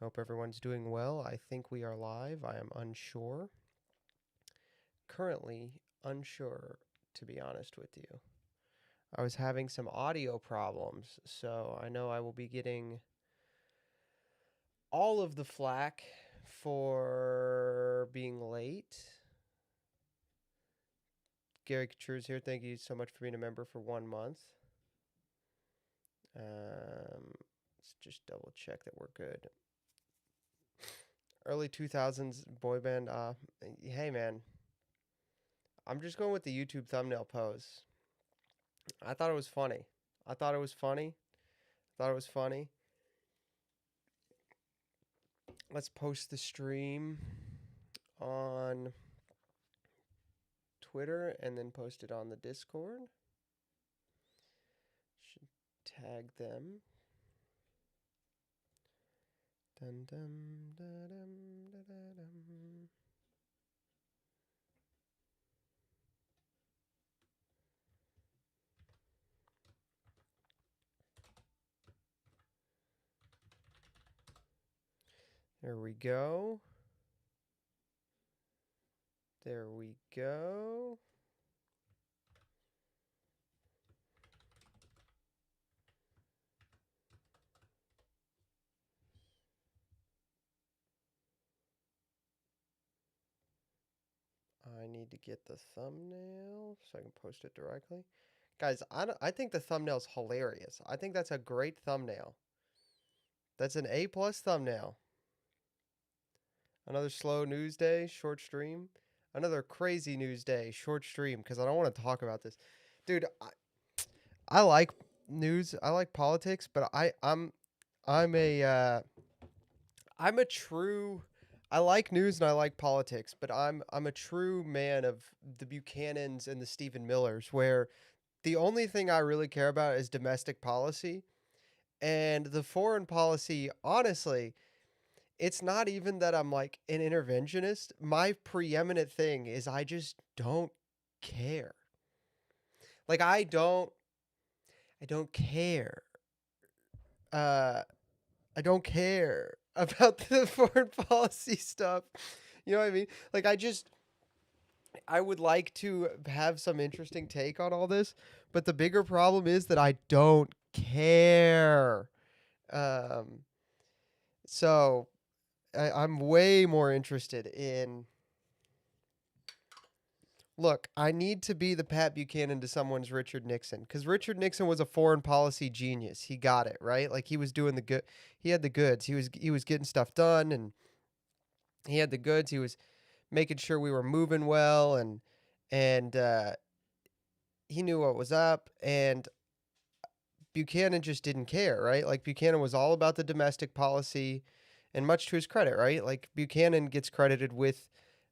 Hope everyone's doing well. I think we are live. I am unsure. Currently unsure, to be honest with you. I was having some audio problems, so I know I will be getting all of the flack for being late. Gary Couture's here. Thank you so much for being a member for 1 month. Let's just double check that we're good. Early 2000s boy band. Hey, man. I'm just going with the YouTube thumbnail pose. I thought it was funny. Let's post the stream on Twitter and then post it on the Discord. Should tag them. Dun dum da dum da da dum. There we go. There we go. I need to get the thumbnail so I can post it directly. Guys, I think the thumbnail's hilarious. I think that's a great thumbnail. That's an A+ thumbnail. Another slow news day, short stream. Another crazy news day, short stream, because I don't want to talk about this. Dude, I like news. I like politics, but I'm a true I like news and I like politics, but I'm a true man of the Buchanans and the Stephen Millers, where the only thing I really care about is domestic policy. And the foreign policy, honestly, it's not even that I'm like an interventionist. My preeminent thing is I just don't care. Like I don't care. I don't care about the foreign policy stuff. You know what I mean? Like I would like to have some interesting take on all this, but the bigger problem is that I don't care. Um, so I'm way more interested in. Look, I need to be the Pat Buchanan to someone's Richard Nixon, because Richard Nixon was a foreign policy genius. He got it right. Like he was doing the good. He had the goods. He was getting stuff done, and he had the goods. He was making sure we were moving well, and he knew what was up. And Buchanan just didn't care, right? Like Buchanan was all about the domestic policy, and much to his credit, right? Like Buchanan gets credited with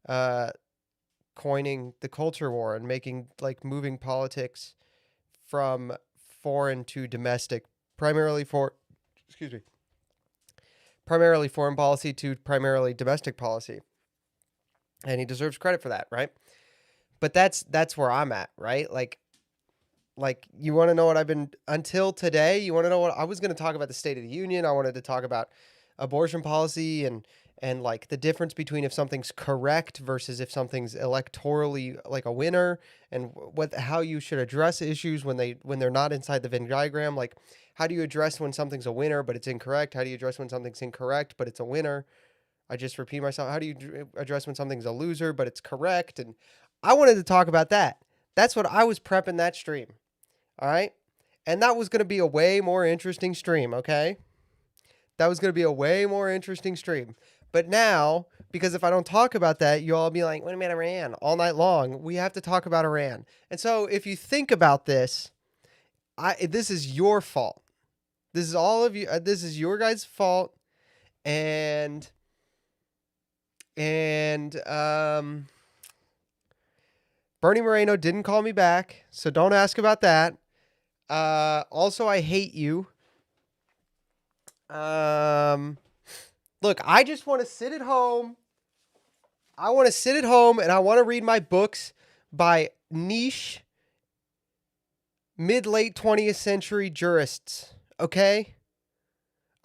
uh, coining the culture war and moving politics from foreign to domestic, primarily primarily foreign policy to primarily domestic policy. And he deserves credit for that, right? But that's where I'm at, right? Like you want to know what I've been until today? You want to know what I was going to talk about? The State of the Union. I wanted to talk about abortion policy and like the difference between if something's correct versus if something's electorally like a winner, and how you should address issues when they're not inside the Venn diagram. Like how do you address when something's a winner but it's incorrect? How do you address when something's incorrect but it's a winner? I just repeat myself. How do you address when something's a loser but it's correct? And I wanted to talk about that. That's what I was prepping that stream. All right? And that was going to be a way more interesting stream, okay? That was going to be a way more interesting stream. But now, because if I don't talk about that, you'll all be like, "What about Iran?" all night long. We have to talk about Iran. And so if you think about this, this is your fault. This is all of you. This is your guys' fault. And Bernie Moreno didn't call me back, so don't ask about that. Also, I hate you. Look, I just want to sit at home. I want to sit at home and I want to read my books by niche mid-late 20th century jurists, okay?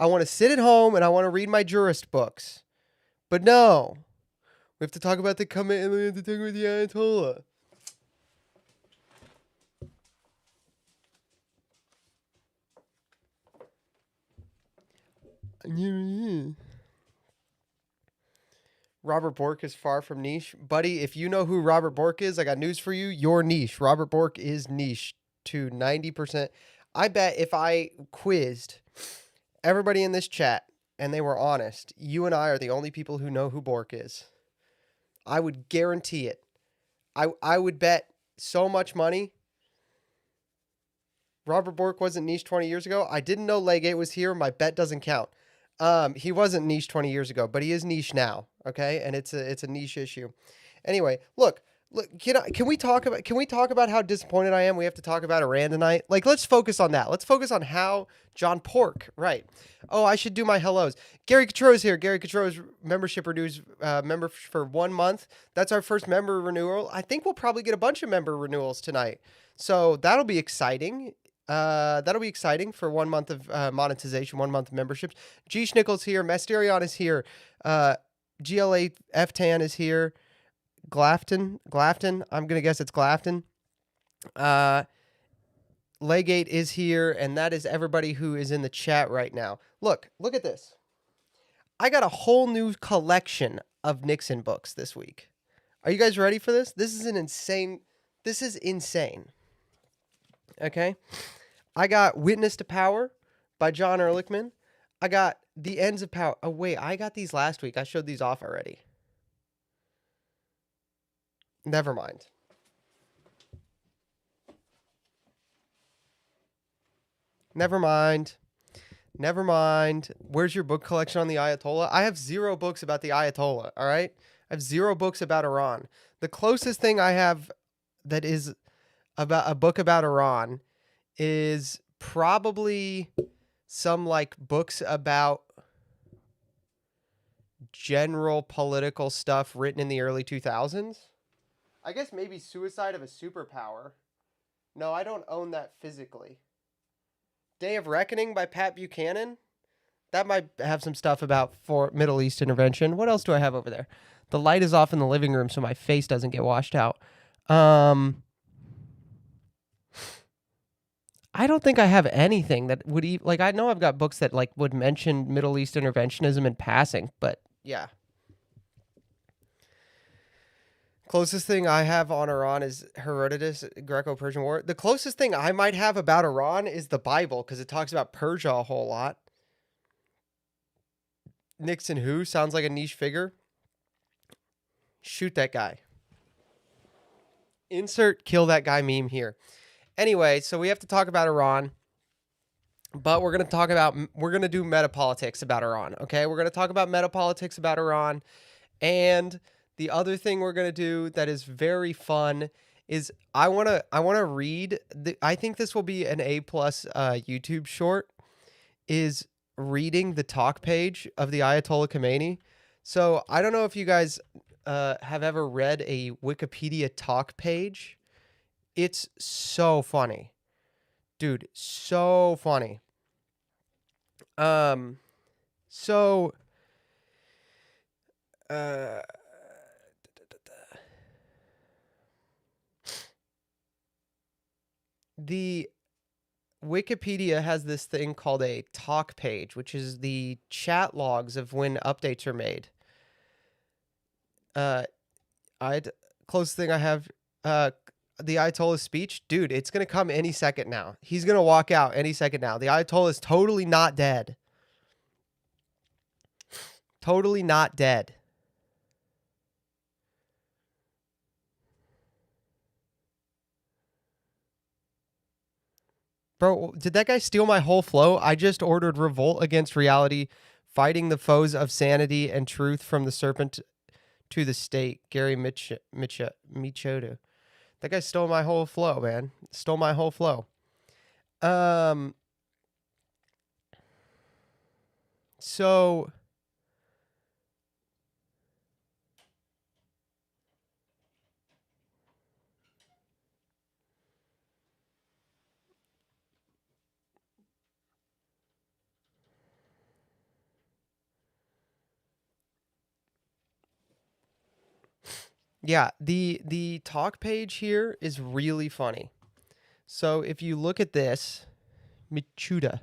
I want to sit at home and I want to read my jurist books. But no, we have to talk about the comment and we have to talk about the Ayatollah. Robert Bork is far from niche. Buddy, if you know who Robert Bork is, I got news for you. You're niche. Robert Bork is niche to 90%. I bet if I quizzed everybody in this chat and they were honest, you and I are the only people who know who Bork is. I would guarantee it. I would bet so much money. Robert Bork wasn't niche 20 years ago. I didn't know Legate was here. My bet doesn't count. He wasn't niche 20 years ago, but he is niche now. Okay, and it's a niche issue. Anyway, look. Can we talk about how disappointed I am? We have to talk about Iran tonight. Like, let's focus on that. Let's focus on how John Pork. Right. Oh, I should do my hellos. Gary Catro's here. Gary Catro's membership renews member for 1 month. That's our first member renewal. I think we'll probably get a bunch of member renewals tonight. So that'll be exciting. That'll be exciting for 1 month of monetization, 1 month of memberships. G. Schnickel's here. Masterion is here. GLA Ftan is here. Glafton, I'm going to guess it's Glafton. Legate is here, and that is everybody who is in the chat right now. Look at this. I got a whole new collection of Nixon books this week. Are you guys ready for this? This is insane. Okay? I got Witness to Power by John Ehrlichman. I got The Ends of Power. Oh, wait, I got these last week. I showed these off already. Never mind. Where's your book collection on the Ayatollah? I have 0 books about the Ayatollah, all right? I have 0 books about Iran. The closest thing I have that is about a book about Iran is probably some like books about general political stuff written in the early 2000s. I guess maybe Suicide of a Superpower. No, I don't own that physically. Day of Reckoning by Pat Buchanan. That might have some stuff about for Middle East intervention. What else do I have over there? The light is off in the living room so my face doesn't get washed out. I don't think I have anything that would I know I've got books that like would mention Middle East interventionism in passing, but yeah. Closest thing I have on Iran is Herodotus, Greco-Persian War. The closest thing I might have about Iran is the Bible, because it talks about Persia a whole lot. Nixon who? Sounds like a niche figure. Shoot that guy. Insert kill that guy meme here. Anyway, so we have to talk about Iran, but we're going to do metapolitics about Iran, okay? We're going to talk about metapolitics about Iran, and the other thing we're going to do that is very fun is I want to read I think this will be an A+ YouTube short, is reading the talk page of the Ayatollah Khomeini. So I don't know if you guys have ever read a Wikipedia talk page. It's so funny. Dude, so funny. The Wikipedia has this thing called a talk page, which is the chat logs of when updates are made. Closest thing I have, the Ayatollah's speech. Dude, it's going to come any second now. He's going to walk out any second now. The Ayatollah is totally not dead. Totally not dead. Bro, did that guy steal my whole flow? I just ordered Revolt Against Reality, Fighting the Foes of Sanity and Truth from the Serpent to the State. Gary Michoto. That guy stole my whole flow, man. Stole my whole flow. So Yeah, the talk page here is really funny. So if you look at this, Michuda.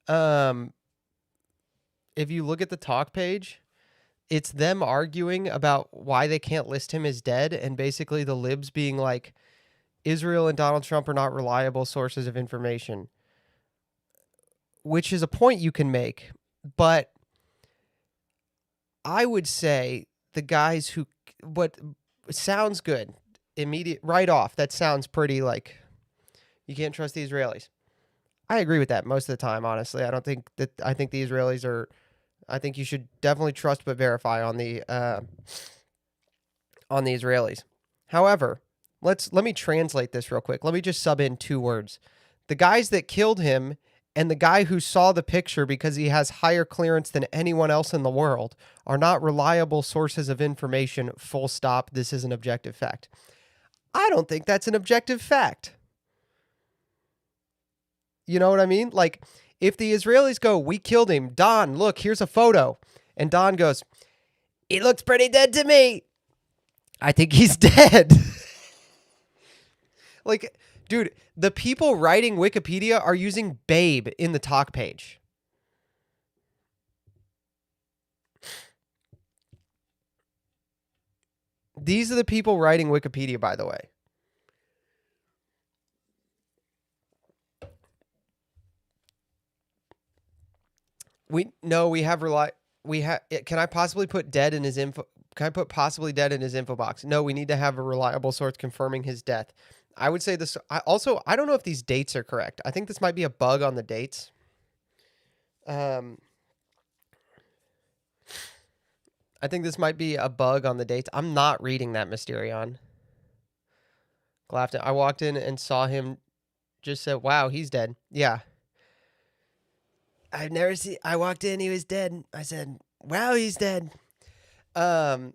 Um, if you look at the talk page, it's them arguing about why they can't list him as dead, and basically the libs being like, Israel and Donald Trump are not reliable sources of information, which is a point you can make. But I would say the guys who, what sounds good, immediate, right off, that sounds pretty like you can't trust the Israelis. I agree with that most of the time, honestly. I think the Israelis are, I think you should definitely trust but verify on the Israelis. However, let me translate this real quick. Let me just sub in two words. The guys that killed him and the guy who saw the picture because he has higher clearance than anyone else in the world are not reliable sources of information, full stop. This is an objective fact. I don't think that's an objective fact. You know what I mean? Like, if the Israelis go, we killed him, Don, look, here's a photo. And Don goes, he looks pretty dead to me. I think he's dead. Like, dude, the people writing Wikipedia are using babe in the talk page. These are the people writing Wikipedia, by the way. We have can I possibly put dead in his info? Can I put possibly dead in his info box? No, we need to have a reliable source confirming his death. I would say this. I don't know if these dates are correct. I think this might be a bug on the dates. I think this might be a bug on the dates. I'm not reading that Mysterion. Glafton. I walked in and saw him. Just said, "Wow, he's dead." Yeah. I've never seen. I walked in, he was dead. I said, "Wow, he's dead." Um,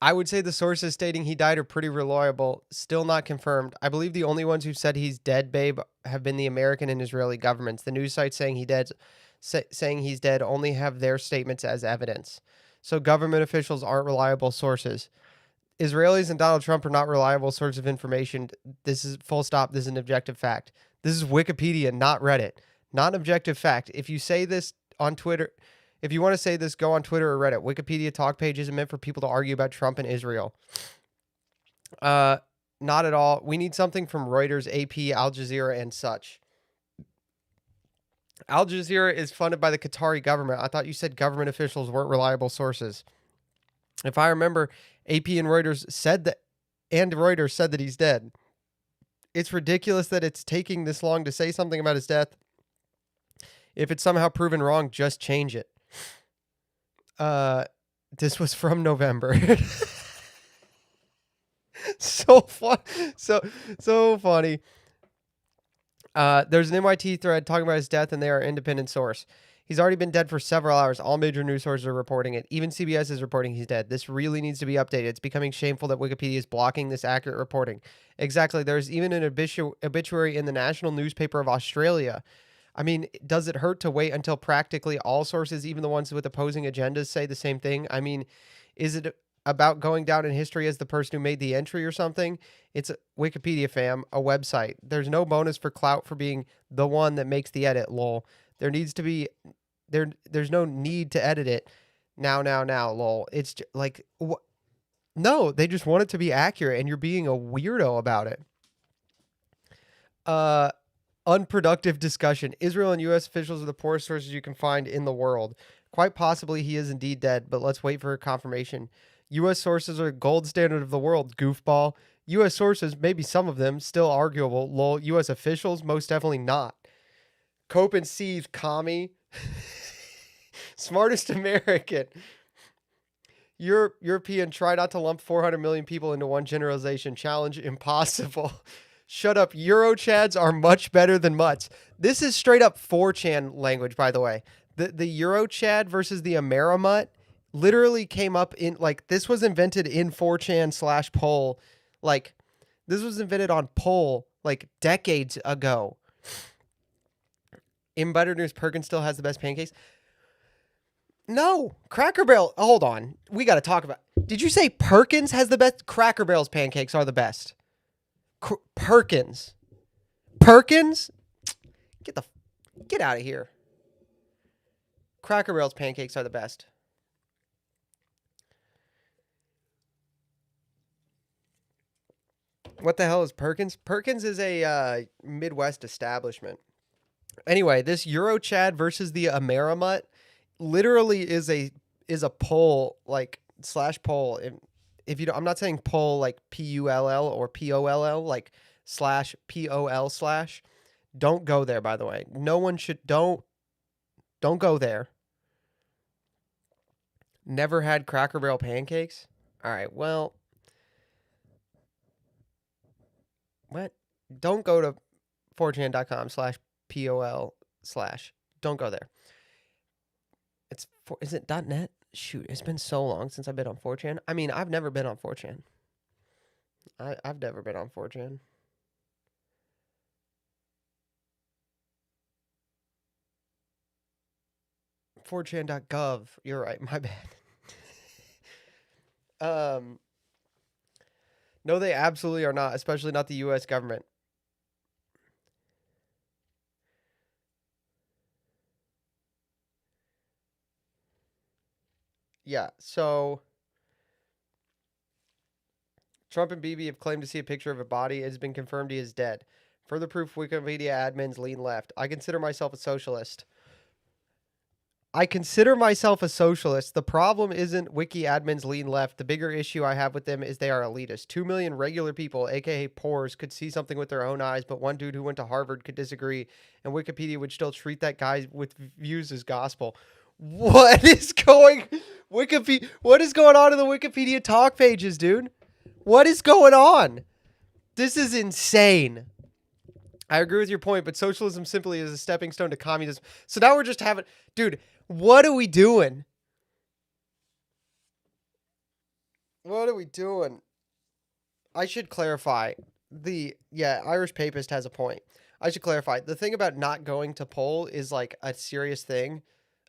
I would say the sources stating he died are pretty reliable. Still not confirmed. I believe the only ones who've said he's dead, babe, have been the American and Israeli governments. The news sites saying saying he's dead only have their statements as evidence. So government officials aren't reliable sources. Israelis and Donald Trump are not reliable sources of information. This is full stop. This is an objective fact. This is Wikipedia, not Reddit. Not an objective fact. If you say this on Twitter, if you want to say this, go on Twitter or Reddit. Wikipedia talk page isn't meant for people to argue about Trump and Israel. Not at all. We need something from Reuters, AP, Al Jazeera, and such. Al Jazeera is funded by the Qatari government. I thought you said government officials weren't reliable sources. If I remember, AP and Reuters said that he's dead. It's ridiculous that it's taking this long to say something about his death. If it's somehow proven wrong, just change it. This was from November. So fun, so funny. There's an MIT thread talking about his death, and they are an independent source. He's already been dead for several hours. All major news sources are reporting it. Even CBS is reporting he's dead. This really needs to be updated. It's becoming shameful that Wikipedia is blocking this accurate reporting. Exactly. There's even an obituary in the national newspaper of Australia. I mean, does it hurt to wait until practically all sources, even the ones with opposing agendas, say the same thing? I mean, is it about going down in history as the person who made the entry or something? It's Wikipedia, fam, a website. There's no bonus for clout for being the one that makes the edit, lol. There needs to be there's no need to edit it now, lol. It's like no, they just want it to be accurate, and you're being a weirdo about it. Unproductive discussion. Israel and U.S. officials are the poorest sources you can find in the world. Quite possibly he is indeed dead, but let's wait for confirmation. U.S. sources are the gold standard of the world, goofball. U.S. sources, maybe some of them, still arguable. Lol. U.S. officials, most definitely not. Cope and Seethe, commie. Smartest American. European, try not to lump 400 million people into one generalization. Challenge impossible. Shut up. Eurochads are much better than mutts. This is straight up 4chan language, by the way. The Eurochad versus the Amerimut literally came up in, like, this was invented in 4chan/poll. Like, this was invented on poll, like, decades ago. In better news, Perkins still has the best pancakes. No, Cracker Barrel. Hold on, we got to talk about. Did you say Perkins has the best? Cracker Barrel's pancakes are the best. Perkins. Perkins. Get the get out of here. Cracker Barrel's pancakes are the best. What the hell is Perkins? Perkins is a Midwest establishment. Anyway, this Eurochad versus the Amerimut literally is a poll like slash poll. If you don't, I'm not saying poll like PULL or POLL like slash POL slash. Don't go there. By the way, no one should don't go there. Never had Cracker Barrel pancakes. All right. Well, what? Don't go to 4chan.com slash POL slash. Don't go there. Is it .net? Shoot, it's been so long since I've been on 4chan. I mean, I've never been on 4chan. I've never been on 4chan. 4chan.gov. You're right. My bad. No, they absolutely are not, especially not the U.S. government. Yeah, so Trump and Bibi have claimed to see a picture of a body. It has been confirmed he is dead. Further proof Wikipedia admins lean left. I consider myself a socialist. The problem isn't wiki admins lean left. The bigger issue I have with them is they are elitist. 2 million regular people, aka pores, could see something with their own eyes, but one dude who went to Harvard could disagree, and Wikipedia would still treat that guy with views as gospel. What is going What is going on in the Wikipedia talk pages, dude? What is going on? This is insane. I agree with your point, but socialism simply is a stepping stone to communism. So now we're just having, dude, what are we doing? What are we doing? I should clarify. Irish Papist has a point. I should clarify. The thing about not going to poll is like a serious thing.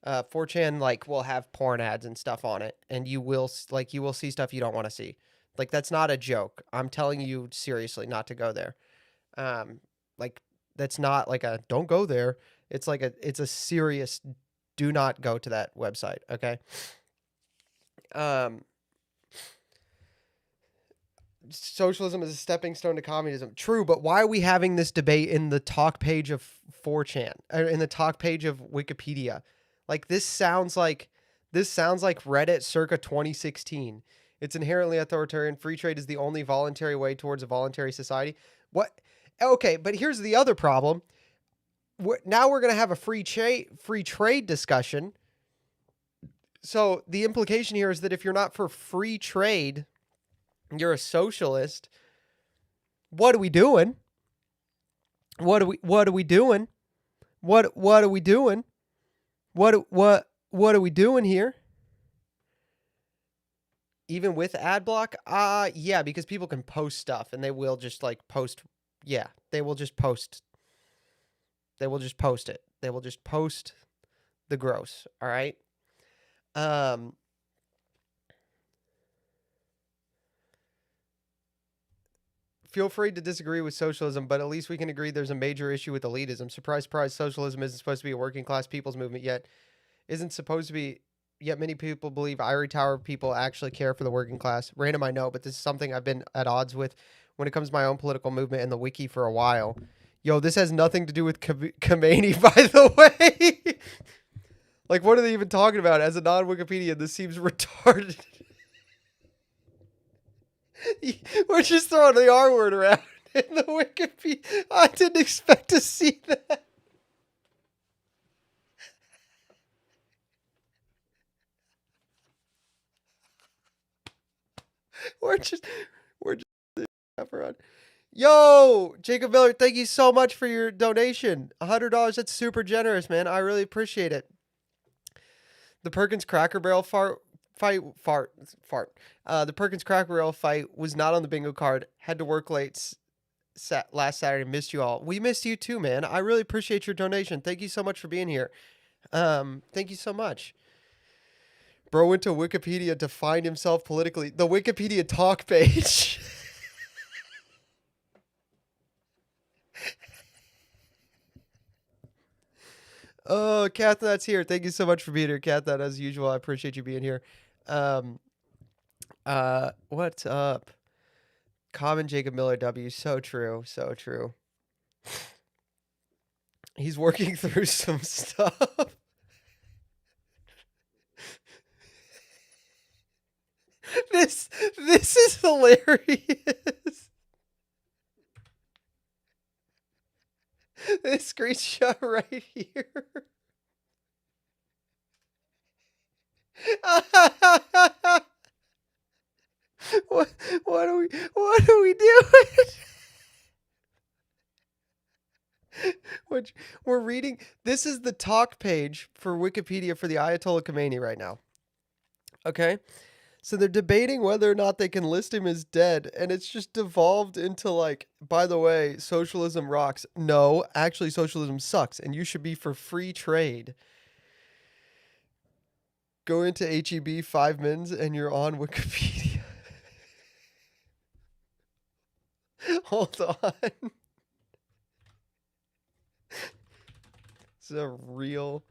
4chan like will have porn ads and stuff on it, and you will see stuff you don't want to see. Like that's not a joke. I'm telling you seriously not to go there. Like that's not like a don't go there. It's a serious do not go to that website, okay? Socialism is a stepping stone to communism. True, but why are we having this debate in the talk page of 4chan or in the talk page of Wikipedia? Like this sounds like Reddit circa 2016. It's inherently authoritarian. Free trade is the only voluntary way towards a voluntary society. What? Okay, but here's the other problem. Now we're going to have a free trade discussion. So the implication here is that if you're not for free trade, you're a socialist. What are we doing? What are we doing? What are we doing? What are we doing here? Even with ad block? Yeah, because people can post stuff and they will just like post. Yeah, they will just post. They will just post it. They will just post the gross. All right. Feel free to disagree with socialism, but at least we can agree there's a major issue with elitism. Surprise, surprise, socialism isn't supposed to be a working class people's movement yet. Yet many people believe ivory tower people actually care for the working class. Random, I know, but this is something I've been at odds with when it comes to my own political movement and the wiki for a while. Yo, this has nothing to do with Khomeini, by the way. Like, what are they even talking about? As a non-Wikipedia, this seems retarded. We're just throwing the R word around in the Wikipedia. I didn't expect to see that. We're just around. Yo, Jacob Miller, thank you so much for your donation. $100. That's super generous, man. I really appreciate it. The Perkins Cracker Barrel fart. The Perkins Cracker Barrel fight was not on the bingo card. Had to work late last Saturday. Missed you all. We missed you too, man. I really appreciate your donation. Thank you so much for being here. Thank you so much. Bro went to Wikipedia to find himself politically. The Wikipedia talk page. Oh, Cathnut's here. Thank you so much for being here, Cathnut. As usual, I appreciate you being here. Um, what's up? Common Jacob Miller W. So true. So true. He's working through some stuff. This is hilarious. This screenshot right here. What are we doing? Which we're reading. This is the talk page for Wikipedia for the Ayatollah Khomeini right now. Okay, so they're debating whether or not they can list him as dead, and it's just devolved into like, by the way, socialism rocks. No, actually, socialism sucks, and you should be for free trade. Go into HEB 5 mins, and you're on Wikipedia. Hold on. It's a real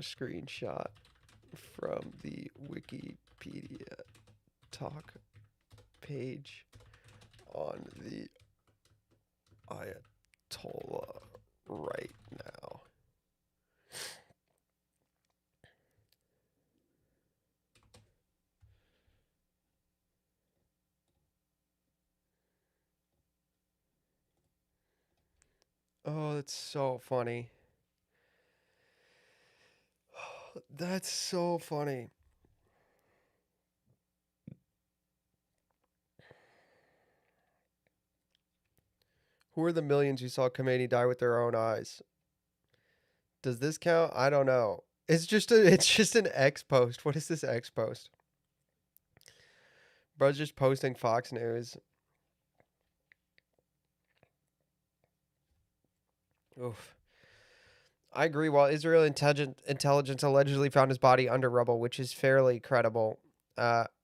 screenshot from the Wikipedia talk page on the Ayatollah right now. Oh, that's so funny. That's so funny. Who are the millions who saw Khomeini die with their own eyes? Does this count? I don't know. It's just an X post. What is this X post? Bro's just posting Fox News. Oof. I agree. While Israel intelligence allegedly found his body under rubble, which is fairly credible,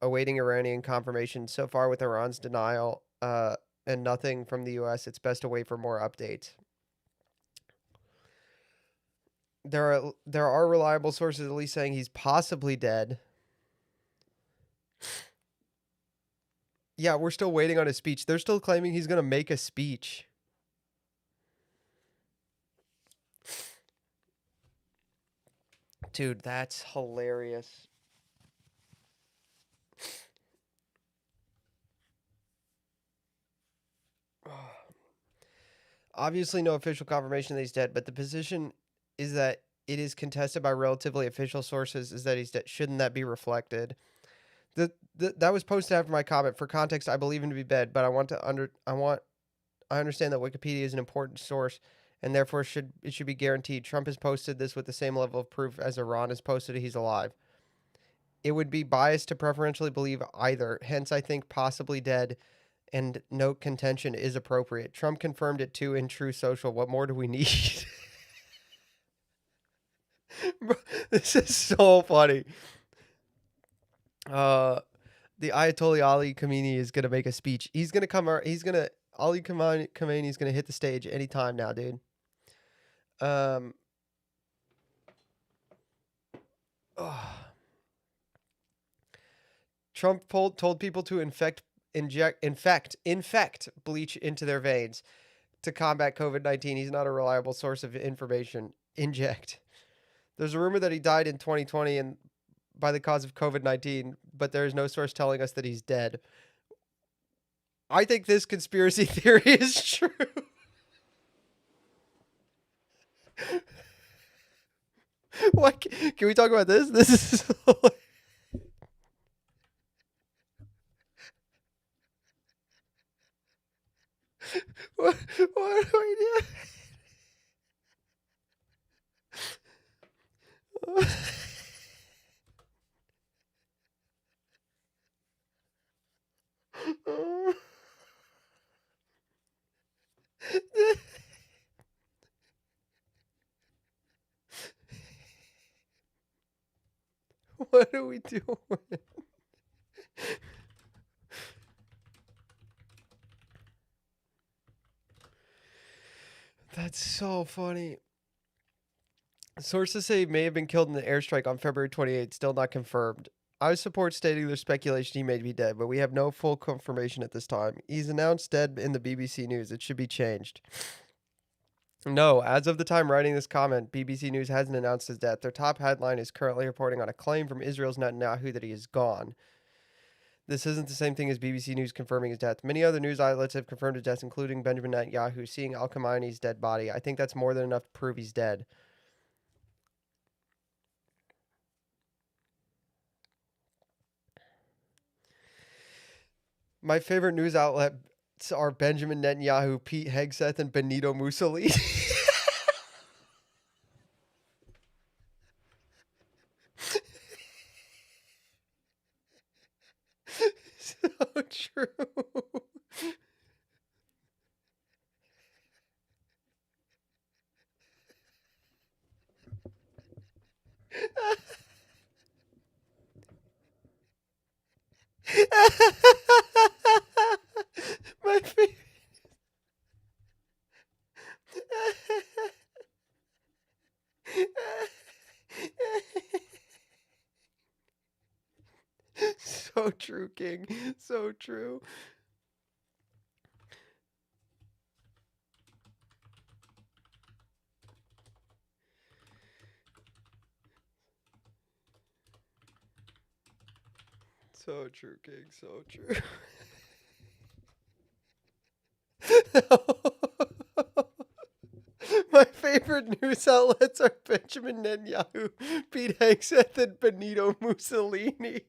awaiting Iranian confirmation. So far, with Iran's denial and nothing from the U.S., it's best to wait for more updates. There are reliable sources at least saying he's possibly dead. Yeah, we're still waiting on his speech. They're still claiming he's going to make a speech. Dude, that's hilarious. Obviously, no official confirmation that he's dead, but the position is that it is contested by relatively official sources. Is that he's dead? Shouldn't that be reflected? That was posted after my comment. For context, I believe him to be dead, but I understand that Wikipedia is an important source, and therefore it should be guaranteed. Trump has posted this with the same level of proof as Iran has posted he's alive. It would be biased to preferentially believe either. Hence, I think possibly dead and no contention is appropriate. Trump confirmed it too in True Social. What more do we need? Bro, this is so funny. The Ayatollah Ali Khamenei is gonna make a speech. He's gonna come. Ali Khamenei is gonna hit the stage anytime now, dude. Oh. Trump told people to infect bleach into their veins to combat COVID-19. He's not a reliable source of information. Inject. There's a rumor that he died in 2020 and by the cause of COVID-19, but there is no source telling us that he's dead. I think this conspiracy theory is true. What can we talk about this? This is what do we do? What are we doing? That's so funny. Sources say he may have been killed in the airstrike on February 28th, still not confirmed. I support stating there's speculation he may be dead, but we have no full confirmation at this time. He's announced dead in the BBC News. It should be changed. No, as of the time writing this comment, BBC News hasn't announced his death. Their top headline is currently reporting on a claim from Israel's Netanyahu that he is gone. This isn't the same thing as BBC News confirming his death. Many other news outlets have confirmed his death, including Benjamin Netanyahu seeing Al Khamenei's dead body. I think that's more than enough to prove he's dead. My favorite news outlets are Benjamin Netanyahu, Pete Hegseth, and Benito Mussolini. So true. My favorite. So true, King. So true. So true, King. So true. My favorite news outlets are Benjamin Netanyahu, Pete Hegseth, and Benito Mussolini.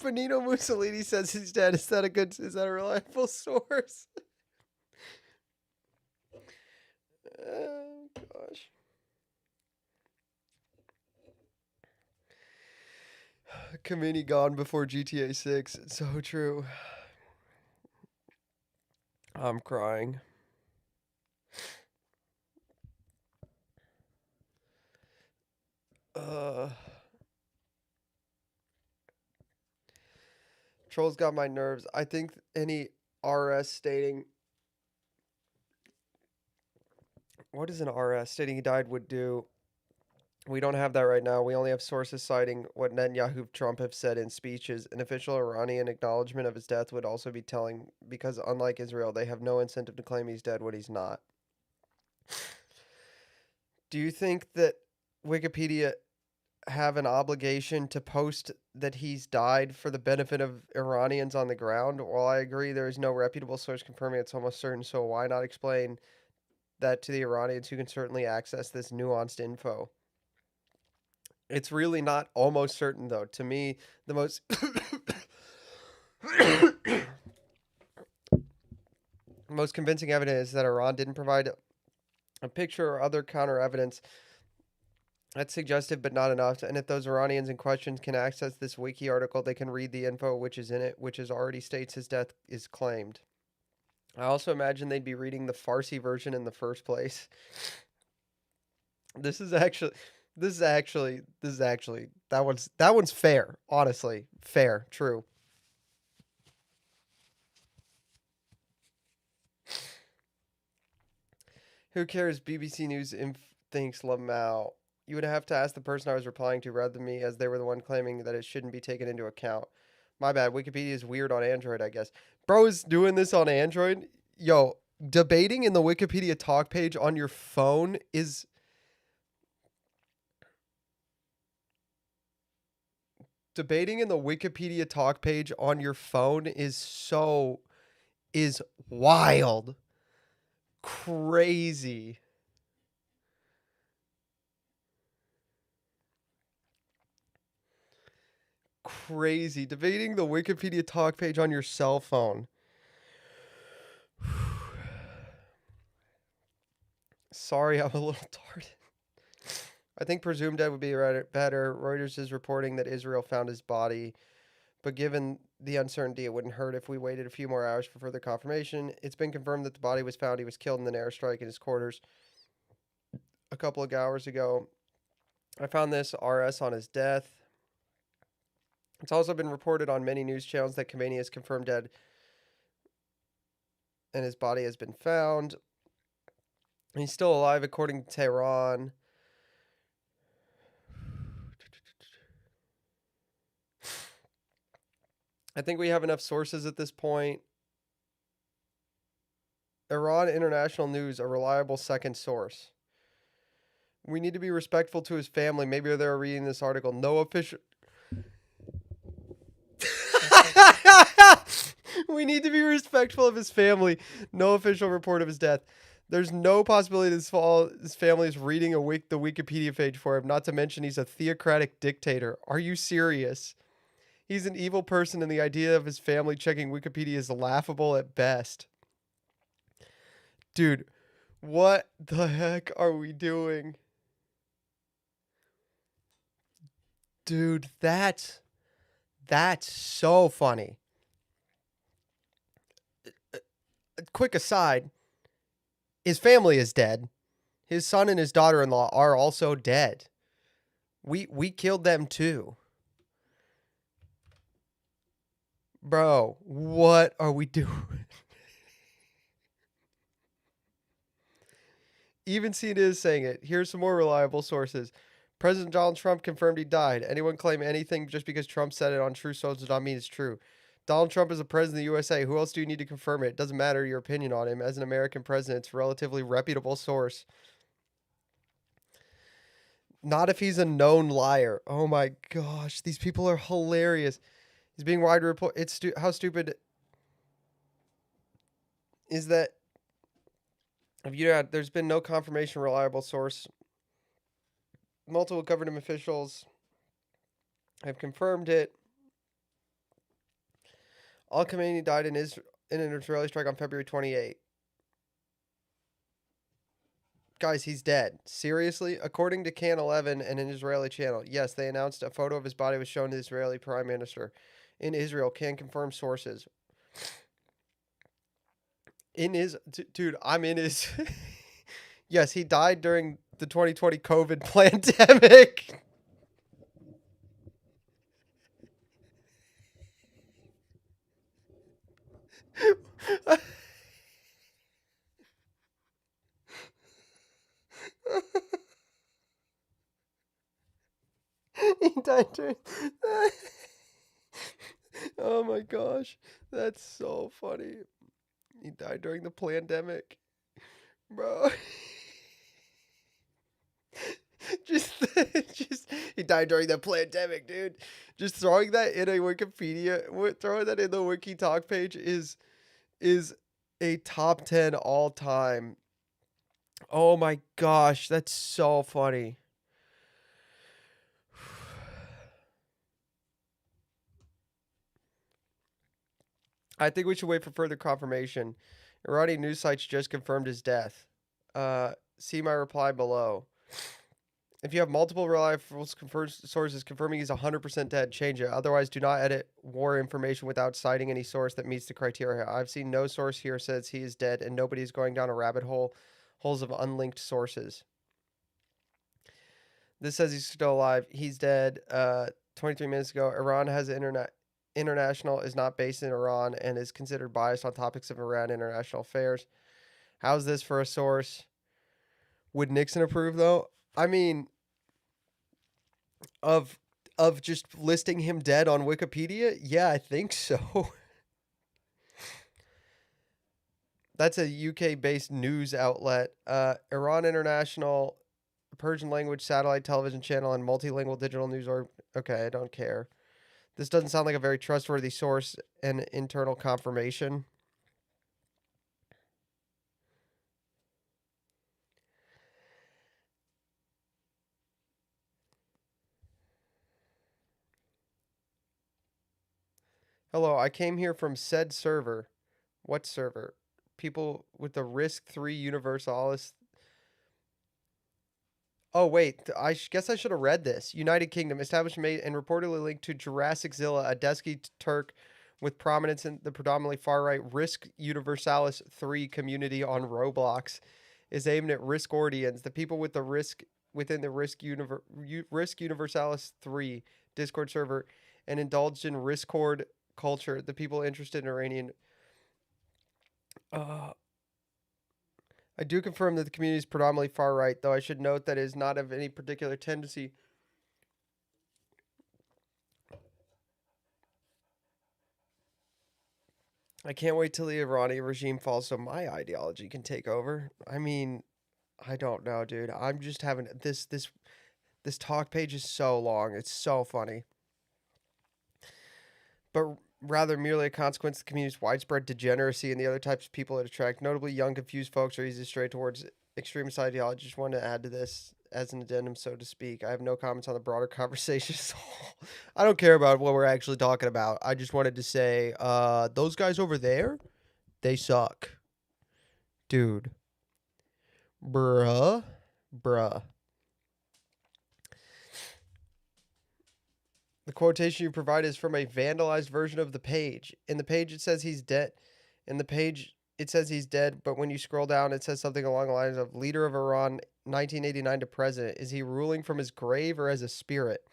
Benito Mussolini says he's dead. Is that a reliable source? Oh gosh. Kamini gone before GTA 6. It's so true. I'm crying. Trolls got my nerves. I think any RS stating. What is an RS stating he died would do? We don't have that right now. We only have sources citing what Netanyahu Trump have said in speeches. An official Iranian acknowledgement of his death would also be telling because, unlike Israel, they have no incentive to claim he's dead when he's not. Do you think that Wikipedia have an obligation to post that he's died for the benefit of Iranians on the ground? While I agree there is no reputable source confirming it's almost certain, so why not explain that to the Iranians who can certainly access this nuanced info? It's really not almost certain, though. To me, the most most convincing evidence is that Iran didn't provide a picture or other counter evidence that's suggestive but not enough. And if those Iranians in question can access this wiki article, they can read the info which is in it, which is already states his death is claimed. I also imagine they'd be reading the Farsi version in the first place. This is actually that one's fair, honestly. Fair, true. Who cares? BBC News thinks Lamau. You would have to ask the person I was replying to rather than me, as they were the one claiming that it shouldn't be taken into account. My bad. Wikipedia is weird on Android, I guess. Bro is doing this on Android. Yo, debating in the Wikipedia talk page on your phone is debating in the Wikipedia talk page on your phone is wild. Crazy. Crazy. Debating the Wikipedia talk page on your cell phone. Sorry, I'm a little tardy. I think presumed dead would be better. Reuters is reporting that Israel found his body, but given the uncertainty, it wouldn't hurt if we waited a few more hours for further confirmation. It's been confirmed that the body was found. He was killed in an airstrike in his quarters a couple of hours ago. I found this RS on his death. It's also been reported on many news channels that Khamenei is confirmed dead and his body has been found. He's still alive, according to Tehran. I think we have enough sources at this point. Iran International News, a reliable second source. We need to be respectful to his family. Maybe they're reading this article. No official. We need to be respectful of his family. No official report of his death. There's no possibility his family is reading the Wikipedia page for him, not to mention he's a theocratic dictator. Are you serious? He's an evil person, and the idea of his family checking Wikipedia is laughable at best. Dude, what the heck are we doing? Dude, that's so funny. Quick aside, his family is dead. His son and his daughter-in-law are also dead. We killed them too. Bro, what are we doing? Even CNN is saying it. Here's some more reliable sources. President Donald Trump confirmed he died. Anyone claim anything just because Trump said it on True Source does not mean it's true. Donald Trump is the president of the USA. Who else do you need to confirm it? It doesn't matter your opinion on him. As an American president, it's a relatively reputable source. Not if he's a known liar. Oh my gosh, these people are hilarious. He's being widely reported. How stupid is that? There's been no confirmation, reliable source. Multiple government officials have confirmed it. Al Khamenei died in an Israeli strike on February 28. Guys, he's dead. Seriously? According to Can 11 and an Israeli channel, yes, they announced a photo of his body was shown to the Israeli prime minister. In Israel, can confirm sources. Dude, I'm in his... Yes, he died during the 2020 COVID pandemic. He died during... Oh my gosh, that's so funny. He died during the pandemic. Bro. just he died during the pandemic, dude. Just throwing that in a Wikipedia, throwing that in the Wiki Talk page is a top 10 all time. Oh my gosh, that's so funny. I think we should wait for further confirmation. Iranian news sites just confirmed his death. See my reply below. If you have multiple reliable sources confirming he's 100% dead, change it. Otherwise, do not edit war information without citing any source that meets the criteria. I've seen no source here says he is dead, and nobody's going down a holes of unlinked sources. This says he's still alive. He's dead. 23 minutes ago. Iran has international is not based in Iran and is considered biased on topics of Iran international affairs. How's this for a source? Would Nixon approve though? I mean, of just listing him dead on Wikipedia? Yeah, I think so. That's a UK-based news outlet. Iran International, Persian language satellite television channel, and multilingual digital news. Okay, I don't care. This doesn't sound like a very trustworthy source and internal confirmation. Hello, I came here from said server. What server? People with the Risk 3 Universalis Oh wait, guess I should have read this. United Kingdom, established made and reportedly linked to Jurassic Zilla, a Desky Turk with prominence in the predominantly far-right Risk Universalis 3 community on Roblox, is aimed at Riskordians, the people with the risk within the Risk Universalis 3 Discord server, and indulged in Riskord culture. The people interested in Iranian. Uh, I do confirm that the community is predominantly far right, though I should note that it is not of any particular tendency. I can't wait till the Iranian regime falls so my ideology can take over. I mean, I don't know, dude. I'm just having this talk page is so long. It's so funny. But rather merely a consequence of the community's widespread degeneracy and the other types of people it attract. Notably, young, confused folks are easy to stray towards extremist ideology. Just want to add to this as an addendum, so to speak. I have no comments on the broader conversation. I don't care about what we're actually talking about. I just wanted to say, those guys over there, they suck. Dude. Bruh. Bruh. The quotation you provide is from a vandalized version of the page. In the page, it says he's dead. In the page, it says he's dead, but when you scroll down, it says something along the lines of leader of Iran, 1989 to president. Is he ruling from his grave or as a spirit?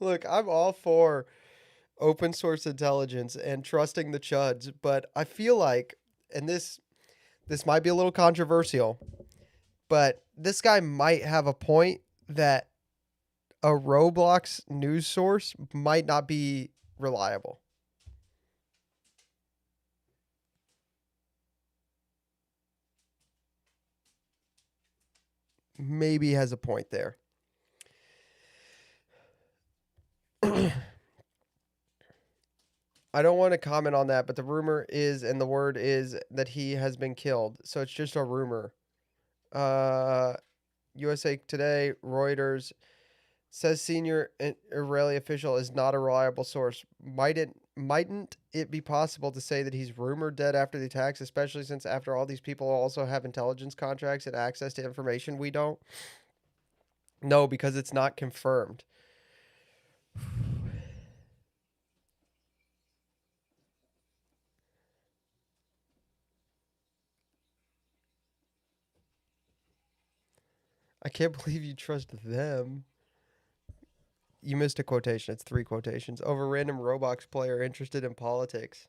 Look, I'm all for open source intelligence and trusting the chuds, but I feel like, and this might be a little controversial, but this guy might have a point that a Roblox news source might not be reliable. Maybe has a point there. I don't want to comment on that, but the rumor is, and the word is that he has been killed. So it's just a rumor. Uh, USA Today, Reuters says senior Israeli official is not a reliable source. Mightn't it be possible to say that he's rumored dead after the attacks, especially since after all these people also have intelligence contracts and access to information we don't? No, because it's not confirmed. I can't believe you trust them. You missed a quotation. It's 3 quotations. Over random Roblox player interested in politics.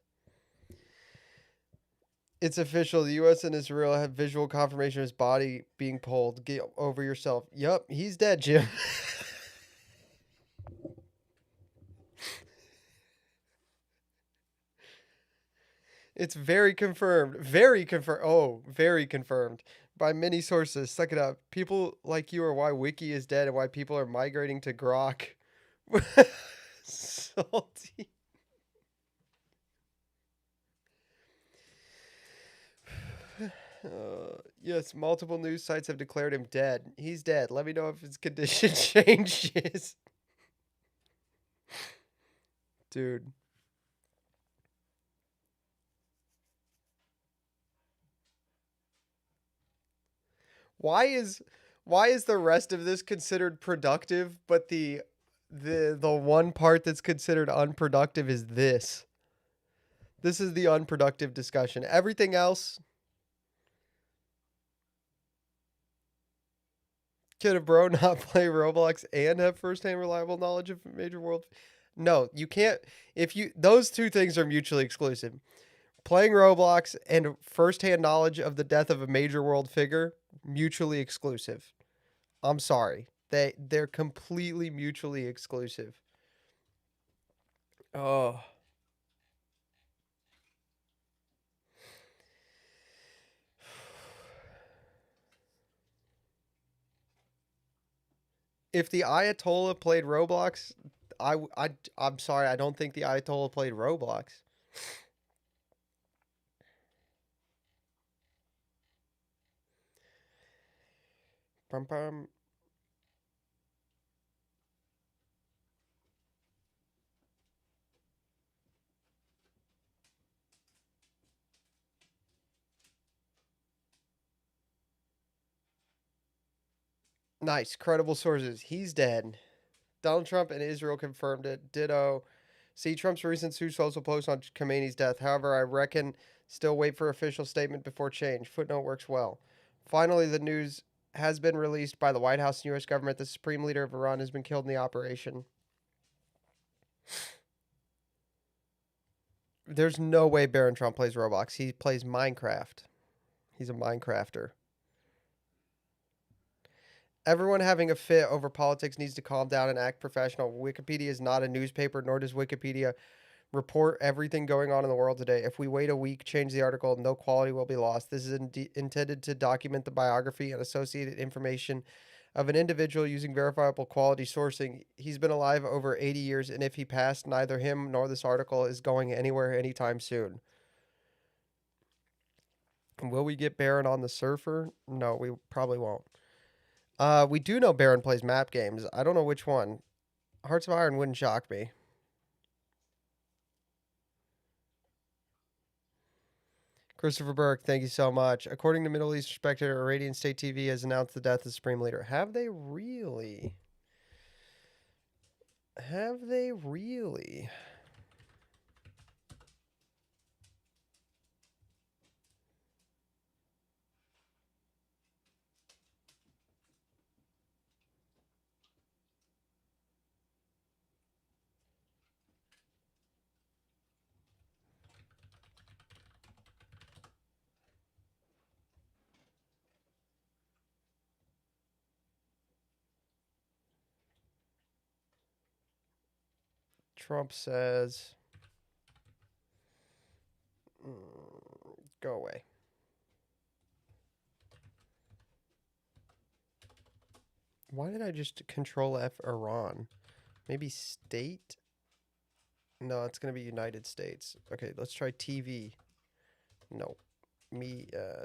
It's official. The U.S. and Israel have visual confirmation of his body being pulled. Get over yourself. Yup, he's dead, Jim. It's very confirmed. Very confirmed. Oh, very confirmed by many sources. Suck it up. People like you are why Wiki is dead and why people are migrating to Grok. Salty. Yes, multiple news sites have declared him dead. He's dead. Let me know if his condition changes. Dude. Why is why is the rest of this considered productive, but the one part that's considered unproductive is this? This is the unproductive discussion. Everything else, could a bro not play Roblox and have firsthand reliable knowledge of major world? No, you can't. If you those two things are mutually exclusive. Playing Roblox and firsthand knowledge of the death of a major world figure, mutually exclusive. I'm sorry. They're completely mutually exclusive. Oh. If the Ayatollah played Roblox, I'm sorry, I don't think the Ayatollah played Roblox. Pum pum. Nice. Credible sources. He's dead. Donald Trump and Israel confirmed it. Ditto. See Trump's recent social post on Khamenei's death. However, I reckon still wait for official statement before change. Footnote works well. Finally, the news has been released by the White House and U.S. government. The supreme leader of Iran has been killed in the operation. There's no way Barron Trump plays Roblox. He plays Minecraft. He's a Minecrafter. Everyone having a fit over politics needs to calm down and act professional. Wikipedia is not a newspaper, nor does Wikipedia report everything going on in the world today. If we wait a week, change the article, no quality will be lost. This is intended to document the biography and associated information of an individual using verifiable quality sourcing. He's been alive over 80 years, and if he passed, neither him nor this article is going anywhere anytime soon. Will we get Baron on the Surfer? No, we probably won't. We do know Baron plays map games. I don't know which one. Hearts of Iron wouldn't shock me. Christopher Burke, thank you so much. According to Middle East Spectator, Iranian State TV has announced the death of the Supreme Leader. Have they really? Have they really? Trump says, go away. Why did I just control F Iran? Maybe state? No, it's going to be United States. Okay, let's try TV. No.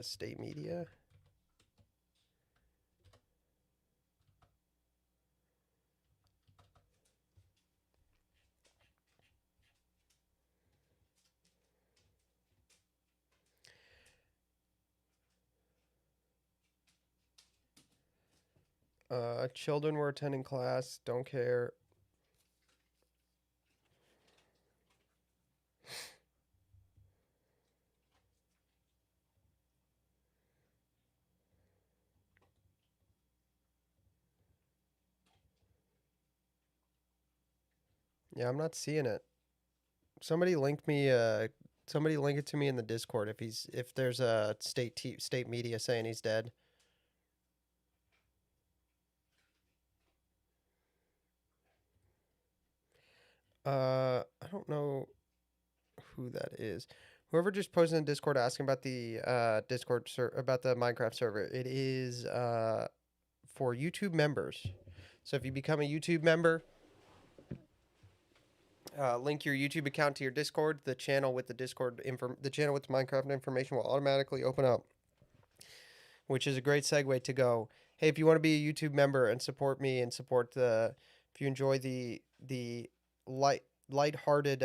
State media. Children were attending class. Don't care. Yeah, I'm not seeing it. Somebody link me. Somebody link it to me in the Discord if there's a state media saying he's dead. I don't know who that is. Whoever just posted in Discord asking about the about the Minecraft server. It is for YouTube members. So if you become a YouTube member, link your YouTube account to your Discord. The channel with the the channel with the Minecraft information will automatically open up, which is a great segue to go. Hey, if you want to be a YouTube member and support me and support if you enjoy the lighthearted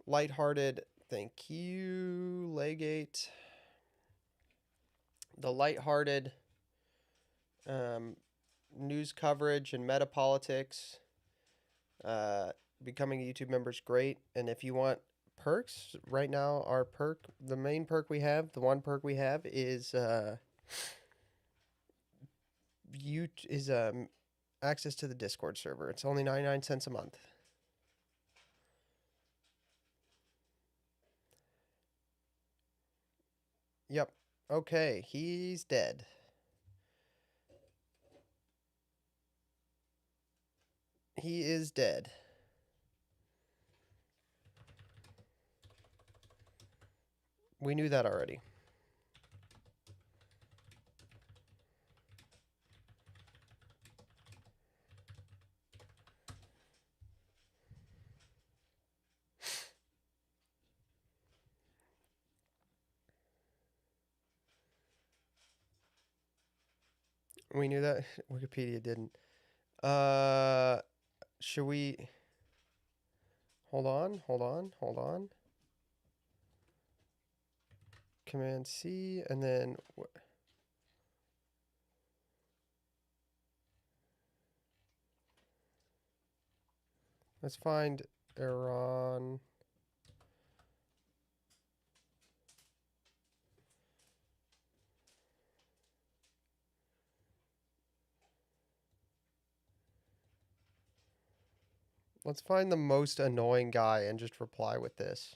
lighthearted, thank you, Legate. The lighthearted um, news coverage and meta politics. Becoming a YouTube member is great, and if you want perks right now, the main perk we have, the one perk we have is access to the Discord server. It's only 99 cents a month. Yep. Okay, he's dead. He is dead. We knew that already. We knew that. Wikipedia didn't. Uh, should we? Hold on. Hold on. Hold on. Command C, and then let's find Iran. Let's find the most annoying guy and just reply with this.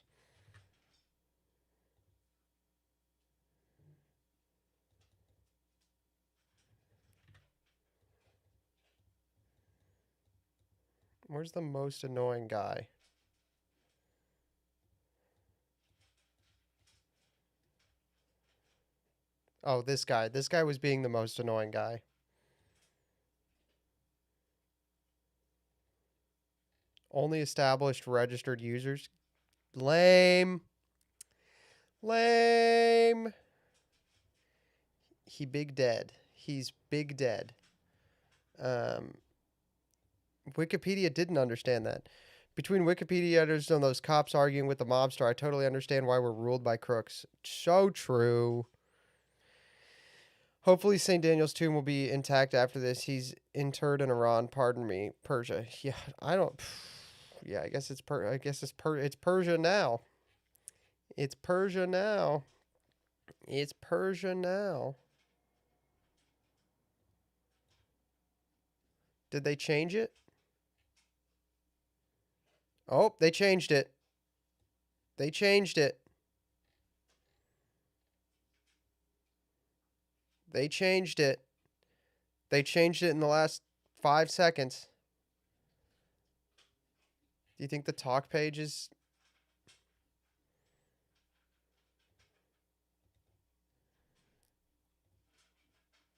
Where's the most annoying guy? Oh, this guy. This guy was being the most annoying guy. Only established registered users. Lame. Lame. He big dead. He's big dead. Wikipedia didn't understand that. Between Wikipedia editors and those cops arguing with the mobster, I totally understand why we're ruled by crooks. So true. Hopefully, St. Daniel's tomb will be intact after this. He's interred in Iran. Pardon me, Persia. Yeah, I don't. Yeah, I guess it's it's Persia now. It's Persia now. It's Persia now. Did they change it? Oh, they changed it. They changed it. They changed it. They changed it in the last 5 seconds. Do you think the talk page is...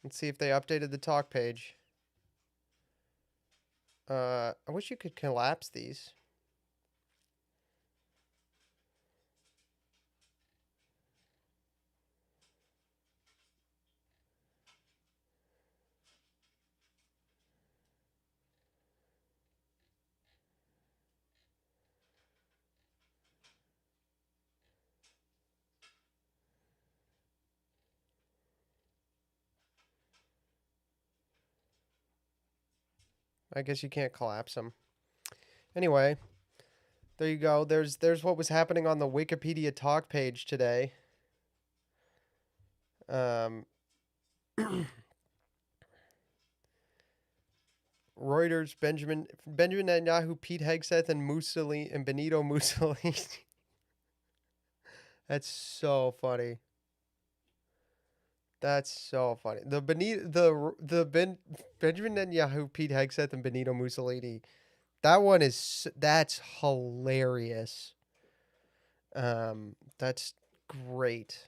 Let's see if they updated the talk page. I wish you could collapse these. I guess you can't collapse them. Anyway, there you go. There's what was happening on the Wikipedia talk page today. Reuters, Benjamin Netanyahu, Pete Hegseth, and Mussolini and Benito Mussolini. That's so funny. That's so funny. Benjamin Netanyahu, Pete Hegseth, and Benito Mussolini. That's hilarious. That's great.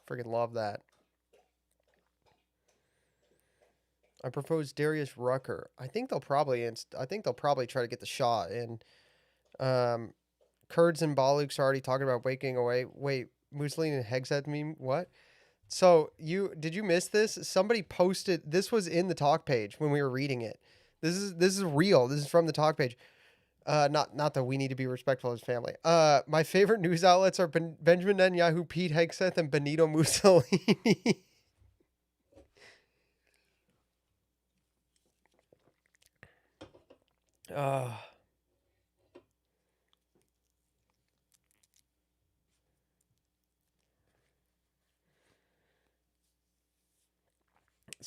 Freaking love that. I propose Darius Rucker. I think they'll probably try to get the shot in. Kurds and Baluks are already talking about waking away. Wait, Mussolini and Hegseth mean what? So did you miss this? Somebody posted this was in the talk page when we were reading it. This is real. This is from the talk page. Not that we need to be respectful of his family. My favorite news outlets are Benjamin Netanyahu, Pete Hegseth, and Benito Mussolini.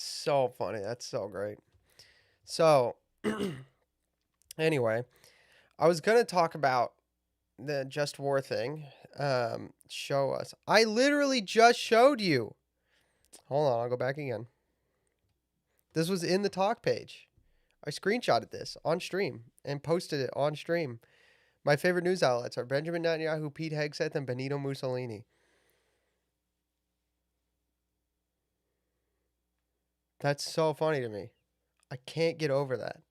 So funny. That's so great. So, anyway, I was gonna talk about the Just War thing. Show us. I literally just showed you. Hold on, I'll go back again. This was in the talk page. I screenshotted this on stream and posted it on stream. My favorite news outlets are Benjamin Netanyahu, Pete Hegseth, and Benito Mussolini. That's so funny to me. I can't get over that.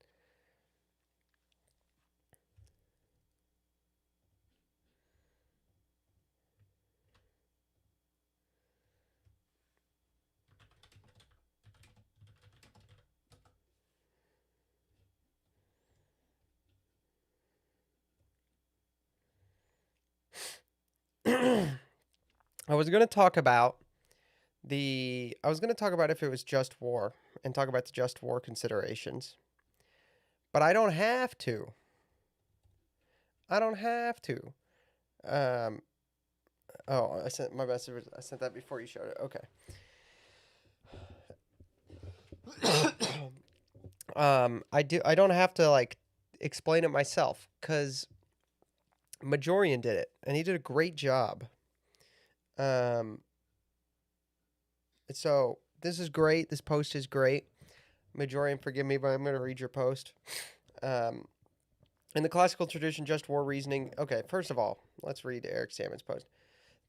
I was going to talk about if it was just war and talk about the just war considerations, but I don't have to. I don't have to. Um, oh, I sent my message. I sent that before you showed it. Okay. I do. I don't have to like explain it myself because Majorian did it, and he did a great job. Um, so this is great. This post is great. Majorian, forgive me, but I'm going to read your post. Um, in the classical tradition, just war reasoning. Okay, first of all, let's read Eric Salmon's post.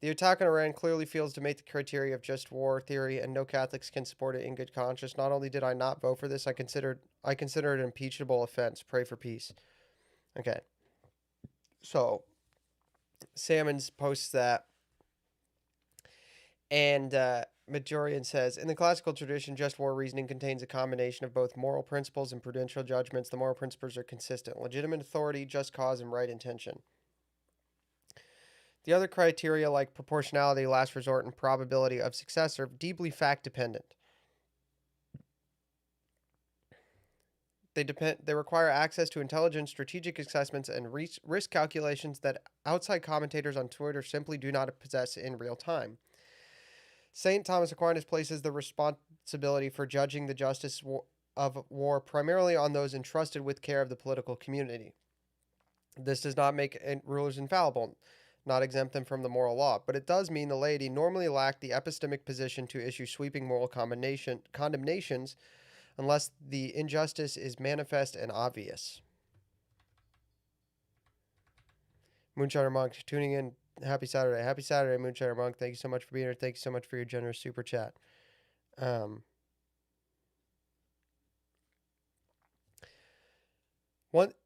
The attack on Iran clearly fails to meet the criteria of just war theory, and no Catholics can support it in good conscience. Not only did I not vote for this, I consider it an impeachable offense. Pray for peace. Okay, so Salmon's posts that, and Majorian says, in the classical tradition, just war reasoning contains a combination of both moral principles and prudential judgments. The moral principles are consistent: legitimate authority, just cause, and right intention. The other criteria, like proportionality, last resort, and probability of success, are deeply fact dependent. They require access to intelligent strategic assessments and risk calculations that outside commentators on Twitter simply do not possess in real time. St. Thomas Aquinas places the responsibility for judging the justice of war primarily on those entrusted with care of the political community. This does not make rulers infallible, not exempt them from the moral law, but it does mean the laity normally lack the epistemic position to issue sweeping moral condemnations unless the injustice is manifest and obvious. Moonshiner Monk tuning in. Happy Saturday. Happy Saturday, Moonshiner Monk. Thank you so much for being here. Thank you so much for your generous super chat.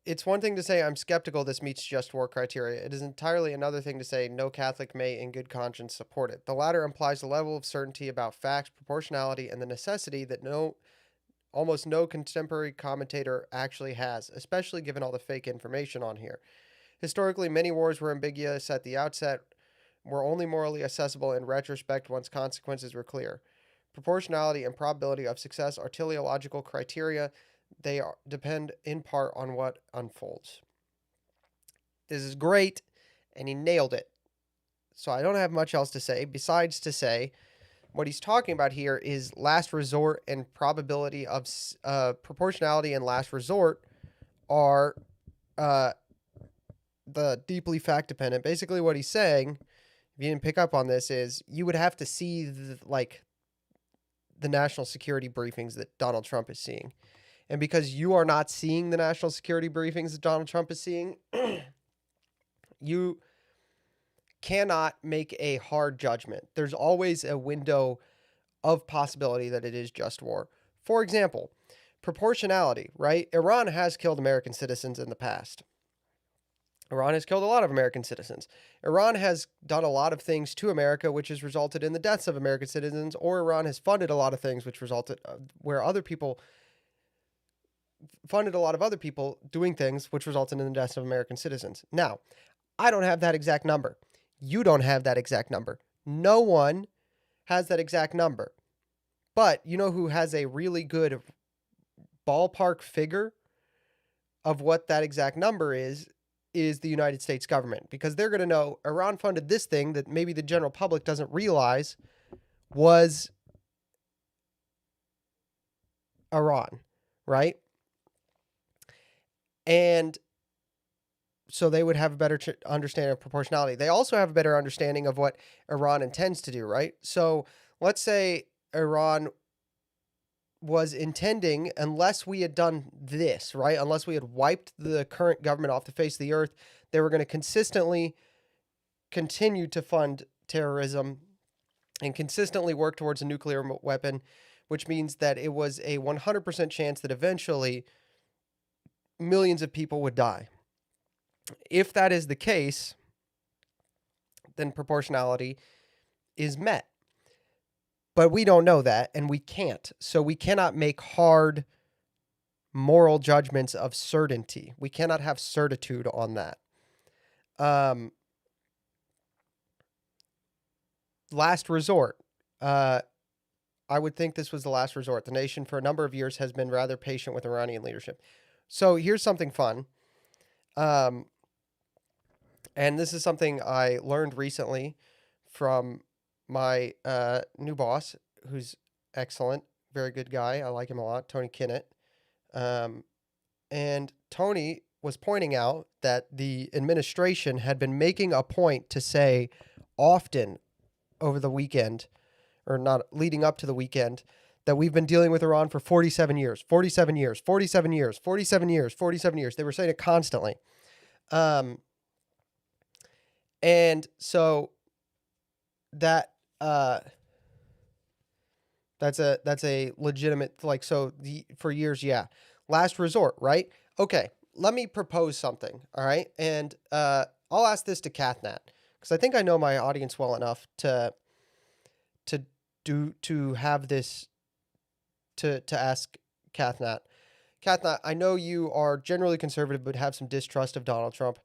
It's one thing to say I'm skeptical this meets just war criteria. It is entirely another thing to say no Catholic may in good conscience support it. The latter implies a level of certainty about facts, proportionality, and the necessity that almost no contemporary commentator actually has, especially given all the fake information on here. Historically, many wars were ambiguous at the outset, were only morally accessible in retrospect once consequences were clear. Proportionality and probability of success are teleological criteria. They depend in part on what unfolds. This is great, and he nailed it. So I don't have much else to say besides to say what he's talking about here is last resort and probability of proportionality and last resort are the deeply fact dependent. Basically, what he's saying, if you didn't pick up on this, is you would have to see the national security briefings that Donald Trump is seeing. And because you are not seeing the national security briefings that Donald Trump is seeing, you cannot make a hard judgment. There's always a window of possibility that it is just war. For example, proportionality, right? Iran has killed American citizens in the past. Iran has killed a lot of American citizens. Iran has done a lot of things to America, which has resulted in the deaths of American citizens, or Iran has funded a lot of things which resulted where other people funded a lot of other people doing things which resulted in the deaths of American citizens. Now, I don't have that exact number. You don't have that exact number. No one has that exact number. But you know who has a really good ballpark figure of what that exact number is the United States government, because they're going to know Iran funded this thing that maybe the general public doesn't realize was Iran, right? And so they would have a better understanding of proportionality. They also have a better understanding of what Iran intends to do, right? So let's say Iran was intending, unless we had done this, right? Unless we had wiped the current government off the face of the earth, they were going to consistently continue to fund terrorism and consistently work towards a nuclear weapon, which means that it was a 100% chance that eventually millions of people would die. If that is the case, then proportionality is met. But we don't know that, and we can't. So we cannot make hard moral judgments of certainty. We cannot have certitude on that. last resort. Uh, I would think this was the last resort. The nation, for a number of years, has been rather patient with Iranian leadership. So here's something fun. Um, and this is something I learned recently from my new boss, who's excellent, very good guy. I like him a lot, Tony Kinnett. Um, and Tony was pointing out that the administration had been making a point to say often over the weekend, or not leading up to the weekend, that we've been dealing with Iran for 47 years, 47 years, 47 years, 47 years, 47 years. They were saying it constantly. Um, and so that that's a legitimate, like, so for years, yeah. Last resort, right? Okay, let me propose something, all right? And I'll ask this to Cathnat, because I think I know my audience well enough to have this to ask Cathnat. Cathnat, I know you are generally conservative but have some distrust of Donald Trump.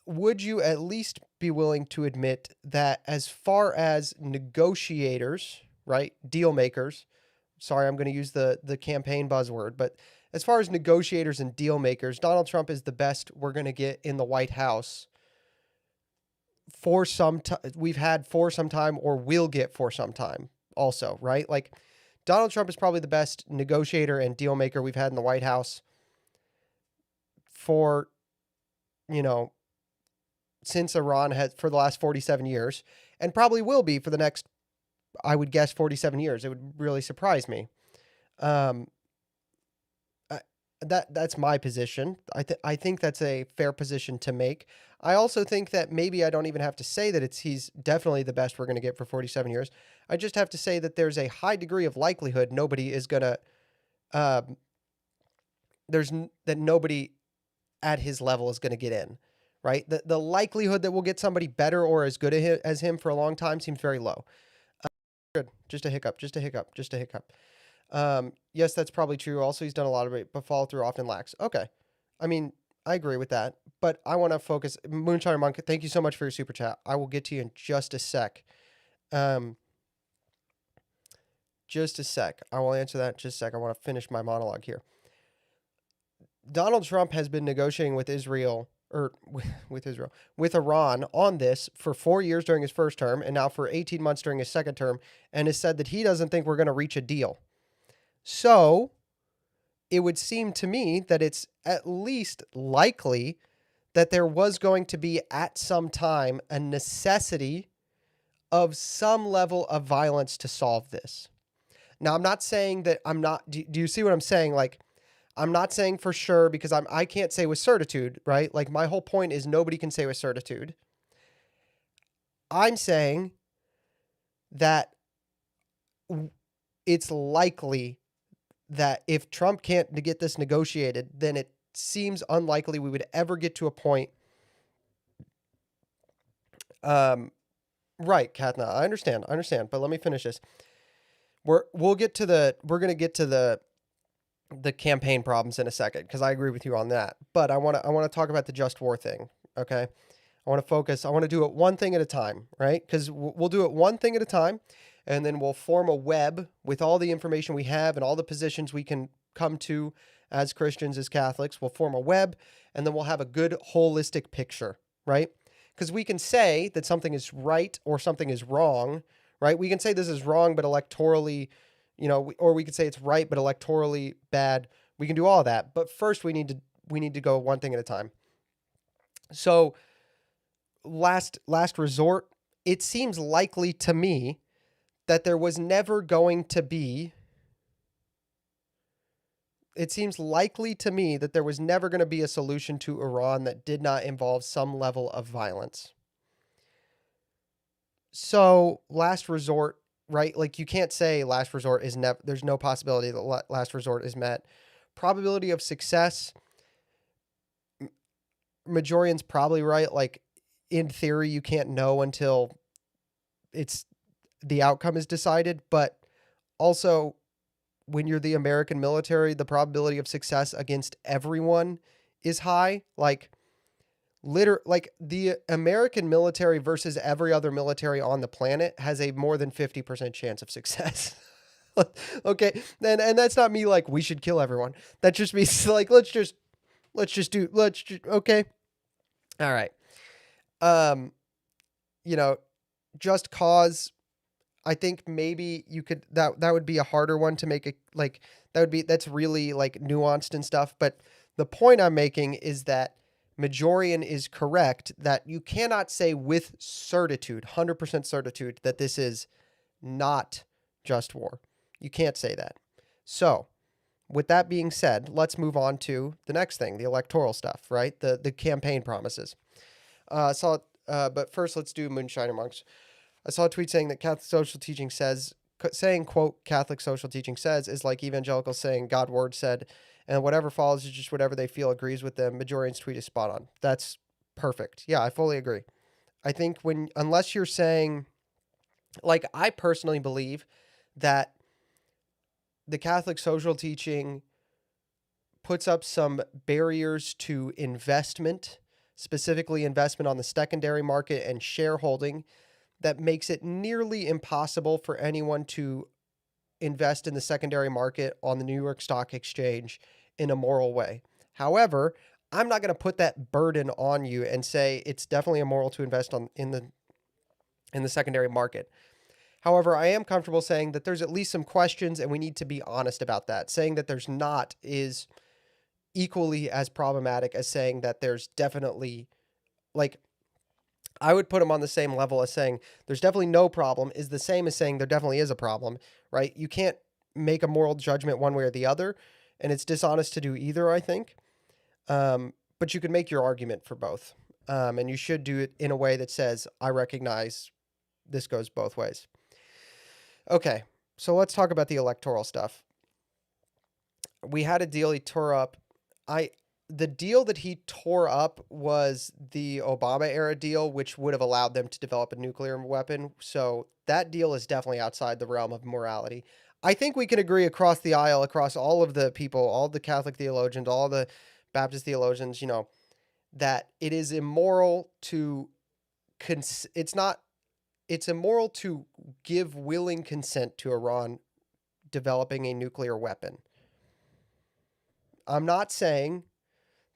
Would you at least be willing to admit that as far as negotiators, right, deal makers, sorry, I'm going to use the campaign buzzword, but as far as negotiators and deal makers, Donald Trump is the best we're going to get in the White House for some time, we've had for some time, or will get for some time also, right? Like, Donald Trump is probably the best negotiator and deal maker we've had in the White House for, you know, since Iran has, for the last 47 years, and probably will be for the next, I would guess, 47 years. It would really surprise me. Um, that's my position. I think that's a fair position to make. I also think that maybe I don't even have to say that he's definitely the best we're going to get for 47 years. I just have to say that there's a high degree of likelihood nobody is going to that nobody at his level is going to get in, right? The likelihood that we'll get somebody better or as good as him for a long time seems very low. Good. Just a hiccup. Just a hiccup. Just a hiccup. Yes, that's probably true. Also, he's done a lot of it, but follow through often lacks. Okay. I mean, I agree with that, but I want to focus. Moonshiner Monk, thank you so much for your super chat. I will get to you in just a sec. Just a sec. I will answer that in just a sec. I want to finish my monologue here. Donald Trump has been negotiating with Israel, or with Iran on this for 4 years during his first term, and now for 18 months during his second term, and has said that he doesn't think we're going to reach a deal. So it would seem to me that it's at least likely that there was going to be at some time a necessity of some level of violence to solve this. Now, I'm not saying that do you see what I'm saying? Like, I'm not saying for sure, because I can't say with certitude, right? Like, my whole point is nobody can say with certitude. I'm saying that it's likely that if Trump can't get this negotiated, then it seems unlikely we would ever get to a point. Right, Katna, I understand, but let me finish this. We're going to get to the campaign problems in a second, because I agree with you on that. But I want to talk about the just war thing. Okay, I want to do it one thing at a time, right? Because we'll do it one thing at a time, and then we'll form a web with all the information we have and all the positions we can come to as Christians, as Catholics. We'll form a web, and then we'll have a good holistic picture, right? Because we can say that something is right or something is wrong, right? We can say this is wrong, but electorally, or we could say it's right, but electorally bad. We can do all of that. But first we need to go one thing at a time. So last resort, it seems likely to me that there was never going to be a solution to Iran that did not involve some level of violence. So last resort, right? Like, you can't say last resort is never, there's no possibility that last resort is met. Probability of success, Majorian's probably right. Like, in theory, you can't know until the outcome is decided, but also when you're the American military, the probability of success against everyone is high. Like, Like the American military versus every other military on the planet has a more than 50% chance of success. Okay, and that's not me like we should kill everyone. That just means like okay. All right. Um, you know, just cause, I think maybe you could, that would be a harder one to make it like, that's really like nuanced and stuff, but the point I'm making is that Majorian is correct that you cannot say with certitude, 100% certitude, that this is not just war. You can't say that. So, with that being said, let's move on to the next thing, the electoral stuff, right? The campaign promises. But first, let's do Moonshiner Monks. I saw a tweet saying that Catholic social teaching says, saying, quote, Catholic social teaching says is like evangelicals saying God word said, and whatever follows is just whatever they feel agrees with them. Majorian's tweet is spot on. That's perfect. Yeah, I fully agree. I think unless you're saying, like, I personally believe that the Catholic social teaching puts up some barriers to investment, specifically investment on the secondary market and shareholding, that makes it nearly impossible for anyone to invest in the secondary market on the New York Stock Exchange in a moral way. However, I'm not going to put that burden on you and say it's definitely immoral to invest in the secondary market. However, I am comfortable saying that there's at least some questions and we need to be honest about that. Saying that there's not is equally as problematic as saying that there's definitely, like, I would put them on the same level as saying there's definitely no problem is the same as saying there definitely is a problem, right? You can't make a moral judgment one way or the other, and it's dishonest to do either, I think. But you can make your argument for both. And you should do it in a way that says, I recognize this goes both ways. Okay, so let's talk about the electoral stuff. We had a deal he tore up. The deal that he tore up was the Obama era deal, which would have allowed them to develop a nuclear weapon. So that deal is definitely outside the realm of morality. I think we can agree across the aisle, across all of the people, all the Catholic theologians, all the Baptist theologians, that it is immoral to it's immoral to give willing consent to Iran developing a nuclear weapon. I'm not saying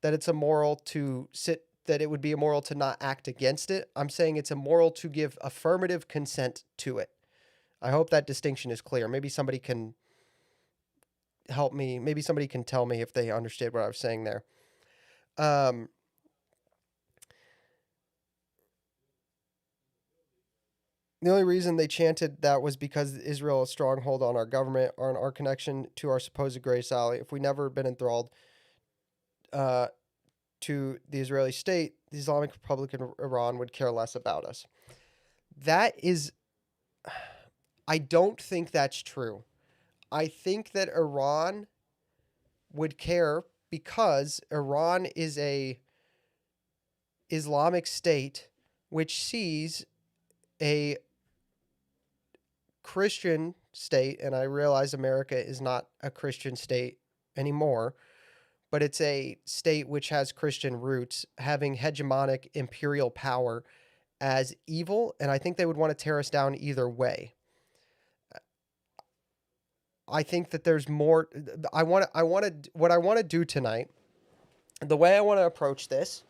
that it's immoral that it would be immoral to not act against it. I'm saying it's immoral to give affirmative consent to it. I hope that distinction is clear. Maybe somebody can help me. Maybe somebody can tell me if they understood what I was saying there. The only reason they chanted that was because Israel is a stronghold on our government, on our connection to our supposed grace ally. If we never been enthralled to the Israeli state, the Islamic Republic of Iran would care less about us. That is, I don't think that's true. I think that Iran would care because Iran is a Islamic state which sees a Christian state, and I realize America is not a Christian state anymore, but it's a state which has Christian roots, having hegemonic imperial power as evil, and I think they would want to tear us down either way. I think that there's more. What I want to do tonight, the way I want to approach this,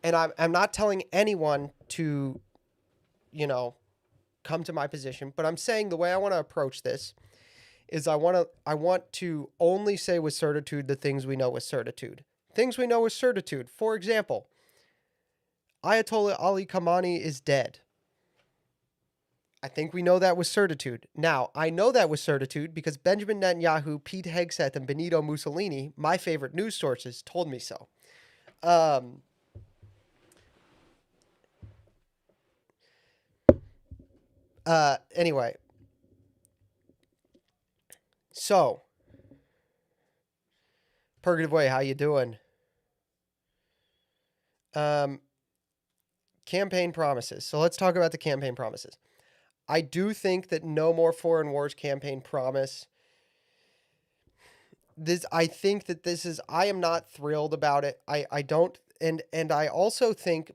and I'm not telling anyone to, come to my position, but I'm saying the way I want to approach this is I want to only say with certitude the things we know with certitude. Things we know with certitude. For example, Ayatollah Ali Khamenei is dead. I think we know that with certitude. Now, I know that with certitude because Benjamin Netanyahu, Pete Hegseth, and Benito Mussolini, my favorite news sources, told me so. Anyway. So, Purgative Way, how you doing? Campaign promises. So let's talk about the campaign promises. I do think that no more foreign wars campaign promise. I think that I am not thrilled about it. I don't, And I also think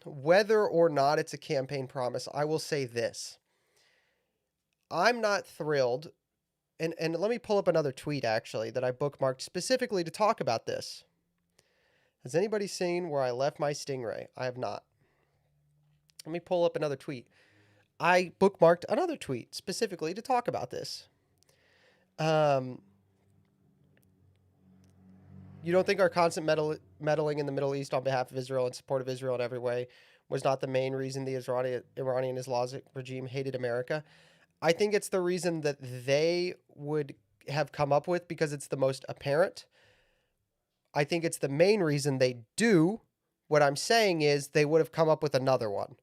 whether or not it's a campaign promise, I will say this. I'm not thrilled. And let me pull up another tweet actually that I bookmarked specifically to talk about this. Has anybody seen where I left my stingray? I have not. Let me pull up another tweet. I bookmarked another tweet specifically to talk about this. You don't think our constant meddling in the Middle East on behalf of Israel and support of Israel in every way was not the main reason the Iranian Islamic regime hated America? I think it's the reason that they would have come up with because it's the most apparent. I think it's the main reason they do. What I'm saying is they would have come up with another one.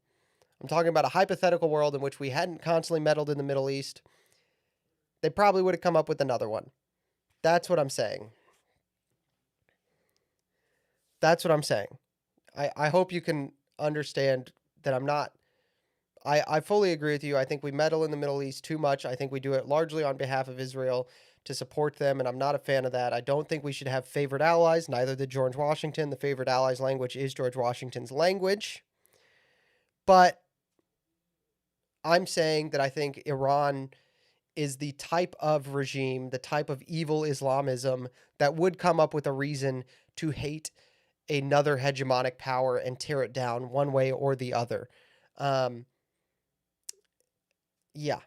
I'm talking about a hypothetical world in which we hadn't constantly meddled in the Middle East. They probably would have come up with another one. That's what I'm saying. That's what I'm saying. I hope you can understand that I'm not. I fully agree with you. I think we meddle in the Middle East too much. I think we do it largely on behalf of Israel to support them, and I'm not a fan of that. I don't think we should have favorite allies. Neither did George Washington. The favorite allies language is George Washington's language. But I'm saying that I think Iran is the type of regime, the type of evil Islamism that would come up with a reason to hate another hegemonic power and tear it down one way or the other. Yeah.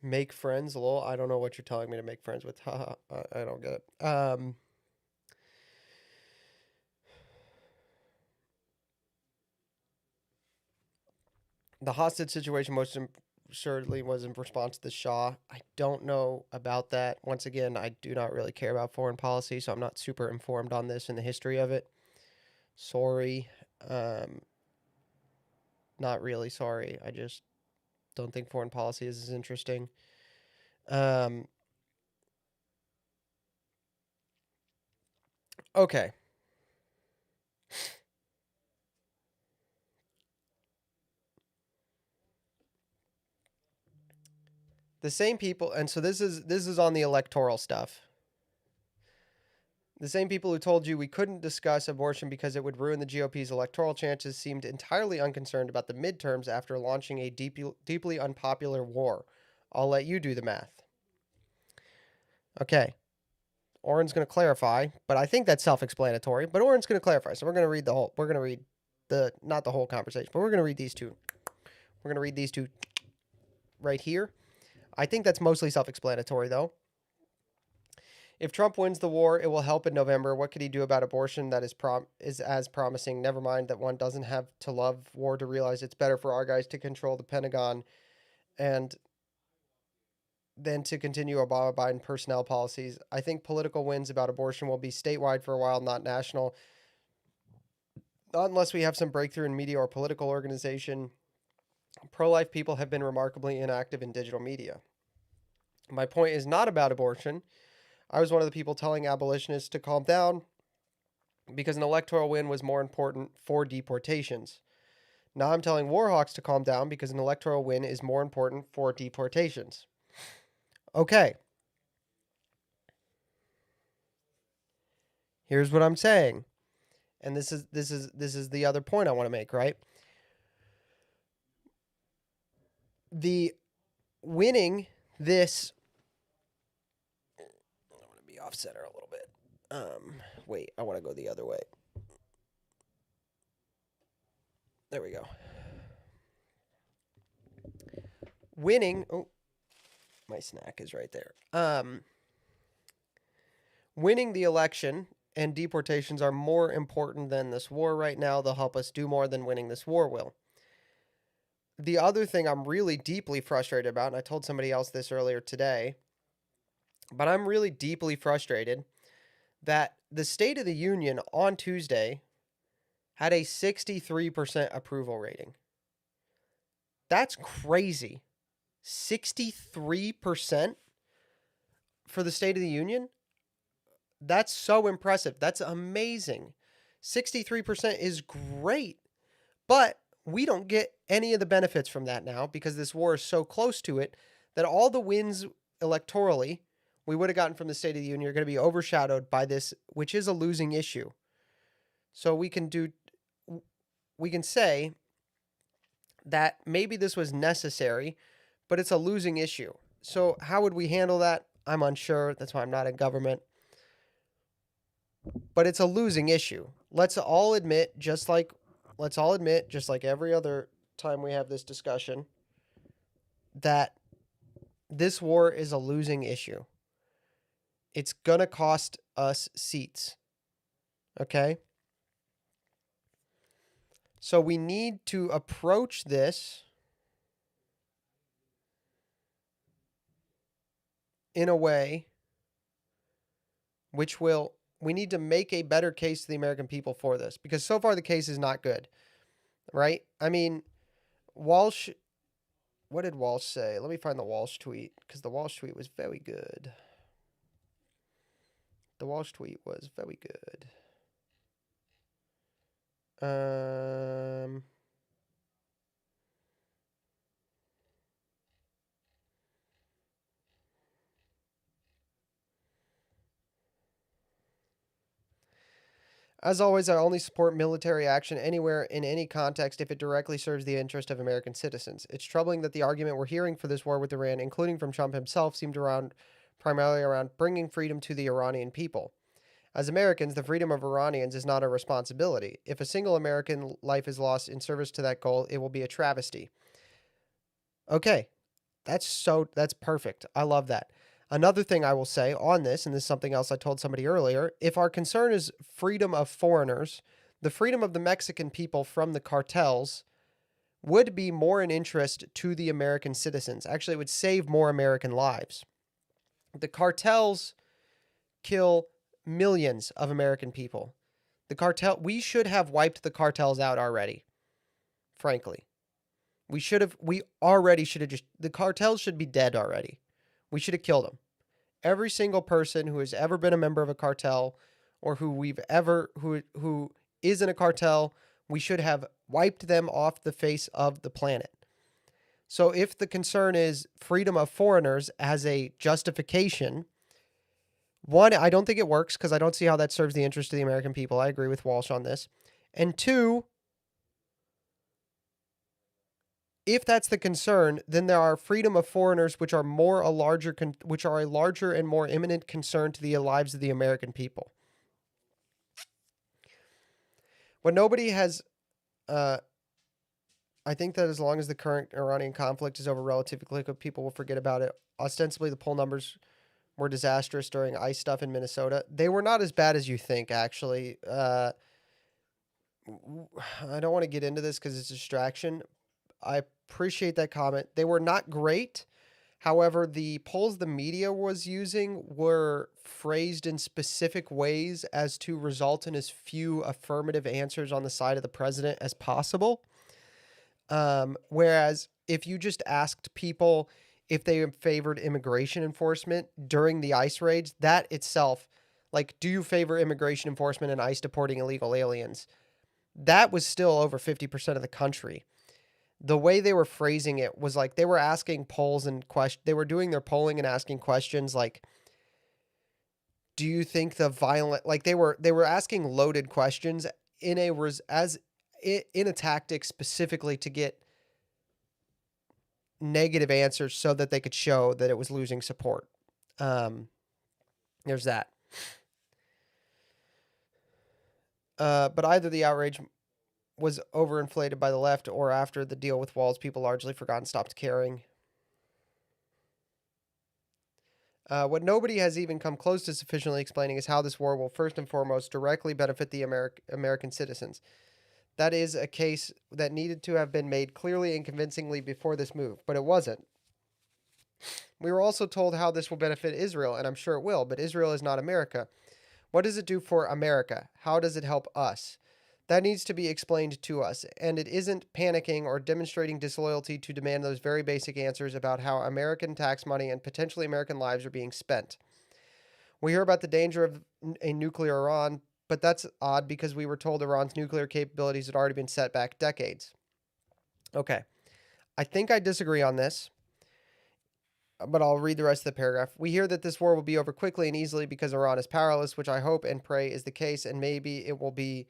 Make friends, lol. I don't know what you're telling me to make friends with. Haha, I don't get it. The hostage situation most assuredly was in response to the Shah. I don't know about that. Once again, I do not really care about foreign policy, so I'm not super informed on this and the history of it. Sorry. Um, Not really sorry. I just don't think foreign policy is as interesting. Um, okay. The same people, and so this is on the electoral stuff. The same people who told you we couldn't discuss abortion because it would ruin the GOP's electoral chances seemed entirely unconcerned about the midterms after launching a deeply unpopular war. I'll let you do the math. Okay. Oren's going to clarify, but I think that's self-explanatory. But Oren's going to clarify, so we're going to read we're going to read not the whole conversation, but we're going to read these two. We're going to read these two right here. I think that's mostly self-explanatory, though. If Trump wins the war, it will help in November. What could he do about abortion that is as promising? Never mind that one doesn't have to love war to realize it's better for our guys to control the Pentagon and then to continue Obama Biden personnel policies. I think political wins about abortion will be statewide for a while, not national. Not unless we have some breakthrough in media or political organization. Pro-life people have been remarkably inactive in digital media. My point is not about abortion. I was one of the people telling abolitionists to calm down because an electoral win was more important for deportations. Now I'm telling warhawks to calm down because an electoral win is more important for deportations. Okay. Here's what I'm saying. And this is the other point I want to make, right? The winning this I want to be off center a little bit. Wait, I want to go the other way. There we go. Winning, oh, my snack is right there. Winning the election and deportations are more important than this war right now. They'll help us do more than winning this war will. The other thing I'm really deeply frustrated about, and I told somebody else this earlier today, but I'm really deeply frustrated that the State of the Union on Tuesday had a 63% approval rating. That's crazy. 63% for the State of the Union? That's so impressive. That's amazing. 63% is great. But we don't get any of the benefits from that now because this war is so close to it that all the wins electorally we would have gotten from the State of the Union are going to be overshadowed by this, which is a losing issue. So we can say that maybe this was necessary, but it's a losing issue. So how would we handle that? I'm unsure. That's why I'm not in government. But it's a losing issue. Let's all admit, just like every other time we have this discussion, that this war is a losing issue. It's going to cost us seats. Okay? So we need to approach this in a way which we need to make a better case to the American people for this, because so far the case is not good, right? I mean, Walsh, what did Walsh say? Let me find the Walsh tweet, because the Walsh tweet was very good. The Walsh tweet was very good. As always, I only support military action anywhere in any context if it directly serves the interest of American citizens. It's troubling that the argument we're hearing for this war with Iran, including from Trump himself, seemed primarily around bringing freedom to the Iranian people. As Americans, the freedom of Iranians is not a responsibility. If a single American life is lost in service to that goal, it will be a travesty. Okay, that's perfect. I love that. Another thing I will say on this, and this is something else I told somebody earlier, if our concern is freedom of foreigners, the freedom of the Mexican people from the cartels would be more an interest to the American citizens. Actually, it would save more American lives. The cartels kill millions of American people. We should have wiped the cartels out already, frankly. We already should have the cartels should be dead already. We should have killed them. Every single person who has ever been a member of a cartel or who is in a cartel, we should have wiped them off the face of the planet. So if the concern is freedom of foreigners as a justification, one, I don't think it works because I don't see how that serves the interest of the American people. I agree with Walsh on this. And two, if that's the concern, then there are freedom of foreigners, which are a larger and more imminent concern to the lives of the American people. What nobody has, I think that as long as the current Iranian conflict is over relatively quickly, people will forget about it. Ostensibly, the poll numbers were disastrous during ICE stuff in Minnesota. They were not as bad as you think, actually. I don't want to get into this because it's a distraction. I appreciate that comment. They were not great. However, the polls the media was using were phrased in specific ways as to result in as few affirmative answers on the side of the president as possible. Whereas if you just asked people if they favored immigration enforcement during the ICE raids, that itself, like, do you favor immigration enforcement and ICE deporting illegal aliens? That was still over 50% of the country. The way they were phrasing it was like they were asking polls and they were doing their polling and asking questions like, do you think the violent, like they were asking loaded questions in a tactic specifically to get negative answers so that they could show that it was losing support. There's that. But either the outrage was overinflated by the left or after the deal with walls, people largely forgot and stopped caring. What nobody has even come close to sufficiently explaining is how this war will first and foremost directly benefit the American citizens. That is a case that needed to have been made clearly and convincingly before this move, but it wasn't. We were also told how this will benefit Israel, and I'm sure it will, but Israel is not America. What does it do for America? How does it help us? That needs to be explained to us, and it isn't panicking or demonstrating disloyalty to demand those very basic answers about how American tax money and potentially American lives are being spent. We hear about the danger of a nuclear Iran, but that's odd because we were told Iran's nuclear capabilities had already been set back decades. Okay. I think I disagree on this, but I'll read the rest of the paragraph. We hear that this war will be over quickly and easily because Iran is powerless, which I hope and pray is the case, and maybe it will be.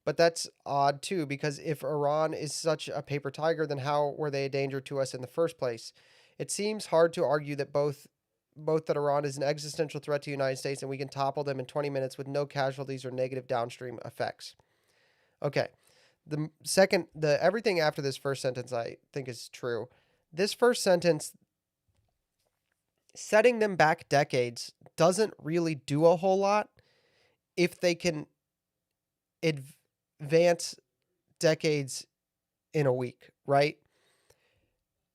But that's odd too, because if Iran is such a paper tiger, then how were they a danger to us in the first place? It seems hard to argue that both that Iran is an existential threat to the United States and we can topple them in 20 minutes with no casualties or negative downstream effects. Okay. The everything after this first sentence I think is true. This first sentence, setting them back decades, doesn't really do a whole lot if they can advance decades in a week, right?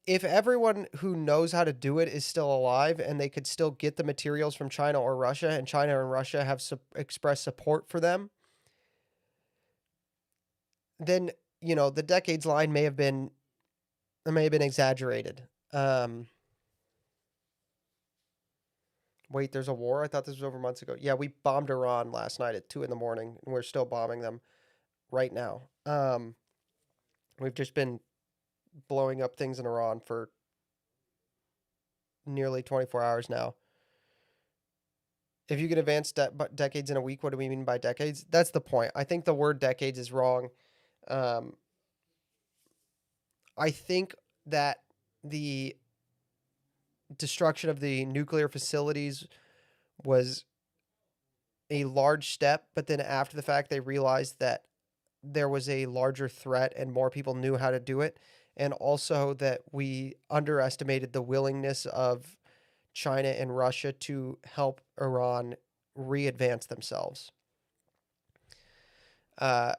If everyone who knows how to do it is still alive and they could still get the materials from China or Russia, and China and Russia have expressed support for them, then the decades line may have been exaggerated. Um, Wait, there's a war? I thought this was over months ago. Yeah, we bombed Iran last night at 2 in the morning, and we're still bombing them right now. We've just been blowing up things in Iran for nearly 24 hours now. If you can advance decades in a week, what do we mean by decades? That's the point. I think the word decades is wrong. Um, I think that the destruction of the nuclear facilities was a large step, but then after the fact, they realized that there was a larger threat and more people knew how to do it. And also that we underestimated the willingness of China and Russia to help Iran re-advance themselves. Uh,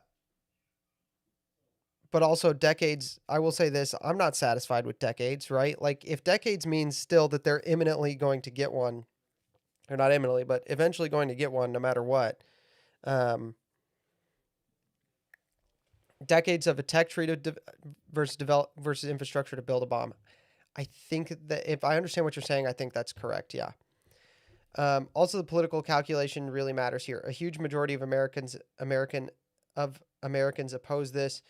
but also decades, I will say this, I'm not satisfied with decades, right? Like if decades means still that they're imminently going to get one, or not imminently, but eventually going to get one no matter what. Um, Decades of a tech tree to versus develop versus infrastructure to build a bomb. I think that if I understand what you're saying, I think that's correct. Yeah. Also, the political calculation really matters here. A huge majority of Americans oppose this.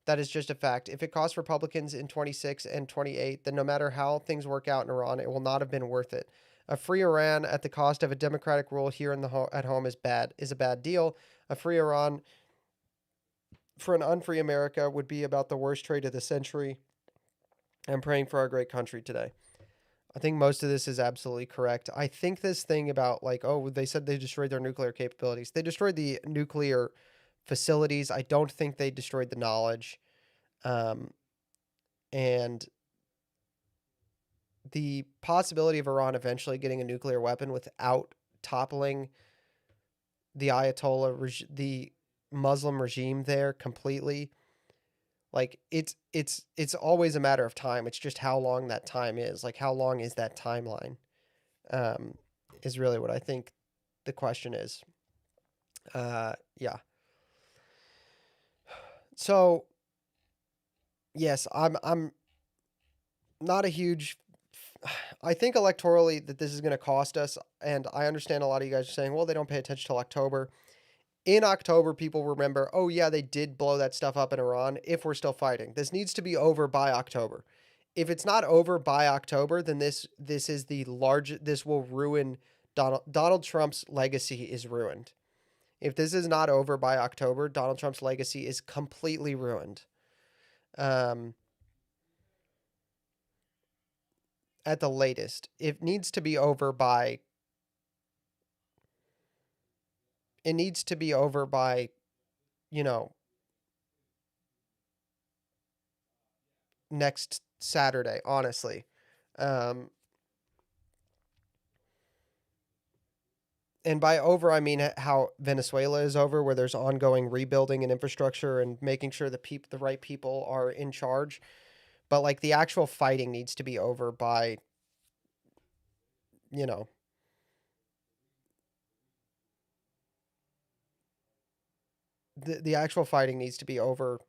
That is just a fact. If it costs Republicans in 26 and 28, then no matter how things work out in Iran, it will not have been worth it. A free Iran at the cost of a democratic rule here at home is a bad deal. A free Iran for an unfree America would be about the worst trade of the century. I'm praying for our great country today. I think most of this is absolutely correct. I think this thing about like, oh, they said they destroyed their nuclear capabilities. They destroyed the nuclear facilities. I don't think they destroyed the knowledge. Um, and the possibility of Iran eventually getting a nuclear weapon without toppling the the Muslim regime there completely, like it's always a matter of time. It's just how long that time is. Like how long is that timeline? Um, is really what I think the question is. Yeah. So yes, I'm not a huge. I think electorally that this is going to cost us, and I understand a lot of you guys are saying, well, they don't pay attention till October. In October, people remember, oh yeah, they did blow that stuff up in Iran. If we're still fighting, this needs to be over by October. If it's not over by October, then this is the large. This will ruin Donald Trump's legacy is ruined. If this is not over by October, Donald Trump's legacy is completely ruined. Um, at the latest, it needs to be over by. It needs to be over by, you know, next Saturday. Honestly, um, and by over, I mean how Venezuela is over, where there's ongoing rebuilding and infrastructure and making sure the right people are in charge. But like the actual fighting needs to be over by, you know, the actual fighting needs to be over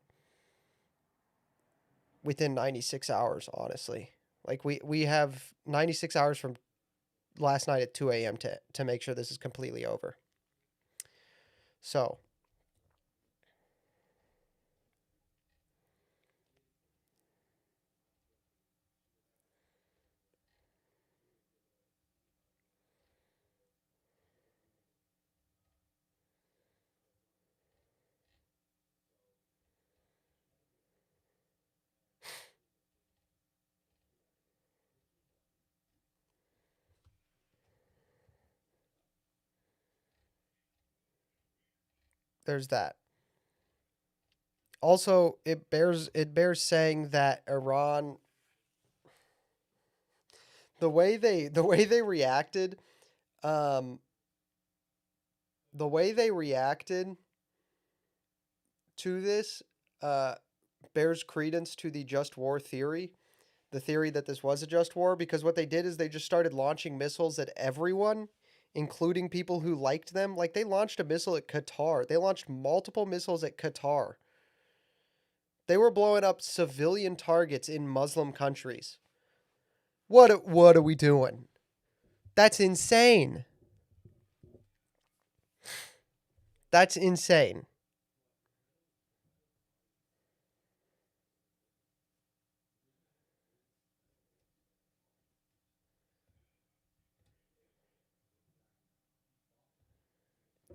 within 96 hours. Honestly, like we have 96 hours from last night at 2 a.m. to make sure this is completely over. So there's that. Also, it bears saying that Iran, the way they reacted, um, the way they reacted to this, uh, bears credence to the just war theory, the theory that this was a just war, because what they did is they just started launching missiles at everyone, including people who liked them. Like they launched a missile at Qatar. They launched multiple missiles at Qatar. They were blowing up civilian targets in Muslim countries. What are we doing? That's insane. That's insane.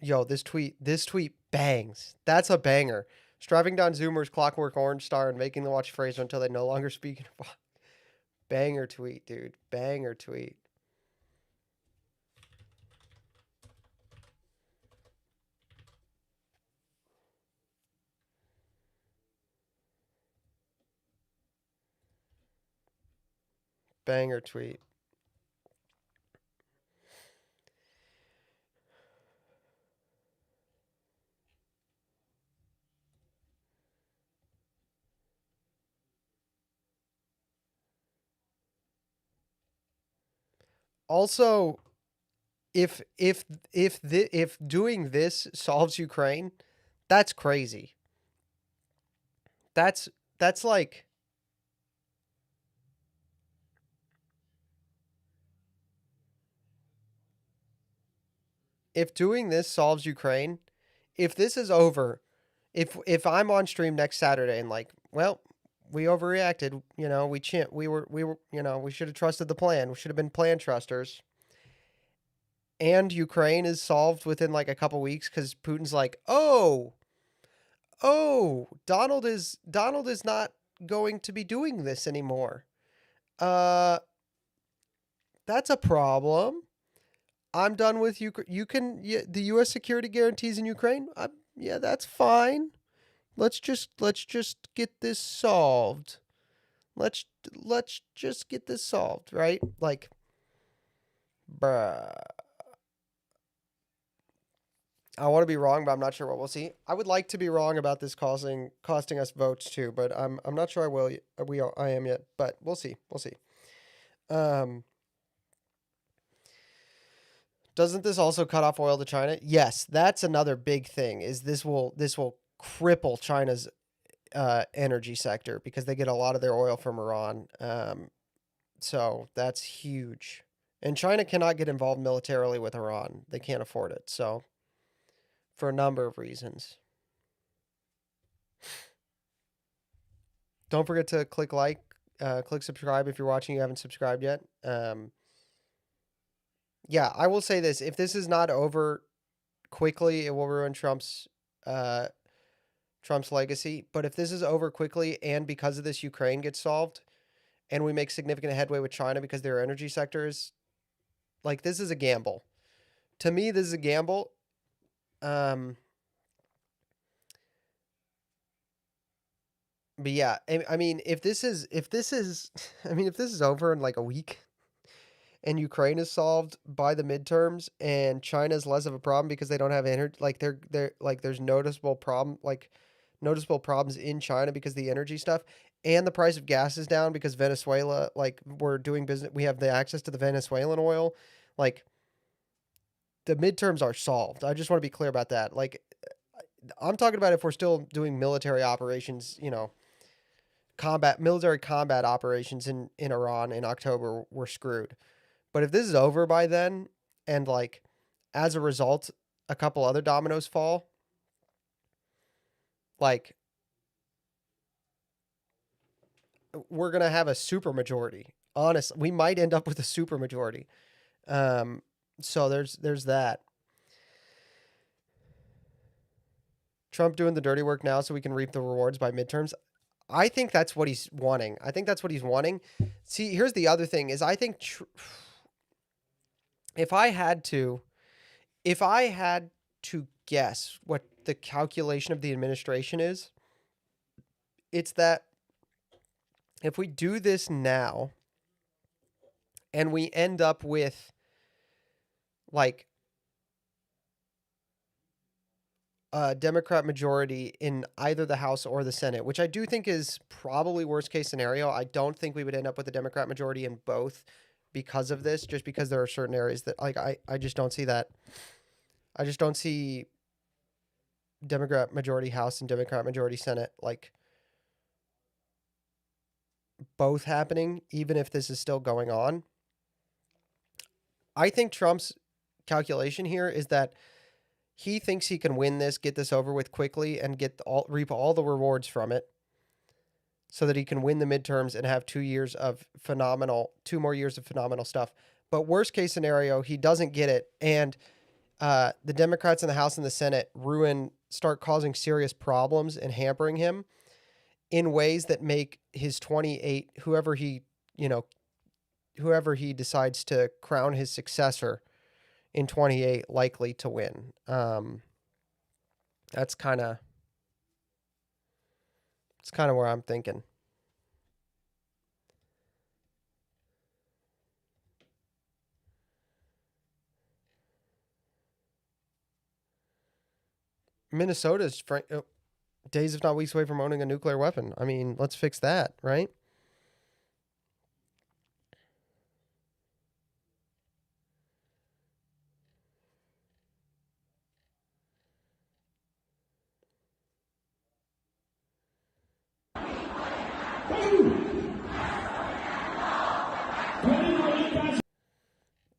Yo, this tweet bangs. That's a banger. Striving down Zoomer's Clockwork Orange star and making them watch Fraser until they no longer speak in a banger tweet, dude. Banger tweet. Banger tweet. Also, if doing this solves Ukraine, that's crazy. That's like if doing this solves Ukraine, if this is over, if I'm on stream next Saturday and like, well, we overreacted, we should have trusted the plan. We should have been plan trusters. And Ukraine is solved within like a couple weeks cuz Putin's like, "Oh, Donald is not going to be doing this anymore." Uh that's a problem. I'm done with Ukraine. The U.S. security guarantees in Ukraine. Yeah, that's fine. Let's just get this solved. Let's let's just get this solved, right? Like, bruh. I want to be wrong, but I'm not sure what we'll see. I would like to be wrong about this costing us votes too, but I'm not sure I will. I am yet, but we'll see. We'll see. Um, Doesn't this also cut off oil to China? Yes, that's another big thing. Is this will cripple China's energy sector because they get a lot of their oil from Iran. So that's huge. And China cannot get involved militarily with Iran. They can't afford it. So for a number of reasons. Don't forget to click subscribe if you're watching. You haven't subscribed yet. Yeah, I will say this: if this is not over quickly, it will ruin uh, Trump's legacy. But if this is over quickly and because of this Ukraine gets solved, and we make significant headway with China because their energy sector is like this is a gamble. To me, this is a gamble. Um, but yeah, I mean, if this is over in like a week, and Ukraine is solved by the midterms, and China's less of a problem because they don't have energy. Like they're like there's noticeable problems in China because of the energy stuff, and the price of gas is down because Venezuela, like we're doing business, we have the access to the Venezuelan oil. Like the midterms are solved. I just want to be clear about that. Like I'm talking about if we're still doing military operations, combat military combat operations in Iran in October, we're screwed. But if this is over by then, and like as a result, a couple other dominoes fall, like we're gonna have a super majority. Honestly, we might end up with a super majority. So there's that. Trump doing the dirty work now so we can reap the rewards by midterms. I think that's what he's wanting. I think that's what he's wanting. See, here's the other thing: is I think if I had to, if I had to guess what the calculation of the administration is, it's that if we do this now and we end up with like a Democrat majority in either the House or the Senate, which I do think is probably worst case scenario. I don't think we would end up with a Democrat majority in both because of this, just because there are certain areas that like I just don't see that. I just don't see Democrat majority House and Democrat majority Senate like both happening, even if this is still going on. I think Trump's calculation here is that he thinks he can win this, get this over with quickly, and reap all the rewards from it, so that he can win the midterms and have 2 more years of phenomenal stuff. But worst case scenario, he doesn't get it, and the Democrats in the House and the Senate start causing serious problems and hampering him in ways that make his 28, whoever he decides to crown his successor in 28, likely to win. That's kind of it's kind of where I'm thinking. Minnesota's days, if not weeks, away from owning a nuclear weapon. I mean, let's fix that, right?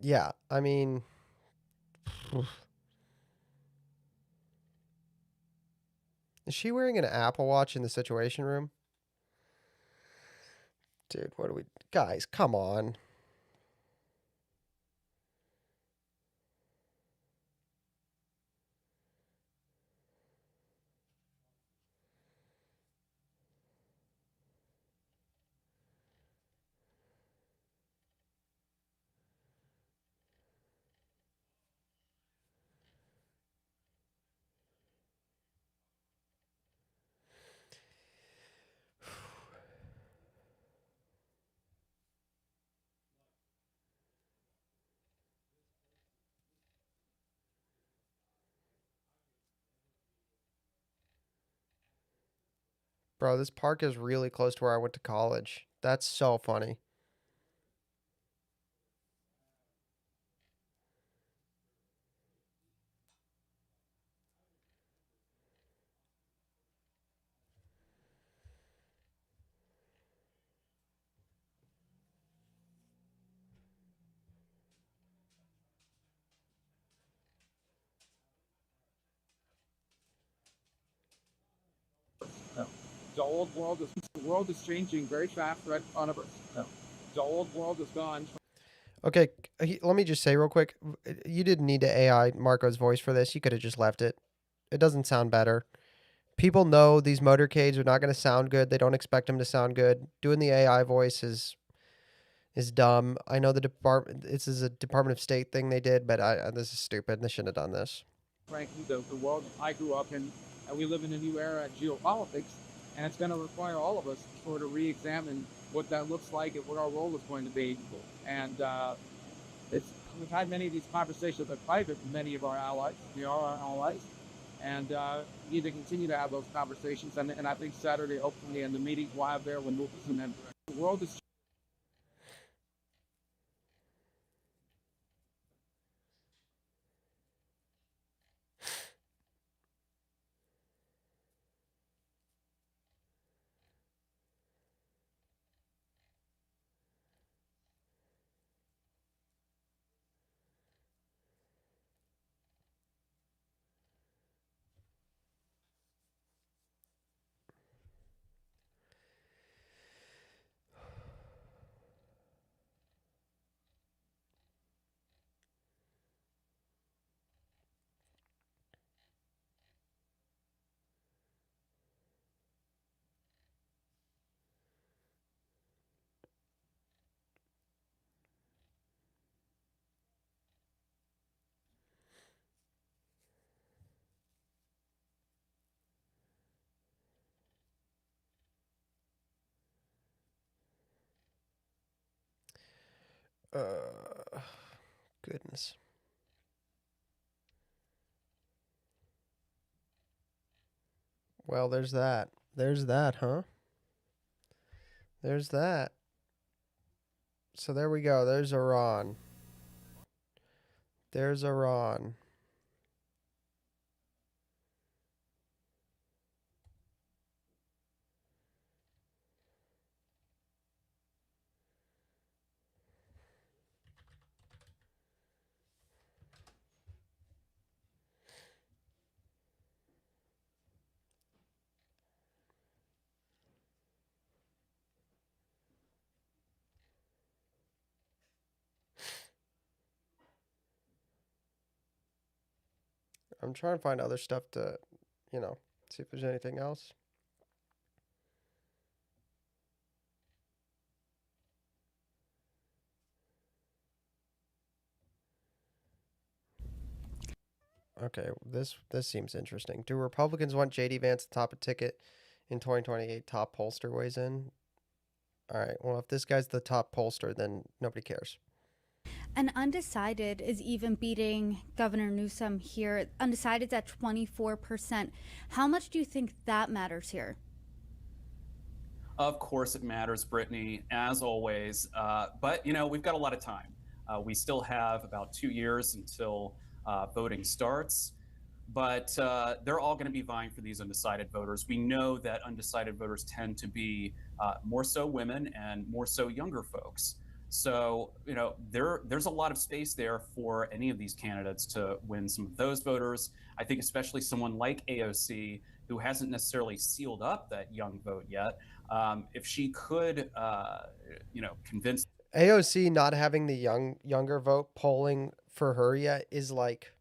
Yeah, I mean, is she wearing an Apple Watch in the Situation Room? Dude, what do we. Guys, come on. Bro, this park is really close to where I went to college. That's so funny. No. The world is changing very fast right in front of us. No. The old world is gone. Okay, let me just say real quick. You didn't need to AI Marco's voice for this. You could have just left it. It doesn't sound better. People know these motorcades are not going to sound good. They don't expect them to sound good. Doing the AI voice is dumb. I know the department. This is a Department of State thing they did, but this is stupid. They shouldn't have done this. Frankly, the world I grew up in, and we live in a new era of geopolitics, and it's going to require all of us to sort of re-examine what that looks like and what our role is going to be. And we've had many of these conversations in private with many of our allies. We are our allies. And we need to continue to have those conversations. And I think Saturday, hopefully, and the meetings we'll have there will move us in that direction. The world is. Goodness. Well, there's that. There's that, huh? There's that. So there we go. There's Iran. There's Iran. I'm trying to find other stuff to, see if there's anything else. Okay, this seems interesting. Do Republicans want JD Vance to top a ticket in 2028? Top pollster weighs in. All right. Well, if this guy's the top pollster, then nobody cares. And undecided is even beating Governor Newsom here. Undecided's at 24%. How much do you think that matters here? Of course, it matters, Brittany, as always. But, we've got a lot of time. We still have about 2 years until voting starts. But they're all going to be vying for these undecided voters. We know that undecided voters tend to be more so women and more so younger folks. So, there's a lot of space there for any of these candidates to win some of those voters. I think especially someone like AOC, who hasn't necessarily sealed up that young vote yet, if she could, convince AOC not having the younger vote polling for her yet is like,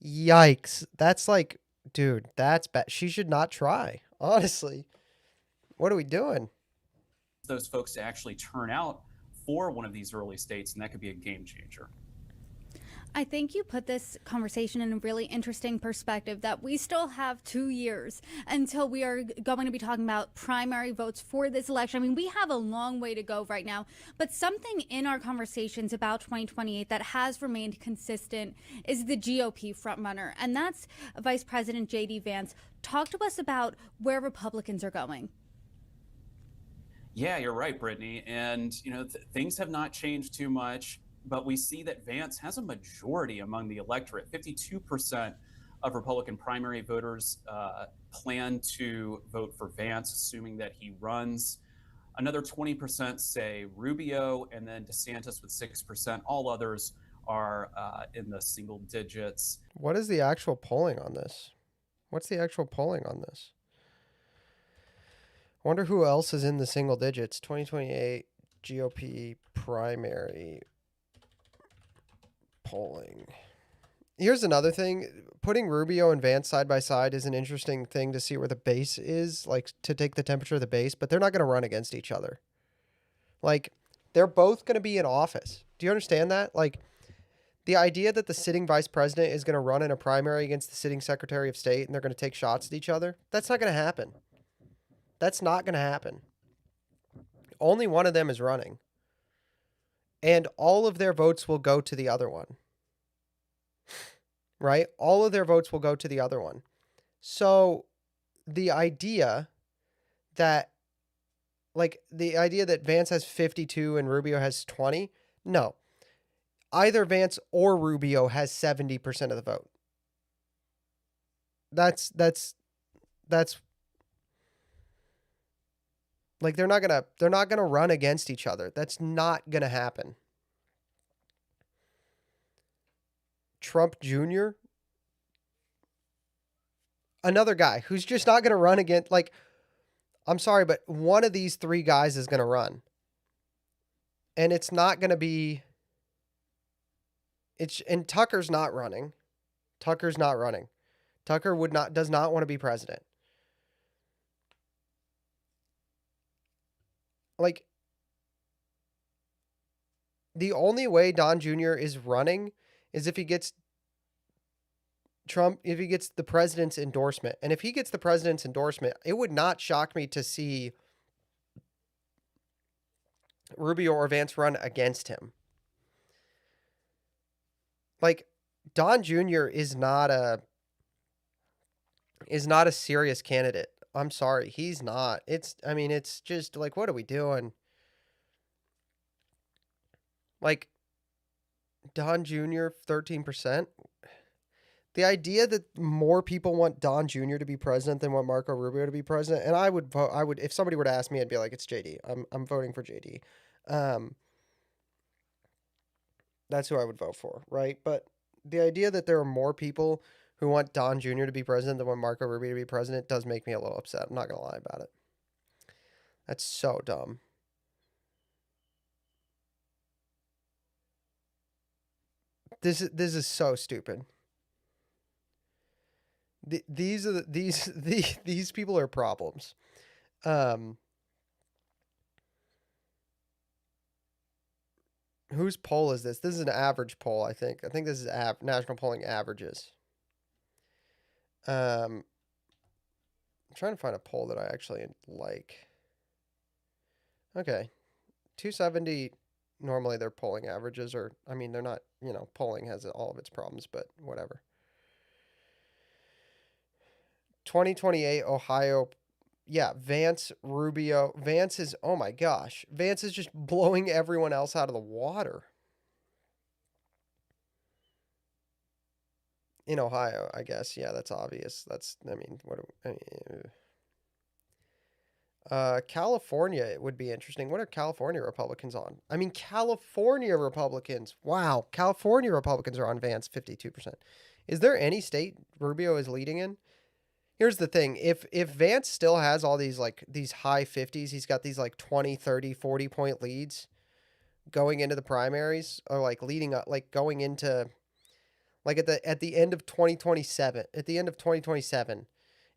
yikes. That's like, dude, that's bad. She should not try. Honestly, what are we doing? those folks to actually turn out for one of these early states, and that could be a game changer. I think you put this conversation in a really interesting perspective that we still have 2 years until we are going to be talking about primary votes for this election. I mean, we have a long way to go right now, but something in our conversations about 2028 that has remained consistent is the GOP frontrunner, and that's Vice President J.D. Vance. Talk to us about where Republicans are going. Yeah, you're right, Brittany. And, things have not changed too much, but we see that Vance has a majority among the electorate. 52% of Republican primary voters plan to vote for Vance, assuming that he runs. Another 20% say Rubio, and then DeSantis with 6%. All others are in the single digits. What is the actual polling on this? What's the actual polling on this? I wonder who else is in the single digits. 2028 GOP primary polling. Here's another thing. Putting Rubio and Vance side by side is an interesting thing to see where the base is, like to take the temperature of the base, but they're not going to run against each other. Like, they're both going to be in office. Do you understand that? Like, the idea that the sitting vice president is going to run in a primary against the sitting secretary of state and they're going to take shots at each other, that's not going to happen. That's not going to happen. Only one of them is running. And all of their votes will go to the other one. Right? All of their votes will go to the other one. So the idea that Vance has 52 and Rubio has 20, no. Either Vance or Rubio has 70% of the vote. That's like they're not gonna run against each other. That's not gonna happen. Trump Jr., another guy who's just not gonna run against, like, I'm sorry, but one of these three guys is gonna run. And it's not gonna be and Tucker's not running. Tucker does not want to be president. Like, the only way Don Jr. is running is if he gets the president's endorsement. And if he gets the president's endorsement, it would not shock me to see Rubio or Vance run against him. Like, Don Jr. is not a serious candidate. I'm sorry, he's not. It's just like, what are we doing? Like, Don Jr. 13%. The idea that more people want Don Jr. to be president than want Marco Rubio to be president, and I would vote. I would, if somebody were to ask me, I'd be like, it's JD. I'm voting for JD. Um, that's who I would vote for, right? But the idea that there are more people who want Don Jr. to be president than want Marco Rubio to be president does make me a little upset. I'm not gonna lie about it. That's so dumb. This is so stupid. These are these people are problems. Um, whose poll is this? This is an average poll, I think. I think this is national polling averages. I'm trying to find a poll that I actually like. Okay, 270. Normally, their polling averages are. I mean, they're not. Polling has all of its problems, but whatever. 2028 Ohio. Yeah, Vance, Rubio. Vance is, oh my gosh. Vance is just blowing everyone else out of the water. In Ohio, I guess. Yeah, that's obvious. California, it would be interesting. What are California Republicans on? I mean, California Republicans. Wow. California Republicans are on Vance 52%. Is there any state Rubio is leading in? Here's the thing. If Vance still has all these these high 50s, he's got these 20, 30, 40 point leads going into the primaries, or leading up, going into at the end of 2027,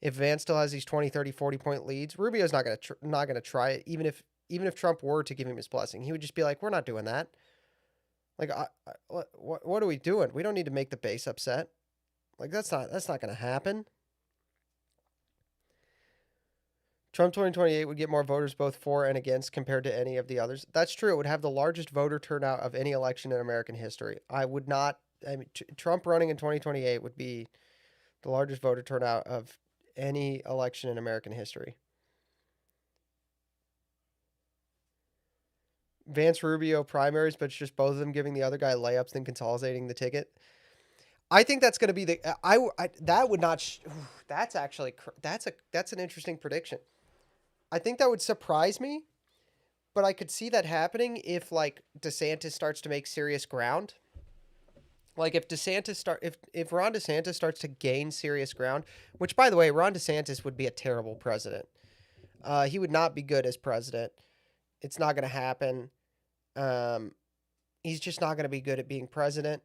if Vance still has these 20, 30, 40 point leads, Rubio's not going to try it, even if Trump were to give him his blessing. He would just be like, "We're not doing that." What are we doing? We don't need to make the base upset. That's not going to happen. Trump 2028 would get more voters both for and against compared to any of the others. That's true. It would have the largest voter turnout of any election in American history. Trump running in 2028 would be the largest voter turnout of any election in American history. Vance Rubio primaries, but it's just both of them giving the other guy layups and consolidating the ticket. I think that's going to be that would not. That's actually that's an interesting prediction. I think that would surprise me, but I could see that happening if DeSantis starts to make serious ground. If Ron DeSantis starts to gain serious ground, which by the way, Ron DeSantis would be a terrible president. He would not be good as president. It's not going to happen. He's just not going to be good at being president.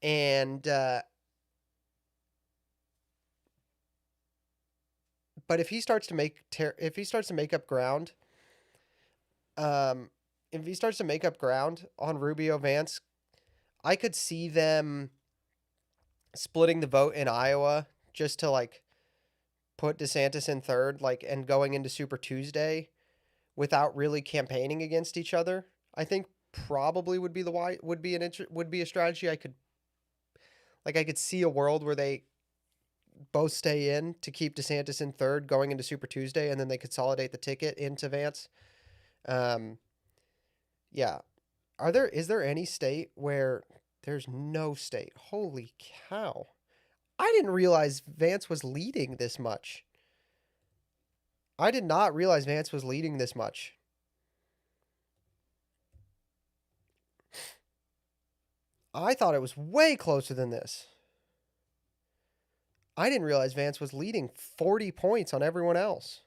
And but if he starts to make up ground, on Rubio Vance, I could see them splitting the vote in Iowa just to put DeSantis in third, and going into Super Tuesday without really campaigning against each other. I think probably would be a strategy. I could see a world where they both stay in to keep DeSantis in third going into Super Tuesday, and then they consolidate the ticket into Vance. Yeah. Is there any state where there's no state? Holy cow. I didn't realize Vance was leading this much. I did not realize Vance was leading this much. I thought it was way closer than this. I didn't realize Vance was leading 40 points on everyone else.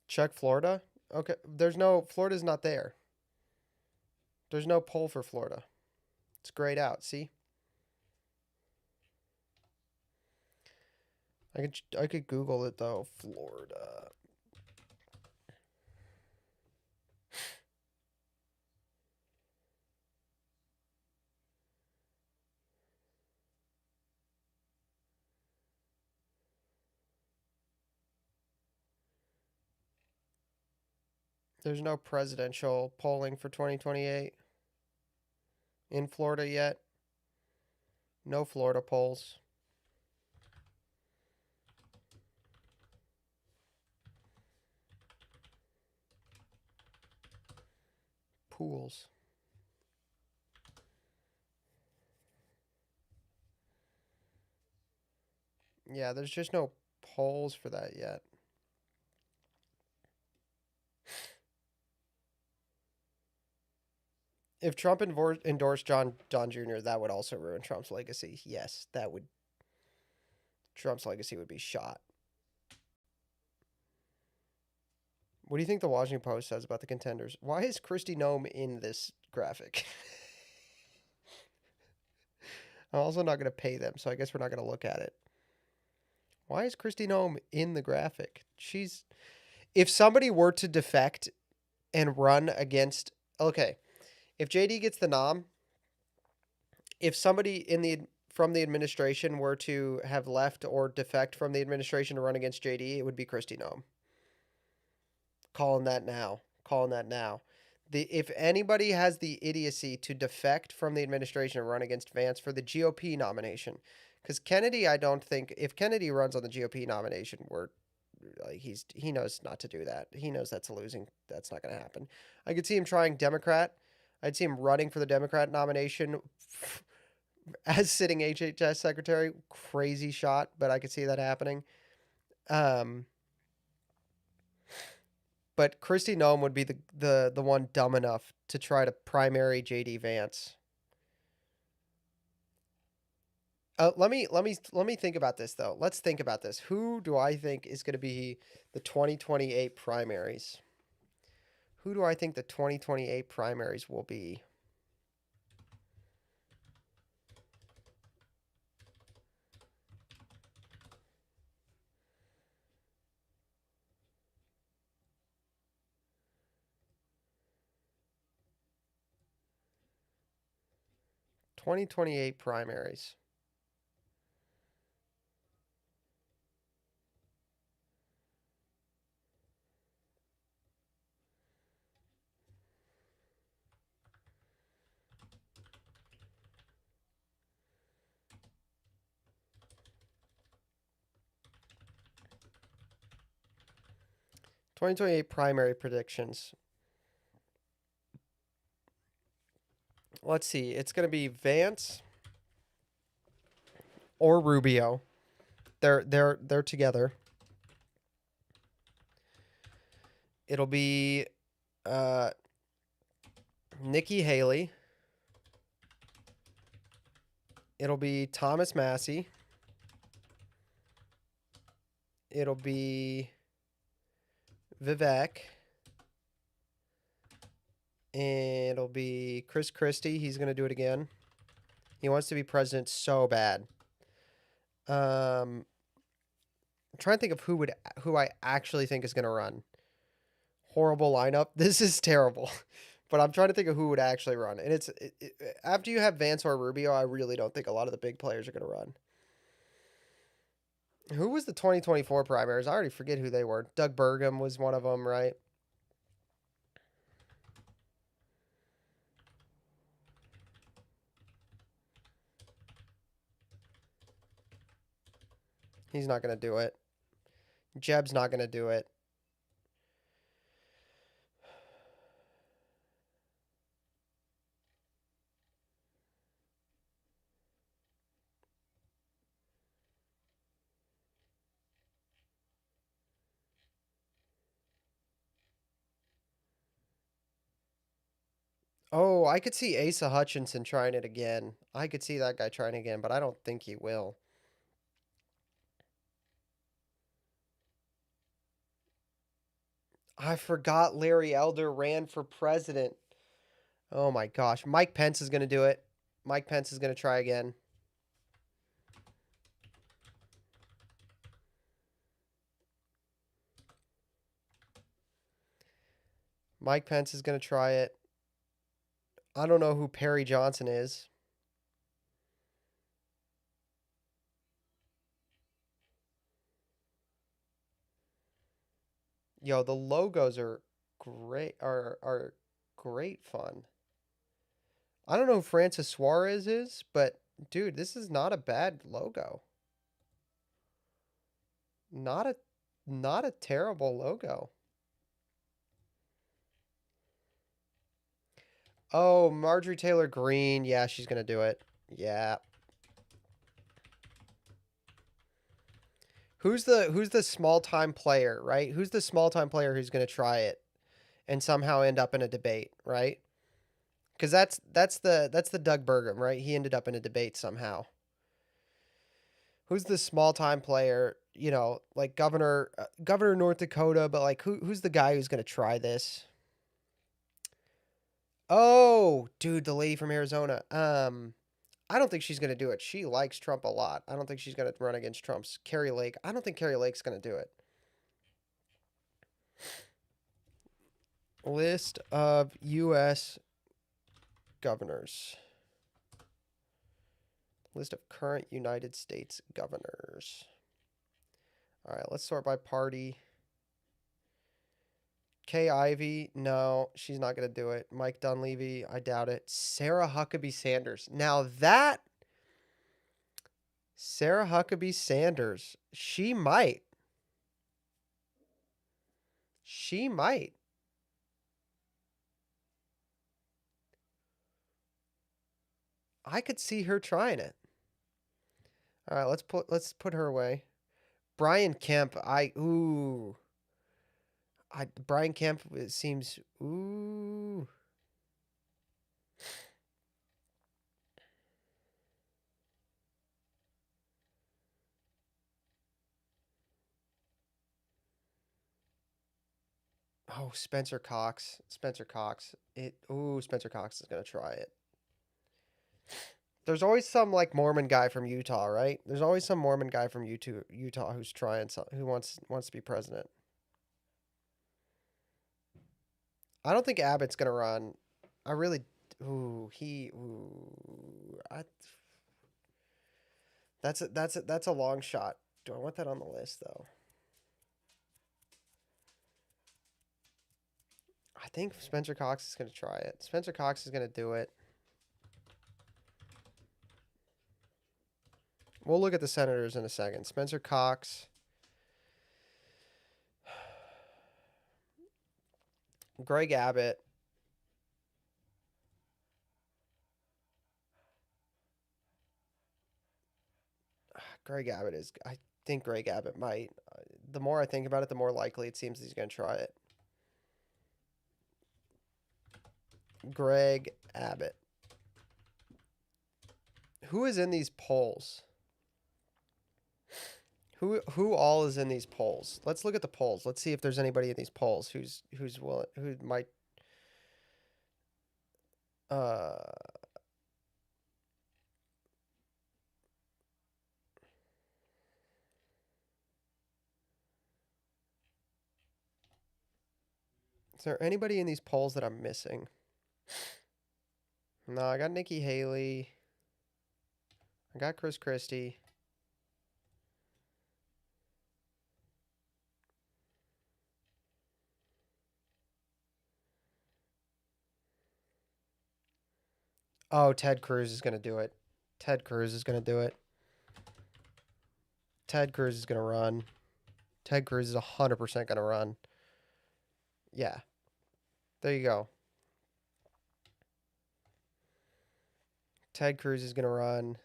Check Florida. Okay, Florida's not there. There's no poll for Florida. It's grayed out, see? I could Google it though, Florida. There's no presidential polling for 2028 in Florida yet. No Florida polls. Pools. Yeah, there's just no polls for that yet. If Trump endorsed John Jr., that would also ruin Trump's legacy. Yes, that would. Trump's legacy would be shot. What do you think the Washington Post says about the contenders? Why is Kristi Noem in this graphic? I'm also not going to pay them, so I guess we're not going to look at it. Why is Kristi Noem in the graphic? If somebody were to defect and run against, okay, if JD gets the nom, if somebody from the administration were to have left or defect from the administration to run against JD, it would be Kristi Noem. Calling that now. If anybody has the idiocy to defect from the administration and run against Vance for the GOP nomination, because Kennedy, I don't think if Kennedy runs on the GOP nomination, he knows not to do that. He knows that's losing. That's not going to happen. I could see him trying Democrat. I'd see him running for the Democrat nomination as sitting HHS secretary. Crazy shot, but I could see that happening. But Kristi Noem would be the one dumb enough to try to primary JD Vance. Let me think about this though. Let's think about this. Who do I think is going to be the 2028 primaries? Who do I think the 2028 primaries will be? '28 primaries. '28 primary predictions. Let's see. It's going to be Vance or Rubio. They're together. It'll be Nikki Haley. It'll be Thomas Massey. It'll be Vivek. And it'll be Chris Christie. He's going to do it again. He wants to be president so bad. I'm trying to think of who I actually think is going to run. Horrible lineup. This is terrible. But I'm trying to think of who would actually run. And after you have Vance or Rubio, I really don't think a lot of the big players are going to run. Who was the 2024 primaries? I already forget who they were. Doug Burgum was one of them, right? He's not going to do it. Jeb's not going to do it. Oh, I could see Asa Hutchinson trying it again. I could see that guy trying again, but I don't think he will. I forgot Larry Elder ran for president. Oh my gosh. Mike Pence is going to do it. Mike Pence is going to try again. Mike Pence is going to try it. I don't know who Perry Johnson is. Yo, the logos are are great fun. I don't know who Francis Suarez is, but dude, this is not a bad logo. Not a not a terrible logo. Oh, Marjorie Taylor Greene. Yeah, she's gonna do it. Yeah. Who's the small time player, right? Who's the small time player who's gonna try it and somehow end up in a debate, right? Because that's the Doug Burgum, right? He ended up in a debate somehow. Who's the small time player? You know, like Governor of North Dakota, but like who's the guy who's gonna try this? Oh, dude, the lady from Arizona. I don't think she's gonna do it. She likes Trump a lot. I don't think she's gonna run against Trump's Carrie Lake. I don't think Carrie Lake's gonna do it. List of U.S. governors. List of current United States governors. All right, let's sort by party. Kay Ivey, no, she's not going to do it. Mike Dunleavy, I doubt it. Sarah Huckabee Sanders. Now that Sarah Huckabee Sanders, she might. She might. I could see her trying it. All right, let's put her away. Brian Kemp, Brian Kemp it seems ooh. Oh, Spencer Cox. Spencer Cox. Spencer Cox is gonna try it. There's always some like Mormon guy from Utah, right? There's always some Mormon guy from Utah who's trying who wants to be president. I don't think Abbott's gonna run. I really I that's a long shot. Do I want that on the list though? I think Spencer Cox is gonna try it. Spencer Cox is gonna do it. We'll look at the senators in a second. Spencer Cox. Greg Abbott. Greg Abbott is. I think Greg Abbott might. The more I think about it, the more likely it seems he's going to try it. Greg Abbott. Who is in these polls? Who all is in these polls? Let's look at the polls. Let's see if there's anybody in these polls who's willing, who might is there anybody in these polls that I'm missing? No, I got Nikki Haley. I got Chris Christie. Oh, Ted Cruz is going to do it. Ted Cruz is going to do it. Ted Cruz is going to run. Ted Cruz is 100% going to run. Yeah. There you go. Ted Cruz is going to run.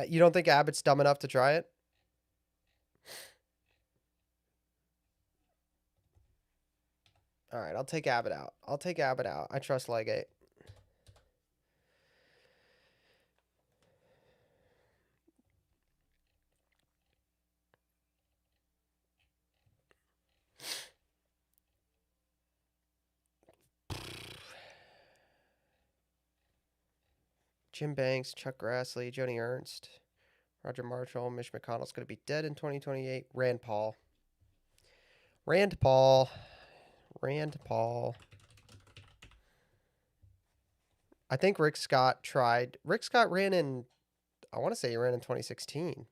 You don't think Abbott's dumb enough to try it? All right, I'll take Abbott out. I'll take Abbott out. I trust Legate. Jim Banks, Chuck Grassley, Joni Ernst, Roger Marshall, Mitch McConnell's going to be dead in 2028. Rand Paul. Rand Paul. Rand Paul. I think Rick Scott tried. Rick Scott ran in, I want to say he ran in 2016.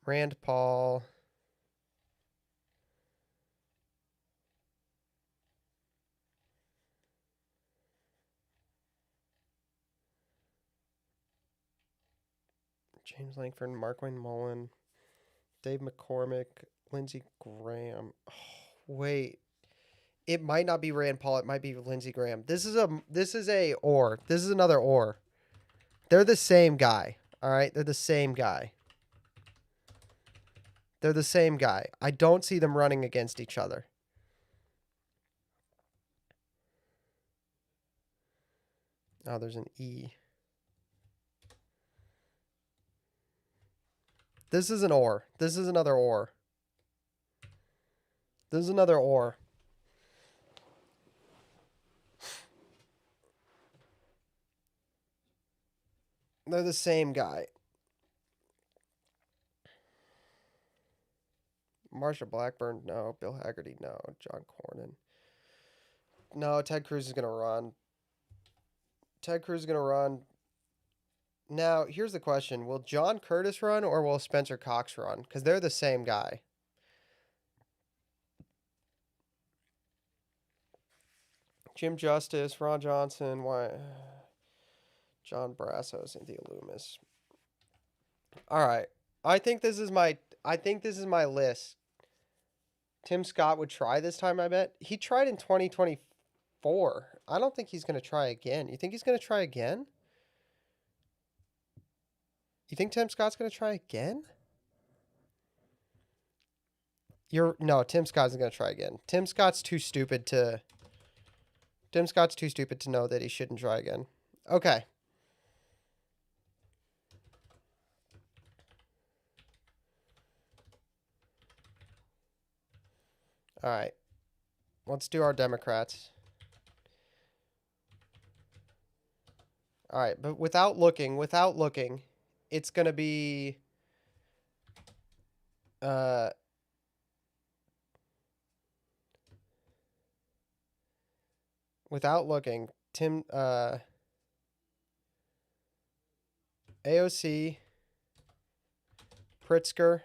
Rand Paul. James Langford, Mark Wayne Mullen, Dave McCormick, Lindsey Graham. Oh, wait. It might not be Rand Paul. It might be Lindsey Graham. This is or. This is another or. They're the same guy. All right? They're the same guy. They're the same guy. I don't see them running against each other. Oh, there's an E. This is an or. This is another or. This is another or. They're the same guy. Marsha Blackburn, no. Bill Haggerty, no. John Cornyn. No, Ted Cruz is going to run. Ted Cruz is going to run. Now, here's the question. Will John Curtis run or will Spencer Cox run? Because they're the same guy. Jim Justice, Ron Johnson, why? John Brasso, Cynthia Loomis. All right. I think this is my list. Tim Scott would try this time, I bet. He tried in 2024. I don't think he's going to try again. You think he's going to try again? You think Tim Scott's going to try again? No, Tim Scott isn't going to try again. Tim Scott's too stupid to know that he shouldn't try again. Okay. All right. Let's do our Democrats. All right, but without looking, it's going to be without looking, Tim AOC, Pritzker,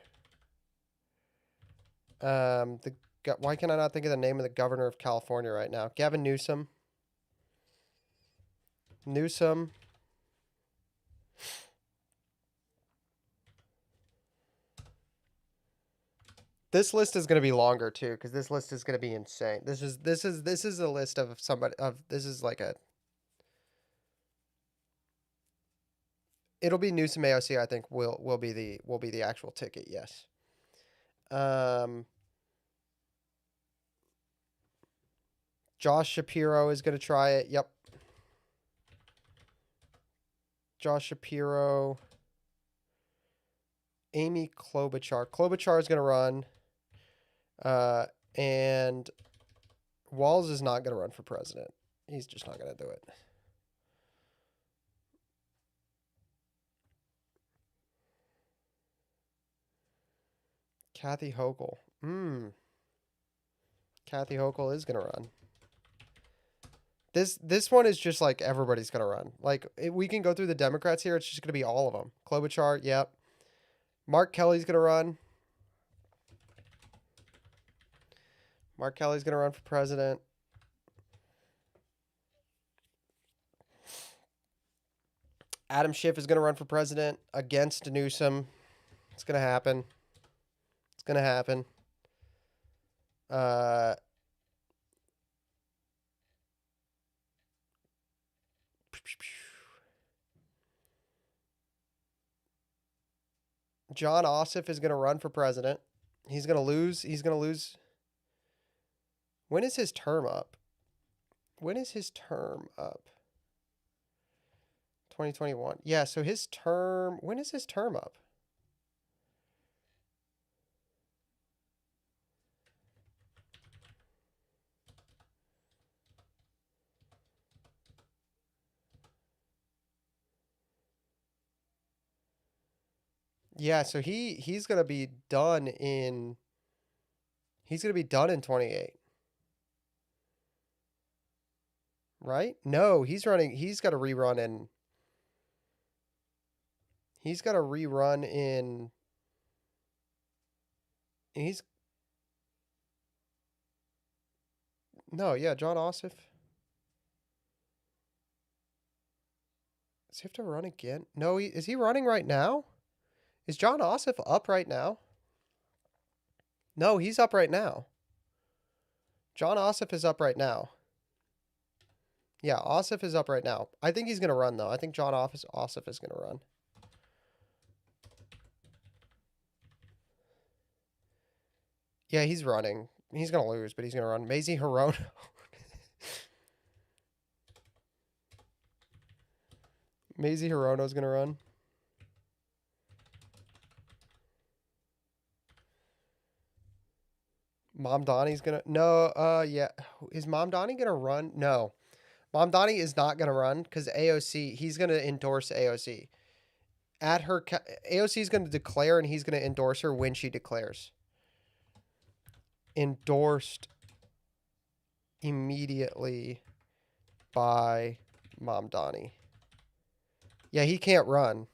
why can I not think of the name of the governor of California right now? Gavin Newsom. This list is going to be longer too, because this list is going to be insane. This is a list of somebody of this is like a. It'll be Newsom AOC. I think will be the actual ticket. Yes. Josh Shapiro is going to try it. Yep. Josh Shapiro. Amy Klobuchar. Klobuchar is going to run. And Walz is not going to run for president. He's just not going to do it. Kathy Hochul. Kathy Hochul is going to run. This one is just like everybody's going to run. Like, we can go through the Democrats here. It's just going to be all of them. Klobuchar, yep. Mark Kelly's going to run. Mark Kelly's going to run for president. Adam Schiff is going to run for president against Newsom. It's going to happen. It's going to happen. John Ossoff is going to run for president. He's going to lose. When is his term up? 2021. Yeah, so when is his term up? Yeah, so he's going to be done in He's going to be done in 28. Right? No, he's running. He's got a rerun in. He's got a rerun in. He's. No, yeah, John Ossoff. Does he have to run again? No, is he running right now? Is John Ossoff up right now? No, he's up right now. John Ossoff is up right now. Yeah, Ossoff is up right now. I think he's going to run, though. I think John Ossoff is going to run. Yeah, he's running. He's going to lose, but he's going to run. Mazie Hirono. Mazie Hirono's going to run. Mom Donnie's going to... No, yeah. Is Mom Donnie going to run? No. Mom Donnie is not going to run because AOC... He's going to endorse AOC. At her... AOC is going to declare and he's going to endorse her when she declares. Endorsed immediately by Mom Donnie. Yeah, he can't run.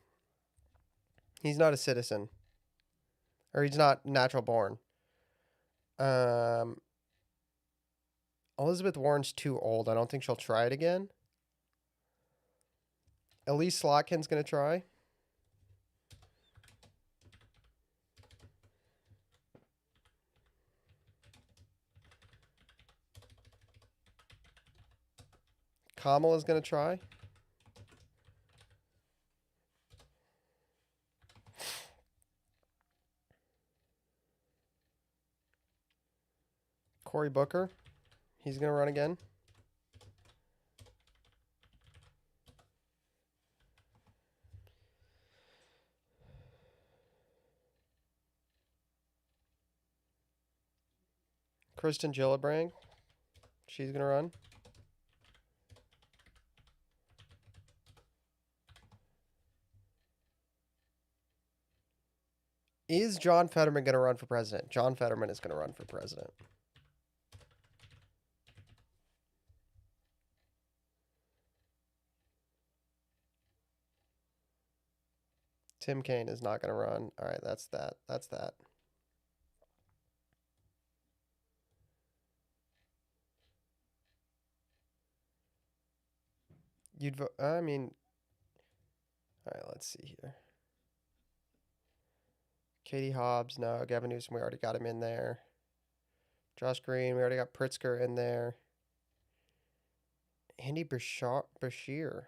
He's not a citizen. Or he's not natural born. Elizabeth Warren's too old. I don't think she'll try it again. Elise Slotkin's going to try. Kamala's going to try. Cory Booker. He's going to run again. Kristen Gillibrand. She's going to run. Is John Fetterman going to run for president? John Fetterman is going to run for president. Tim Kaine is not going to run. All right, that's that. That's that. You'd vote. I mean, all right, let's see here. Katie Hobbs, no. Gavin Newsom, we already got him in there. Josh Green, we already got Pritzker in there. Andy Bashir.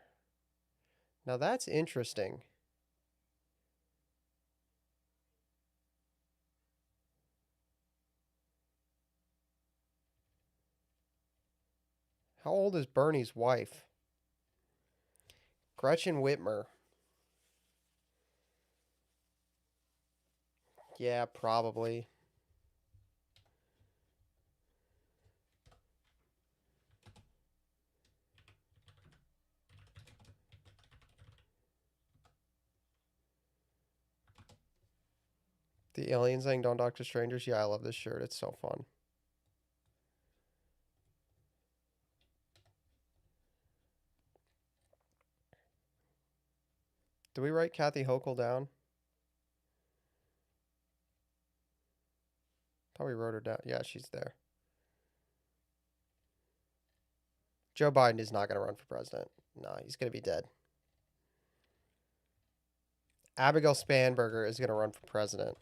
Now that's interesting. How old is Bernie's wife? Gretchen Whitmer. Yeah, probably. The alien saying don't talk to strangers. Yeah, I love this shirt. It's so fun. Do we write Kathy Hochul down? Thought we wrote her down. Yeah, she's there. Joe Biden is not going to run for president. No, he's going to be dead. Abigail Spanberger is going to run for president.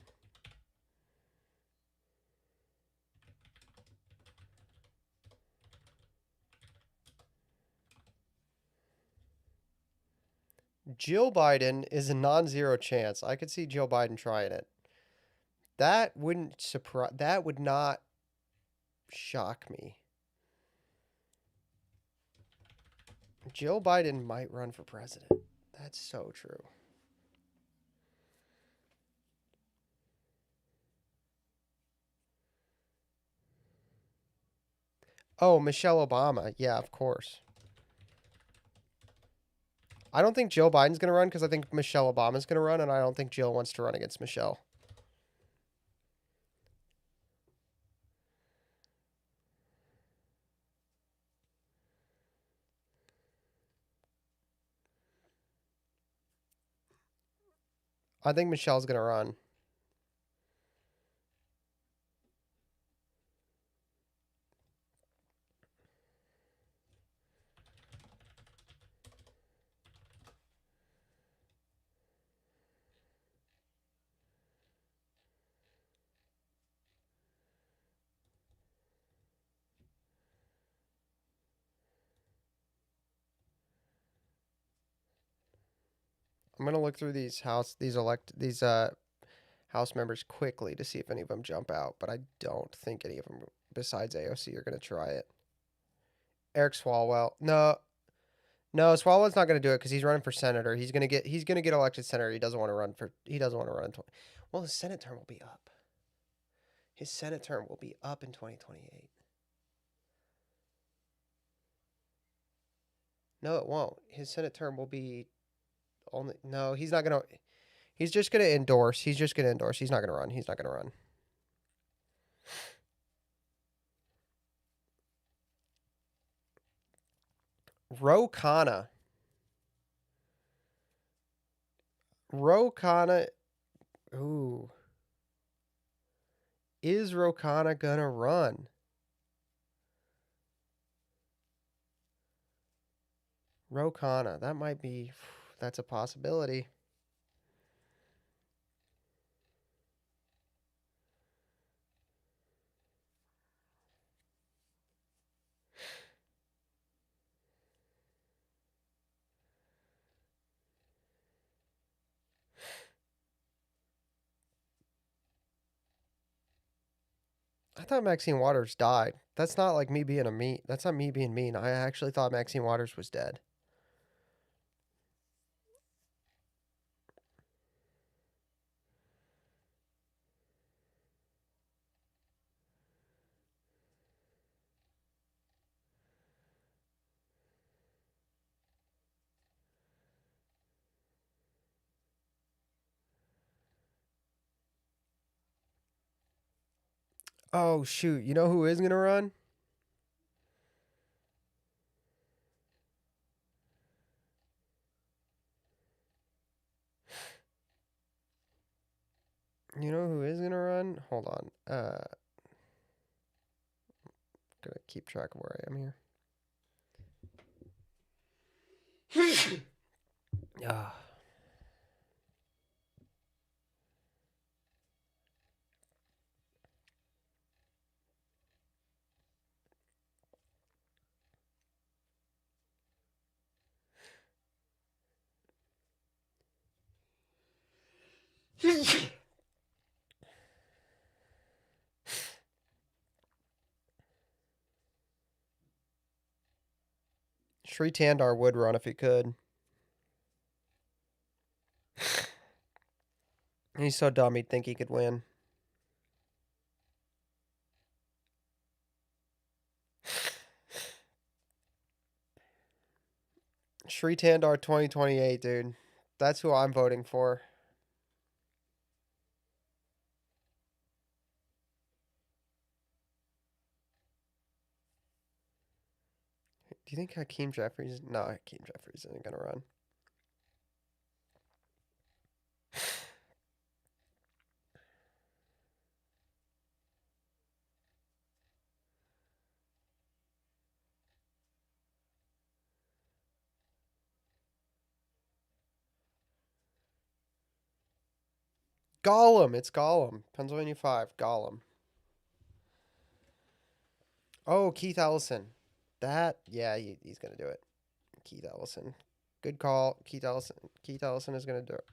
Jill Biden is a non-zero chance. I could see Jill Biden trying it. That wouldn't surprise. That would not shock me. Jill Biden might run for president. That's so true. Oh, Michelle Obama. Yeah, of course. I don't think Jill Biden's going to run because I think Michelle Obama's going to run, and I don't think Jill wants to run against Michelle. I think Michelle's gonna run. I'm gonna look through these house members quickly to see if any of them jump out, but I don't think any of them besides AOC are gonna try it. Eric Swalwell, no, Swalwell's not gonna do it because he's running for senator. He's gonna get elected senator. He doesn't want to run for. He doesn't want to run. Well, his Senate term will be up. His Senate term will be up in 2028. No, it won't. His Senate term will be only. No, he's not gonna. He's just gonna endorse. He's just gonna endorse. He's not gonna run. He's not gonna run. Ro Khanna. Ooh. Is Ro Khanna gonna run? Ro Khanna. That might be. That's a possibility. I thought Maxine Waters died. That's not like me being a mean. That's not me being mean. I actually thought Maxine Waters was dead. Oh shoot! You know who is gonna run? You know who is gonna run? Hold on. Gonna keep track of where I am here. Ah. Sri Tandar would run if he could. He's so dumb he'd think he could win. Sri Tandar 2028, dude. That's who I'm voting for. Do you think Hakeem Jeffries? No, Hakeem Jeffries isn't gonna run. Gollum. It's Gollum. Pennsylvania 5. Gollum. Oh, Keith Ellison. Yeah, he's going to do it. Keith Ellison. Good call. Keith Ellison is going to do it.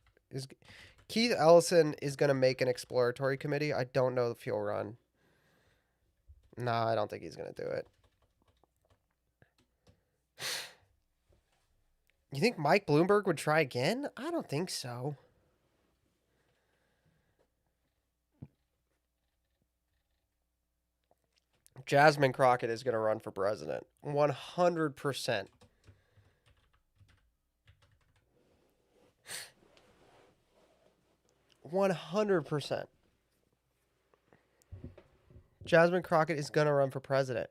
Keith Ellison is going to make an exploratory committee. I don't know if he'll run. Nah, I don't think he's going to do it. You think Mike Bloomberg would try again? I don't think so. Jasmine Crockett is going to run for president. 100%. $100. Jasmine Crockett is going to run for president.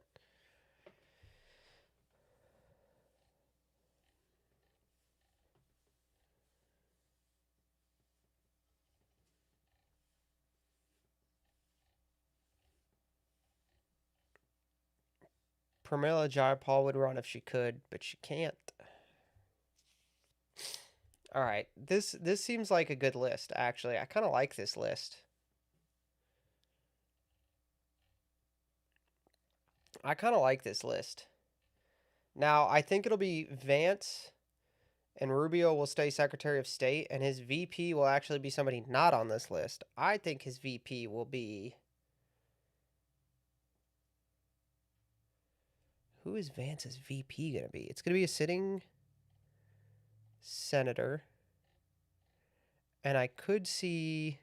Pramila Jayapal would run if she could, but she can't. All right, this seems like a good list, actually. I kind of like this list. I kind of like this list. Now, I think it'll be Vance and Rubio will stay Secretary of State, and his VP will actually be somebody not on this list. I think his VP will be... Who is Vance's VP going to be? It's going to be a sitting senator. And I could see...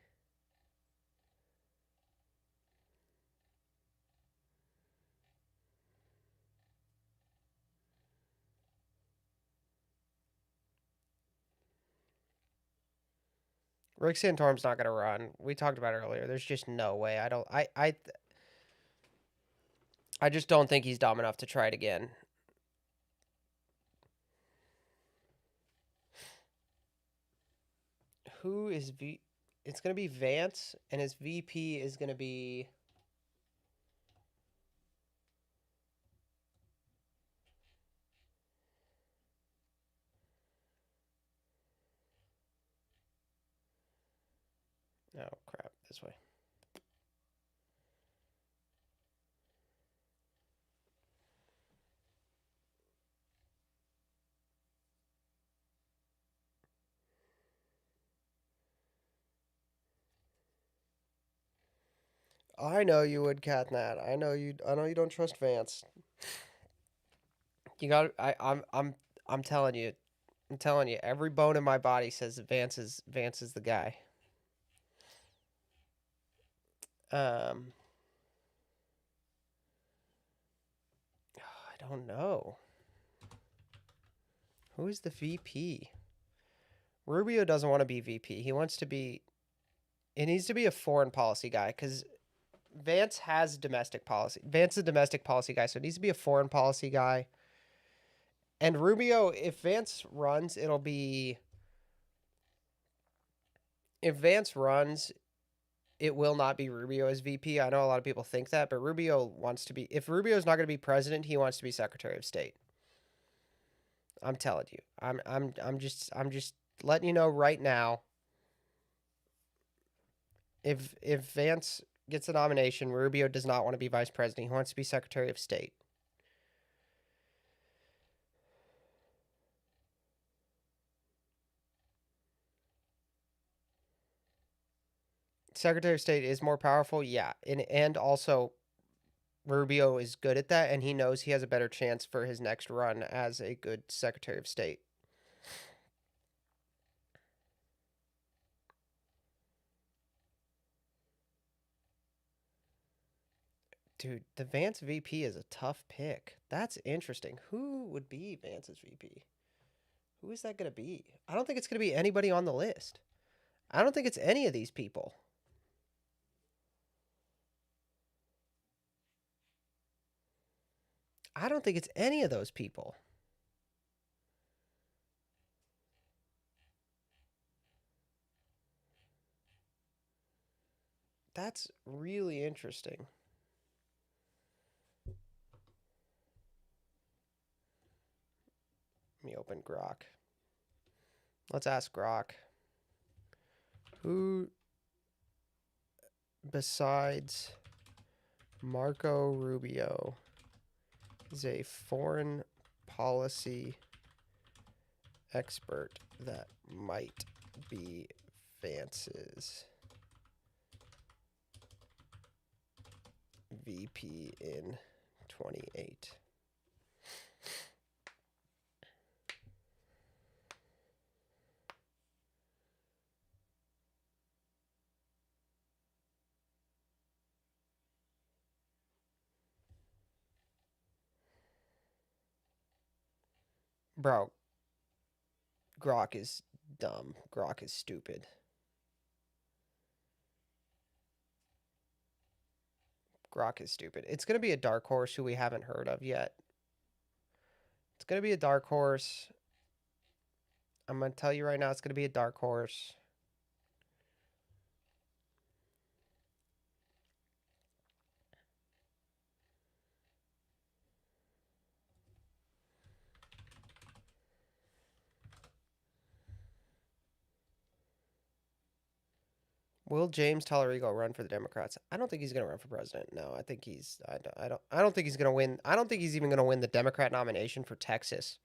Rick Santorum's not going to run. We talked about it earlier. There's just no way. I just don't think he's dumb enough to try it again. Who is V? It's going to be Vance, and his VP is going to be... Oh, crap. This way. I know you would, Catnat. I know you don't trust Vance. You got I'm telling you. I'm telling you, every bone in my body says that Vance is the guy. I don't know. Who is the VP? Rubio doesn't want to be VP. He wants to be... It needs to be a foreign policy guy, because Vance has domestic policy. Vance is a domestic policy guy, so it needs to be a foreign policy guy. And Rubio, if Vance runs, it'll be... If Vance runs, it will not be Rubio as VP. I know a lot of people think that, but Rubio wants to be... If Rubio's not going to be president, he wants to be Secretary of State. I'm telling you. I'm just letting you know right now. If Vance gets the nomination, Rubio does not want to be vice president. He wants to be Secretary of State. Secretary of State is more powerful, yeah. And also Rubio is good at that, and he knows he has a better chance for his next run as a good Secretary of State. Dude, the Vance VP is a tough pick. That's interesting. Who would be Vance's VP? Who is that going to be? I don't think it's going to be anybody on the list. I don't think it's any of these people. I don't think it's any of those people. That's really interesting. Let me open Grok. Let's ask Grok. Who besides Marco Rubio is a foreign policy expert that might be Vance's VP in 28? Bro, Grok is dumb. Grok is stupid. Grok is stupid. It's going to be a dark horse who we haven't heard of yet. It's going to be a dark horse. I'm going to tell you right now, it's going to be a dark horse. Will James Tallarigo run for the Democrats? I don't think he's going to run for president. No, I think he's. I don't think he's going to win. I don't think he's even going to win the Democrat nomination for Texas.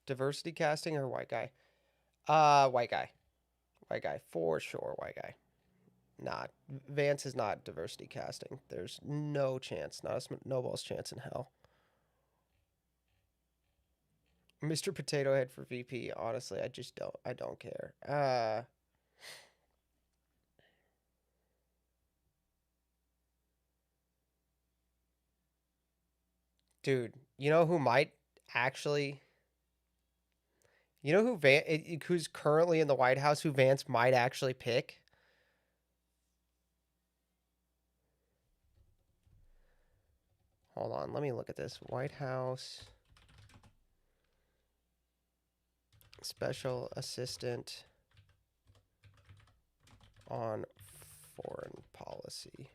Diversity casting or white guy? White guy. White guy for sure. White guy. Not Vance is not diversity casting. There's no chance, not a snowball's chance in hell. Mr. Potato Head for VP. Honestly, I just don't. I don't care. Dude, you know who might actually? You know who's currently in the White House? Who Vance might actually pick? Hold on, let me look at this. White House Special Assistant on Foreign Policy.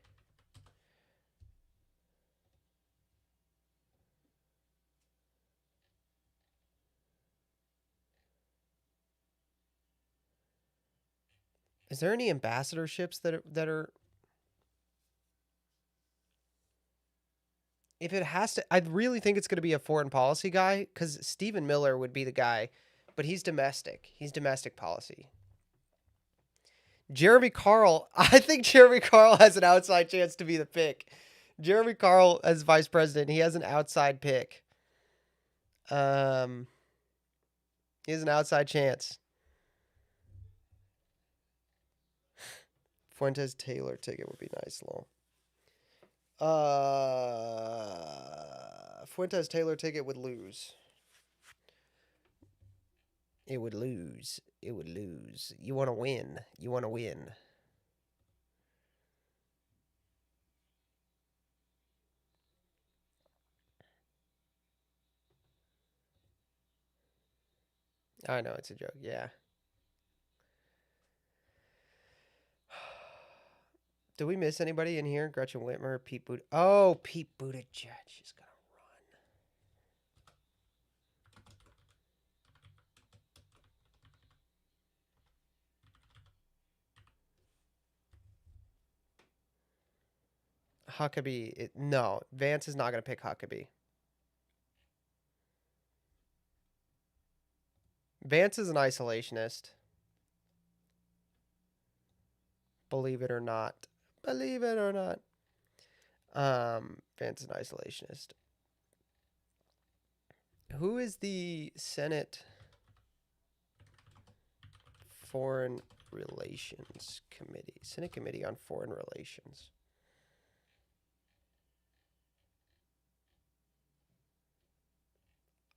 Is there any ambassadorships that are? If it has to, I really think it's going to be a foreign policy guy because Stephen Miller would be the guy, but he's domestic. He's domestic policy. Jeremy Carl, I think Jeremy Carl has an outside chance to be the pick. Jeremy Carl as vice president, he has an outside pick. He has an outside chance. Fuentes Taylor ticket would be nice, lol. Fuentes Taylor ticket would lose. It would lose. It would lose. You want to win. You want to win. I know it's a joke. Yeah. Do we miss anybody in here? Gretchen Whitmer, Pete Buttigieg. Oh, Pete Buttigieg is gonna run. Huckabee. No, Vance is not gonna pick Huckabee. Vance is an isolationist. Believe it or not. Believe it or not. Vance is an isolationist. Who is the Senate Foreign Relations Committee? Senate Committee on Foreign Relations.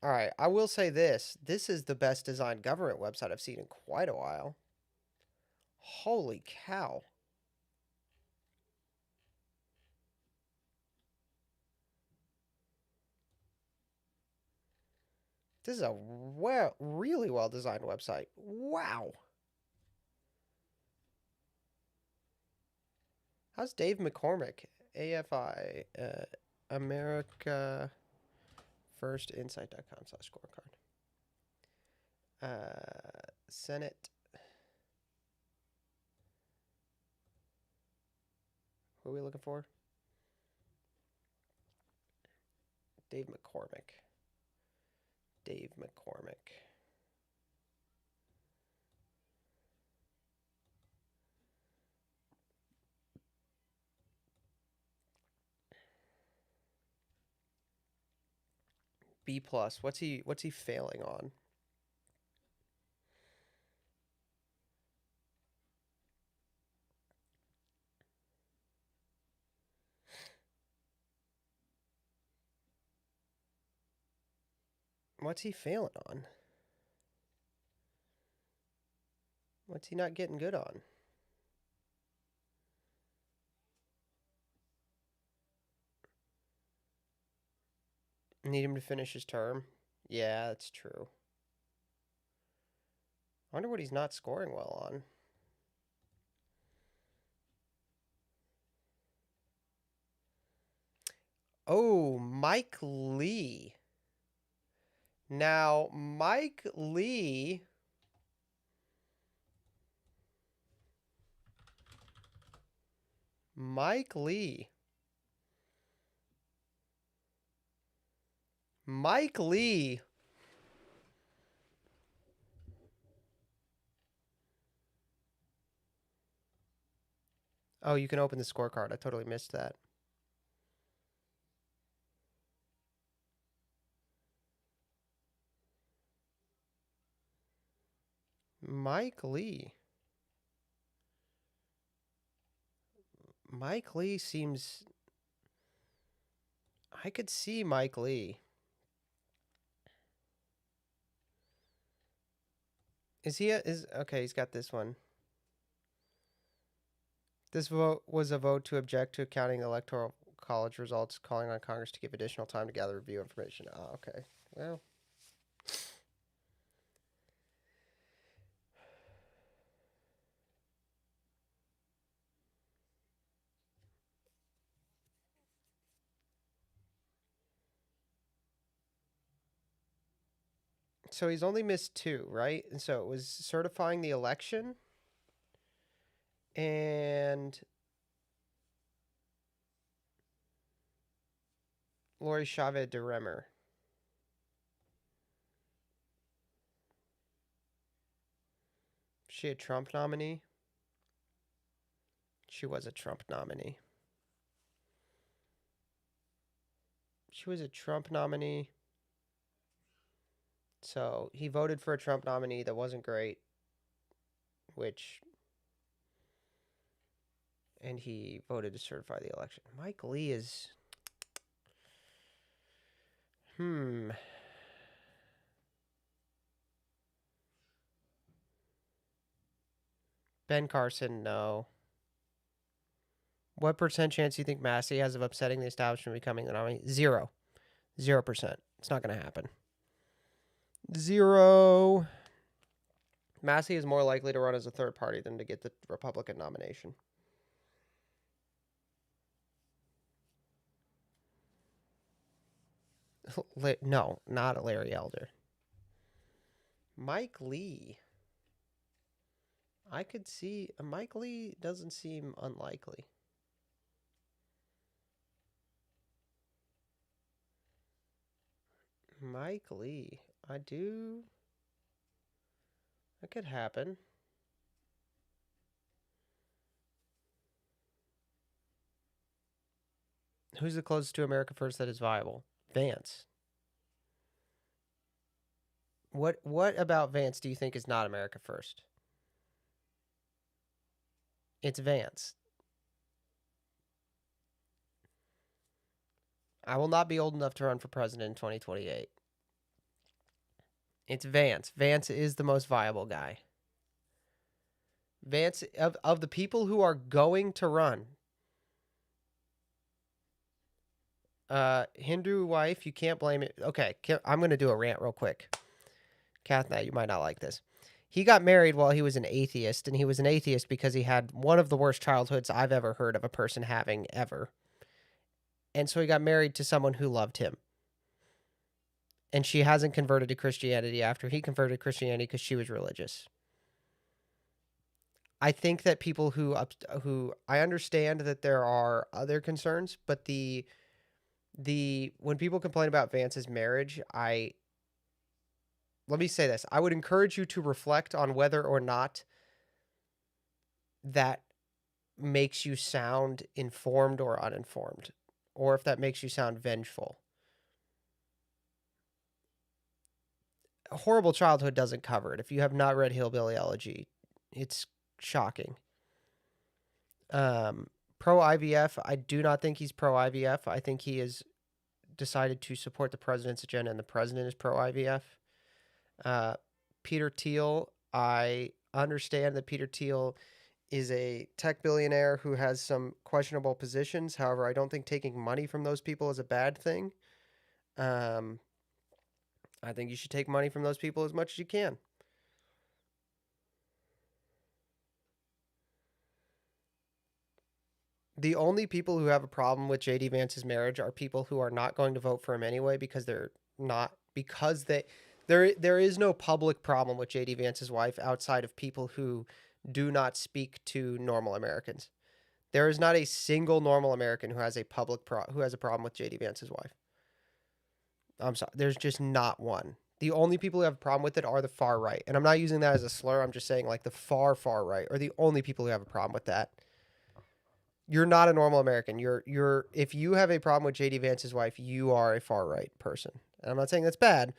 All right, I will say this. This is the best designed government website I've seen in quite a while. Holy cow. This is a really well designed website. Wow. How's Dave McCormick? AFI, America First Insight.com/scorecard. Senate. Who are we looking for? Dave McCormick. Dave McCormick. B plus. What's he failing on? What's he failing on? What's he not getting good on? Need him to finish his term? Yeah, that's true. I wonder what he's not scoring well on. Oh, Mike Lee. Now, Mike Lee. Mike Lee. Mike Lee. Oh, you can open the scorecard. I totally missed that. Mike Lee. Mike Lee seems. I could see Mike Lee. Is he okay, he's got this one. This vote was a vote to object to counting electoral college results, calling on Congress to give additional time to gather review information. Oh, okay. Well. So he's only missed 2, right? And so it was certifying the election and Lori Chavez de Remer. She a Trump nominee? She was a Trump nominee. She was a Trump nominee. So he voted for a Trump nominee that wasn't great, and he voted to certify the election. Mike Lee is. Ben Carson, no. What percent chance do you think Massey has of upsetting the establishment and becoming the nominee? 0. 0%. It's not going to happen. 0. Massey is more likely to run as a third party than to get the Republican nomination. No, not Larry Elder. Mike Lee. I could see. Mike Lee doesn't seem unlikely. Mike Lee. That could happen. Who's the closest to America First that is viable? Vance. What about Vance do you think is not America First? It's Vance. I will not be old enough to run for president in 2028. It's Vance. Vance is the most viable guy. Vance, of the people who are going to run, Hindu wife, you can't blame it. Okay, I'm going to do a rant real quick. Kath, you might not like this. He got married while he was an atheist, and he was an atheist because he had one of the worst childhoods I've ever heard of a person having ever. And so he got married to someone who loved him. And she hasn't converted to Christianity after he converted to Christianity because she was religious. I think that people who I understand that there are other concerns, but the when people complain about Vance's marriage, let me say this. I would encourage you to reflect on whether or not that makes you sound informed or uninformed, or if that makes you sound vengeful. A horrible childhood doesn't cover it. If you have not read Hillbilly Elegy, it's shocking. Pro IVF, I do not think he's pro IVF. I think he has decided to support the president's agenda, and the president is pro IVF. Peter Thiel, I understand that Peter Thiel is a tech billionaire who has some questionable positions. However, I don't think taking money from those people is a bad thing. I think you should take money from those people as much as you can. The only people who have a problem with JD Vance's marriage are people who are not going to vote for him anyway because they're not because they there is no public problem with JD Vance's wife outside of people who do not speak to normal Americans. There is not a single normal American who has who has a problem with JD Vance's wife. I'm sorry. There's just not one. The only people who have a problem with it are the far right. And I'm not using that as a slur. I'm just saying like the far right are the only people who have a problem with that. You're not a normal American. You're if you have a problem with JD Vance's wife, you are a far right person. And I'm not saying that's bad,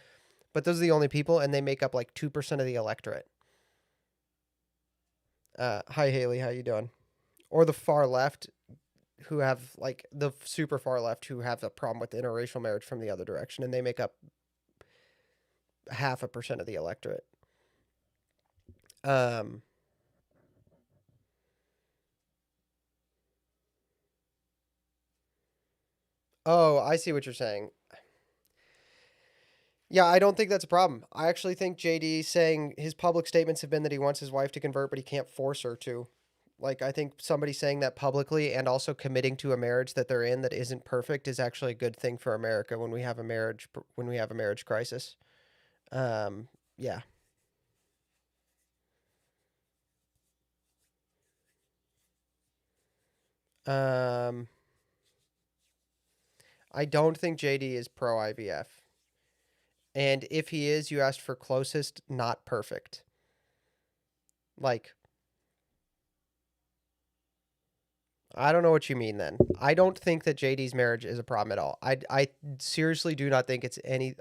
but those are the only people and they make up like 2% of the electorate. Hi Haley, how you doing? Or the far left who have like the super far left who have a problem with interracial marriage from the other direction and they make up 0.5% of the electorate. Oh, I see what you're saying. Yeah, I don't think that's a problem. I actually think JD saying his public statements have been that he wants his wife to convert, but he can't force her to. Like, I think somebody saying that publicly and also committing to a marriage that they're in that isn't perfect is actually a good thing for America when we have a marriage crisis. Yeah. Um, I don't think JD is pro IVF. And if he is, you asked for closest, not perfect. Like, I don't know what you mean then. I don't think that JD's marriage is a problem at all. I seriously do not think it's any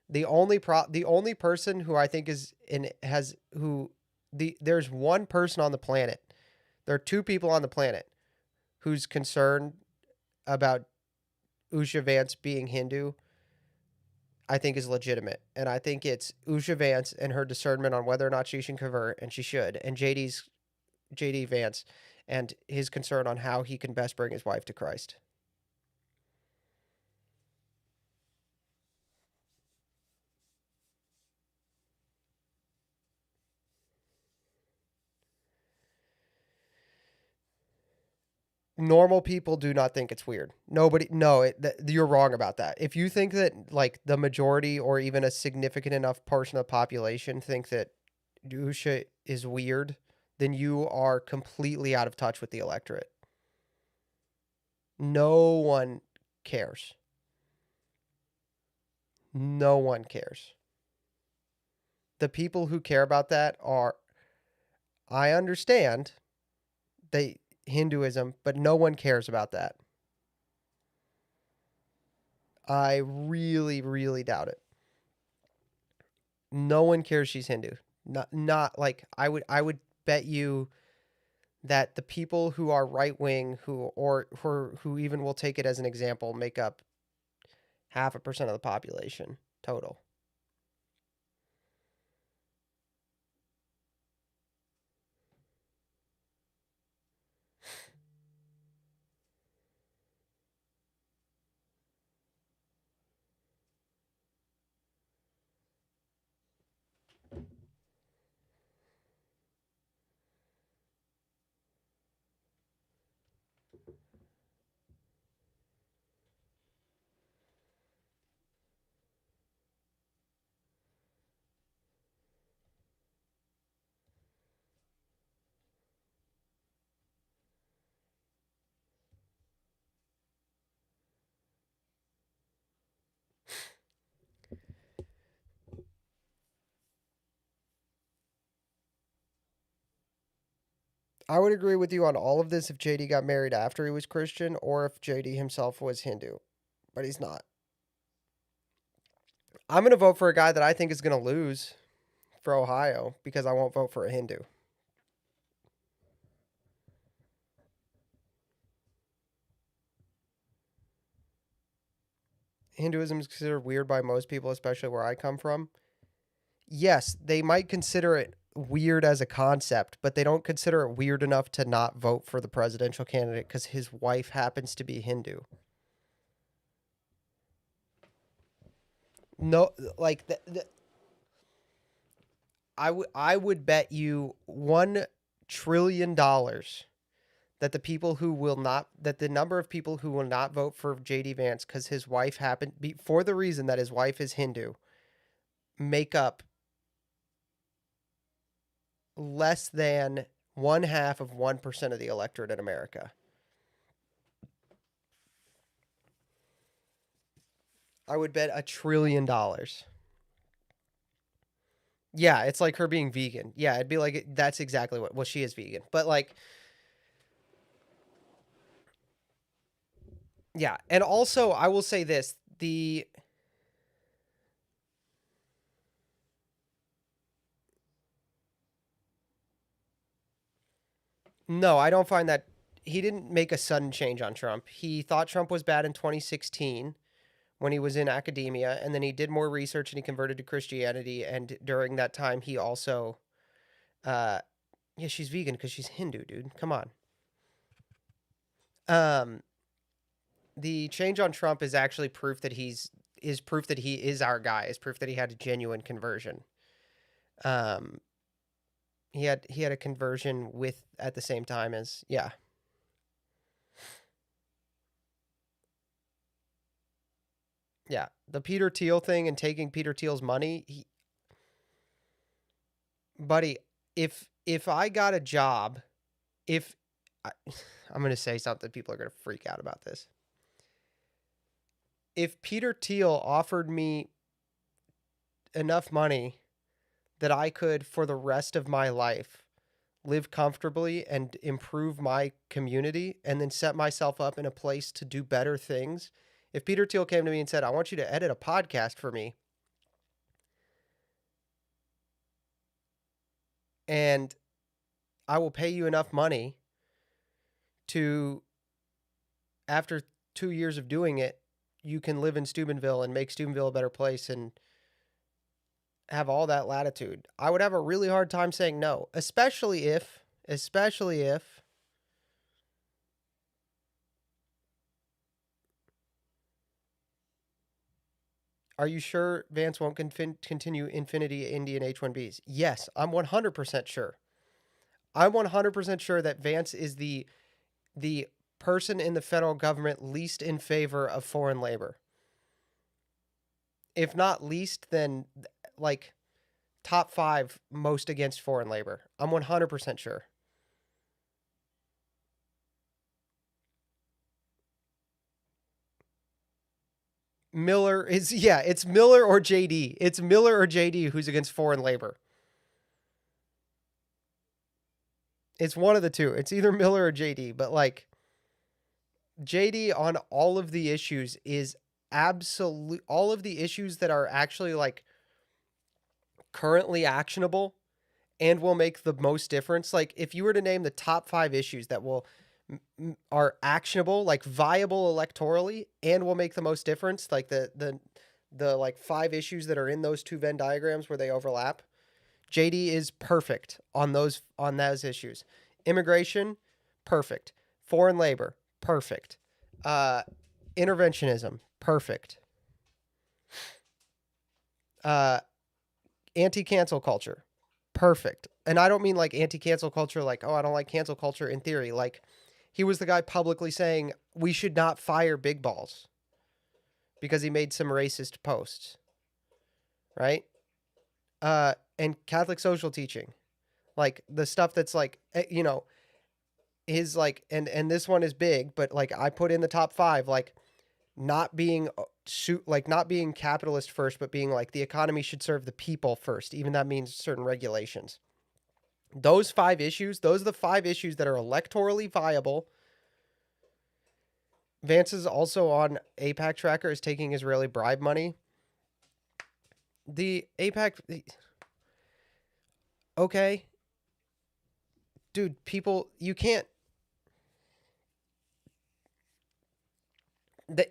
the only person who I think is in has who there's one person on the planet. There are two people on the planet who's concerned about Usha Vance being Hindu. I think is legitimate. And I think it's Usha Vance and her discernment on whether or not she should convert, and she should, and JD Vance and his concern on how he can best bring his wife to Christ. Normal people do not think it's weird. Nobody, no, you're wrong about that. If you think that like the majority or even a significant enough portion of the population think that Usha is weird, then you are completely out of touch with the electorate. No one cares. No one cares. The people who care about that are, I understand they Hinduism, but no one cares about that. I really, really doubt it. No one cares she's Hindu. Not like I would bet you that the people who are right wing who even will take it as an example make up 0.5% of the population total. I would agree with you on all of this if JD got married after he was Christian or if JD himself was Hindu, but he's not. I'm going to vote for a guy that I think is going to lose for Ohio because I won't vote for a Hindu. Hinduism is considered weird by most people, especially where I come from. Yes, they might consider it weird as a concept, but they don't consider it weird enough to not vote for the presidential candidate because his wife happens to be Hindu. No, like I would bet you $1 trillion that the number of people who will not vote for JD Vance because his wife for the reason that his wife is Hindu, make up less than 0.5% of the electorate in America. I would bet $1 trillion. Yeah, it's like her being vegan. Yeah, it'd be like that's exactly what. Well, she is vegan, but like, yeah. And also, I will say this: no, I don't find that he didn't make a sudden change on Trump. He thought Trump was bad in 2016 when he was in academia, and then he did more research and he converted to Christianity. And during that time, he also, yeah, she's vegan because she's Hindu, dude. Come on. Um, the change on Trump is actually proof that he is our guy. Is proof that he had a genuine conversion. Um, he had a conversion with at the same time as yeah. Yeah, the Peter Thiel thing and taking Peter Thiel's money, buddy. If I got a job, if I, I'm gonna say something, people are gonna freak out about this. If Peter Thiel offered me enough money that I could, for the rest of my life, live comfortably and improve my community and then set myself up in a place to do better things. If Peter Thiel came to me and said, I want you to edit a podcast for me, and I will pay you enough money to, after 2 years of doing it, you can live in Steubenville and make Steubenville a better place and have all that latitude, I would have a really hard time saying no, especially if are you sure Vance won't continue Infinity Indian H-1Bs? Yes, I'm 100% sure. I'm 100% sure that Vance is the person in the federal government least in favor of foreign labor. If not least, then like top 5 most against foreign labor. I'm 100% sure. Miller is, yeah, it's Miller or JD. It's Miller or JD who's against foreign labor. It's one of the two. It's either Miller or JD, but like JD on all of the issues is all of the issues that are actually like currently actionable and will make the most difference. Like if you were to name the top 5 issues that are actionable, like viable electorally and will make the most difference, like the like 5 issues that are in those 2 Venn diagrams where they overlap, JD is perfect on those issues. Immigration, perfect. Foreign labor, perfect. Interventionism, perfect. Anti-cancel culture, perfect. And I don't mean like anti-cancel culture like, oh, I don't like cancel culture in theory. Like he was the guy publicly saying we should not fire big balls because he made some racist posts. Right? And Catholic social teaching. Like the stuff that's like, you know, is like, and this one is big, but like I put in the top 5, like not being not being capitalist first, but being like the economy should serve the people first. Even that means certain regulations. Those 5 issues, those are the 5 issues that are electorally viable. Vance is also on AIPAC tracker, is taking Israeli bribe money. The AIPAC, okay. Dude, people, you can't.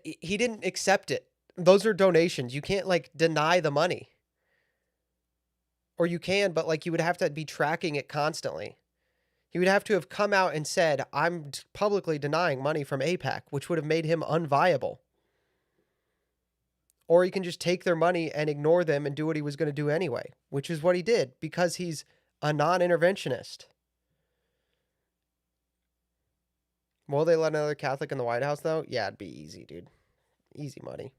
He didn't accept it. Those are donations. You can't like deny the money. Or you can, but like you would have to be tracking it constantly. He would have to have come out and said, I'm publicly denying money from AIPAC, which would have made him unviable. Or he can just take their money and ignore them and do what he was going to do anyway, which is what he did because he's a non-interventionist. Will they let another Catholic in the White House, though? Yeah, it'd be easy, dude. Easy money.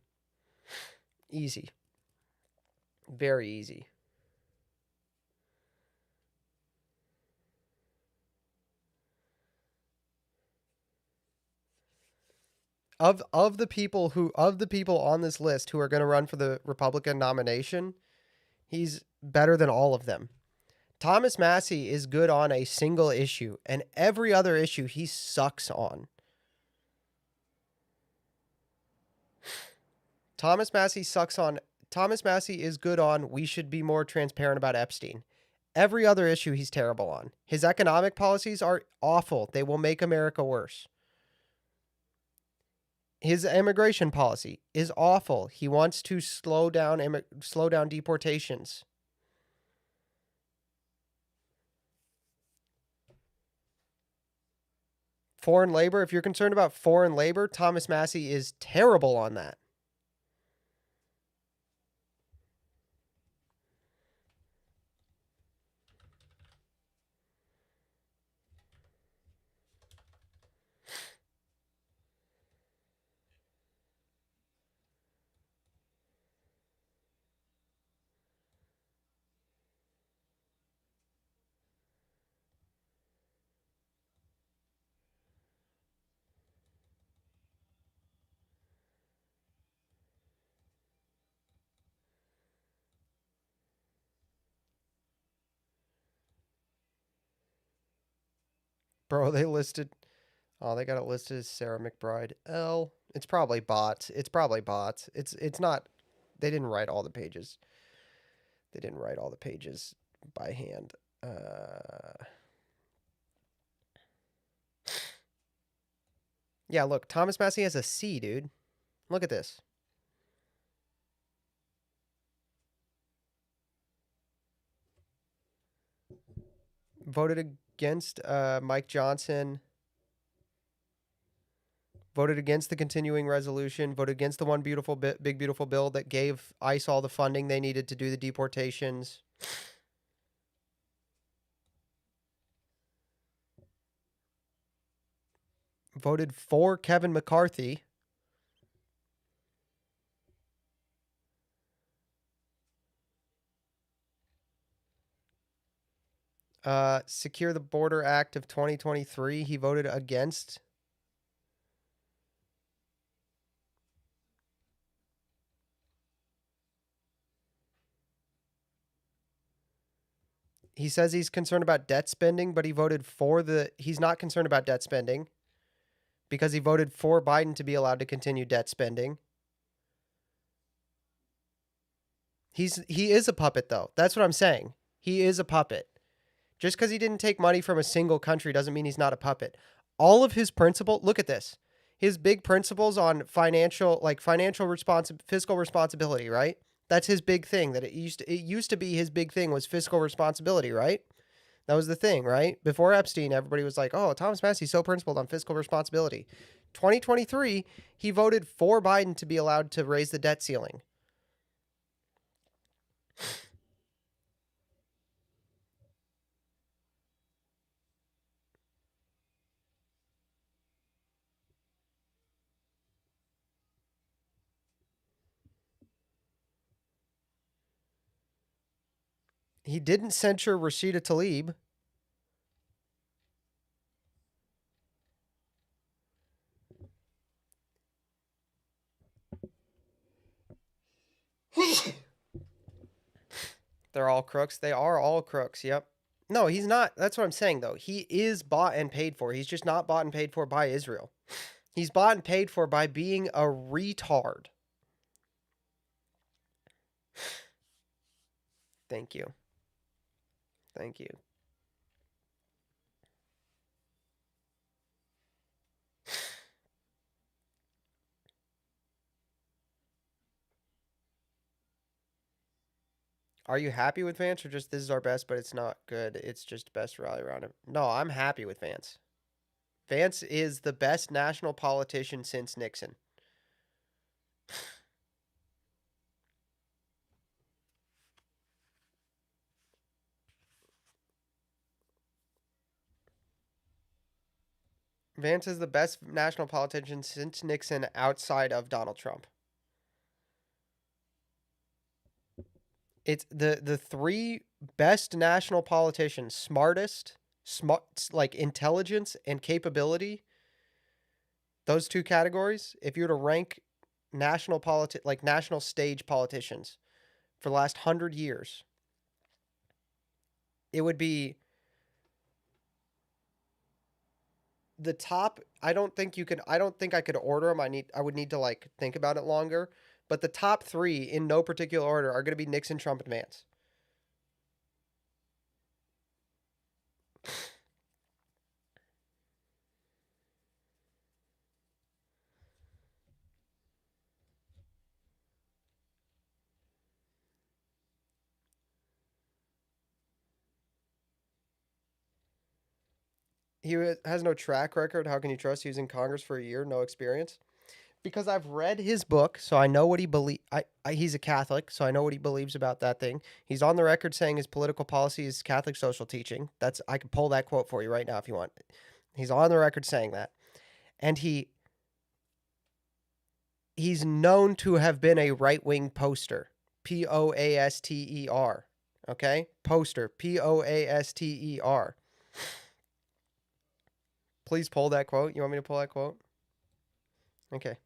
Easy. Very easy. Of the people on this list who are going to run for the Republican nomination, he's better than all of them. Thomas Massie is good on a single issue, and every other issue he sucks on. Thomas Massie sucks on. Thomas Massie is good on. We should be more transparent about Epstein. Every other issue he's terrible on. His economic policies are awful. They will make America worse. His immigration policy is awful. He wants to slow down deportations. Foreign labor, if you're concerned about foreign labor, Thomas Massie is terrible on that. Bro, they listed. Oh, they got it listed as Sarah McBride. L. It's probably bots. It's not. They didn't write all the pages. They didn't write all the pages by hand. Yeah, look, Thomas Massie has a C, dude. Look at this. Voted against Mike Johnson. Voted against the continuing resolution. Voted against the one beautiful big beautiful bill that gave ICE all the funding they needed to do the deportations. Voted for Kevin McCarthy. Secure the Border Act of 2023. He voted against. He says he's concerned about debt spending, but he voted for he's not concerned about debt spending because he voted for Biden to be allowed to continue debt spending. He is a puppet, though. That's what I'm saying. He is a puppet. Just because he didn't take money from a single country doesn't mean he's not a puppet. All of his look at this. His big principles on fiscal responsibility, right? That's his big thing. It used to be his big thing was fiscal responsibility, right? That was the thing, right? Before Epstein, everybody was like, "Oh, Thomas Massie's so principled on fiscal responsibility." 2023, he voted for Biden to be allowed to raise the debt ceiling. He didn't censure Rashida Tlaib. They're all crooks. They are all crooks. Yep. No, he's not. That's what I'm saying, though. He is bought and paid for. He's just not bought and paid for by Israel. He's bought and paid for by being a retard. Thank you. Thank you. Are you happy with Vance or just this is our best, but it's not good? It's just best rally around him. No, I'm happy with Vance. Vance is the best national politician since Nixon. Vance is the best national politician since Nixon outside of Donald Trump. It's the three best national politicians, smartest, like intelligence and capability. Those two categories, if you were to rank national stage politicians for the last 100 years, it would be the top. I don't think I could order them. I would need to like think about it longer. But the top three in no particular order are going to be Nixon, Trump, and Vance. He has no track record. How can you trust? He was in Congress for a year, no experience. Because I've read his book, so I know what he believes. He's a Catholic, so I know what he believes about that thing. He's on the record saying his political policy is Catholic social teaching. I can pull that quote for you right now if you want. He's on the record saying that, and he's known to have been a right wing poster. Poaster. Okay, poster. Poaster. Please pull that quote. You want me to pull that quote? Okay.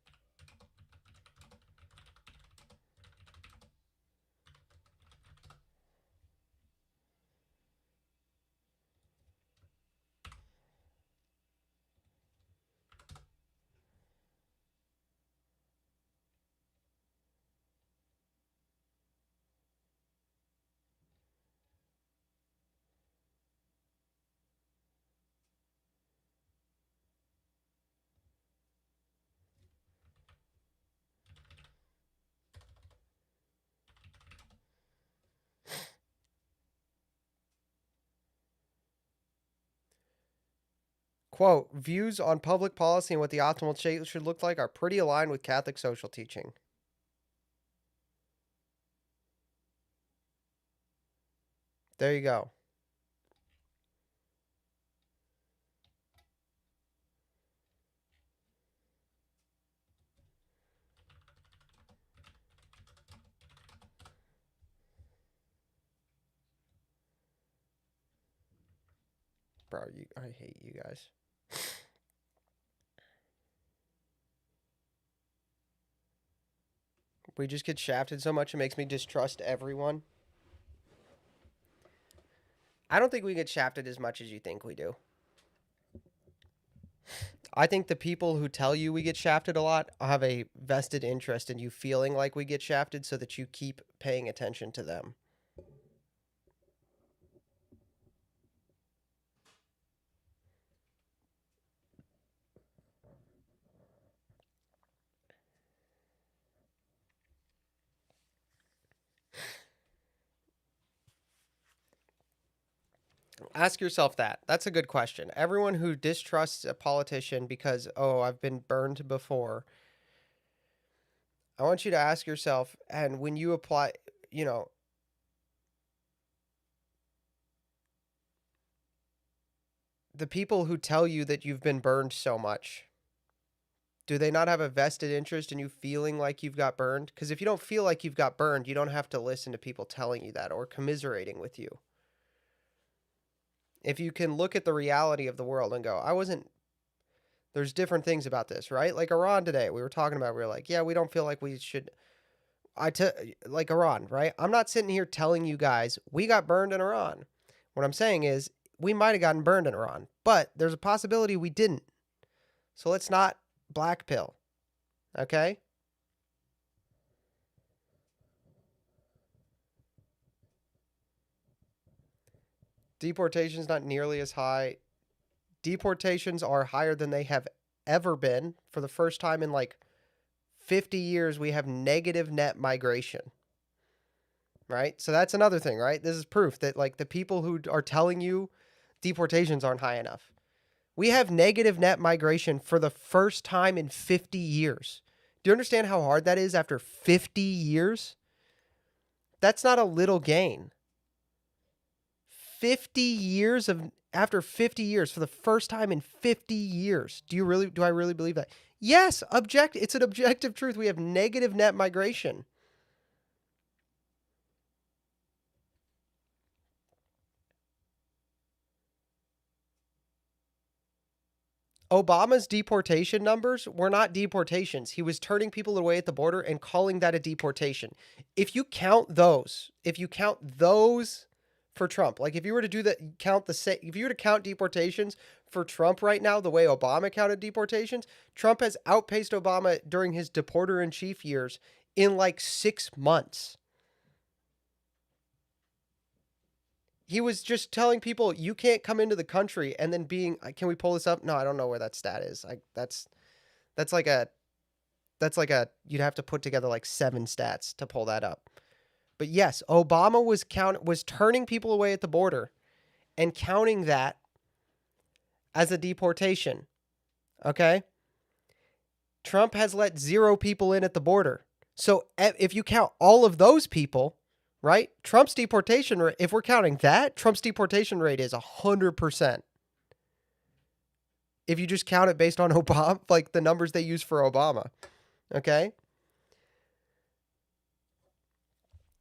Quote, views on public policy and what the optimal state should look like are pretty aligned with Catholic social teaching. There you go. Bro, I hate you guys. We just get shafted so much it makes me distrust everyone. I don't think we get shafted as much as you think we do. I think the people who tell you we get shafted a lot have a vested interest in you feeling like we get shafted so that you keep paying attention to them. Ask yourself that. That's a good question. Everyone who distrusts a politician because, oh, I've been burned before, I want you to ask yourself, and when you apply, the people who tell you that you've been burned so much, do they not have a vested interest in you feeling like you've got burned? Because if you don't feel like you've got burned, you don't have to listen to people telling you that or commiserating with you. If you can look at the reality of the world and go, there's different things about this, right? Like Iran today, we were talking about, we were like, yeah, we don't feel like we should, like Iran, right? I'm not sitting here telling you guys we got burned in Iran. What I'm saying is we might have gotten burned in Iran, but there's a possibility we didn't. So let's not black pill, okay? Deportation's not nearly as high. Deportations are higher than they have ever been. For the first time in like 50 years, we have negative net migration. Right? So that's another thing, right? This is proof that like the people who are telling you deportations aren't high enough. We have negative net migration for the first time in 50 years. Do you understand how hard that is after 50 years? That's not a little gain. 50 years of after 50 years, for the first time in 50 years. Do I really believe that? Yes, it's an objective truth. We have negative net migration. Obama's deportation numbers were not deportations. He was turning people away at the border and calling that a deportation. If you count those for Trump, like if you were to do that, if you were to count deportations for Trump right now, the way Obama counted deportations, Trump has outpaced Obama during his deporter-in-chief years in like 6 months. He was just telling people you can't come into the country, and then can we pull this up? No, I don't know where that stat is. That's like a you'd have to put together like 7 stats to pull that up. But yes, Obama was turning people away at the border and counting that as a deportation. Okay? Trump has let 0 people in at the border. So if you count all of those people, right? Trump's deportation rate, if we're counting that, Trump's deportation rate is 100%. If you just count it based on Obama, like the numbers they use for Obama. Okay?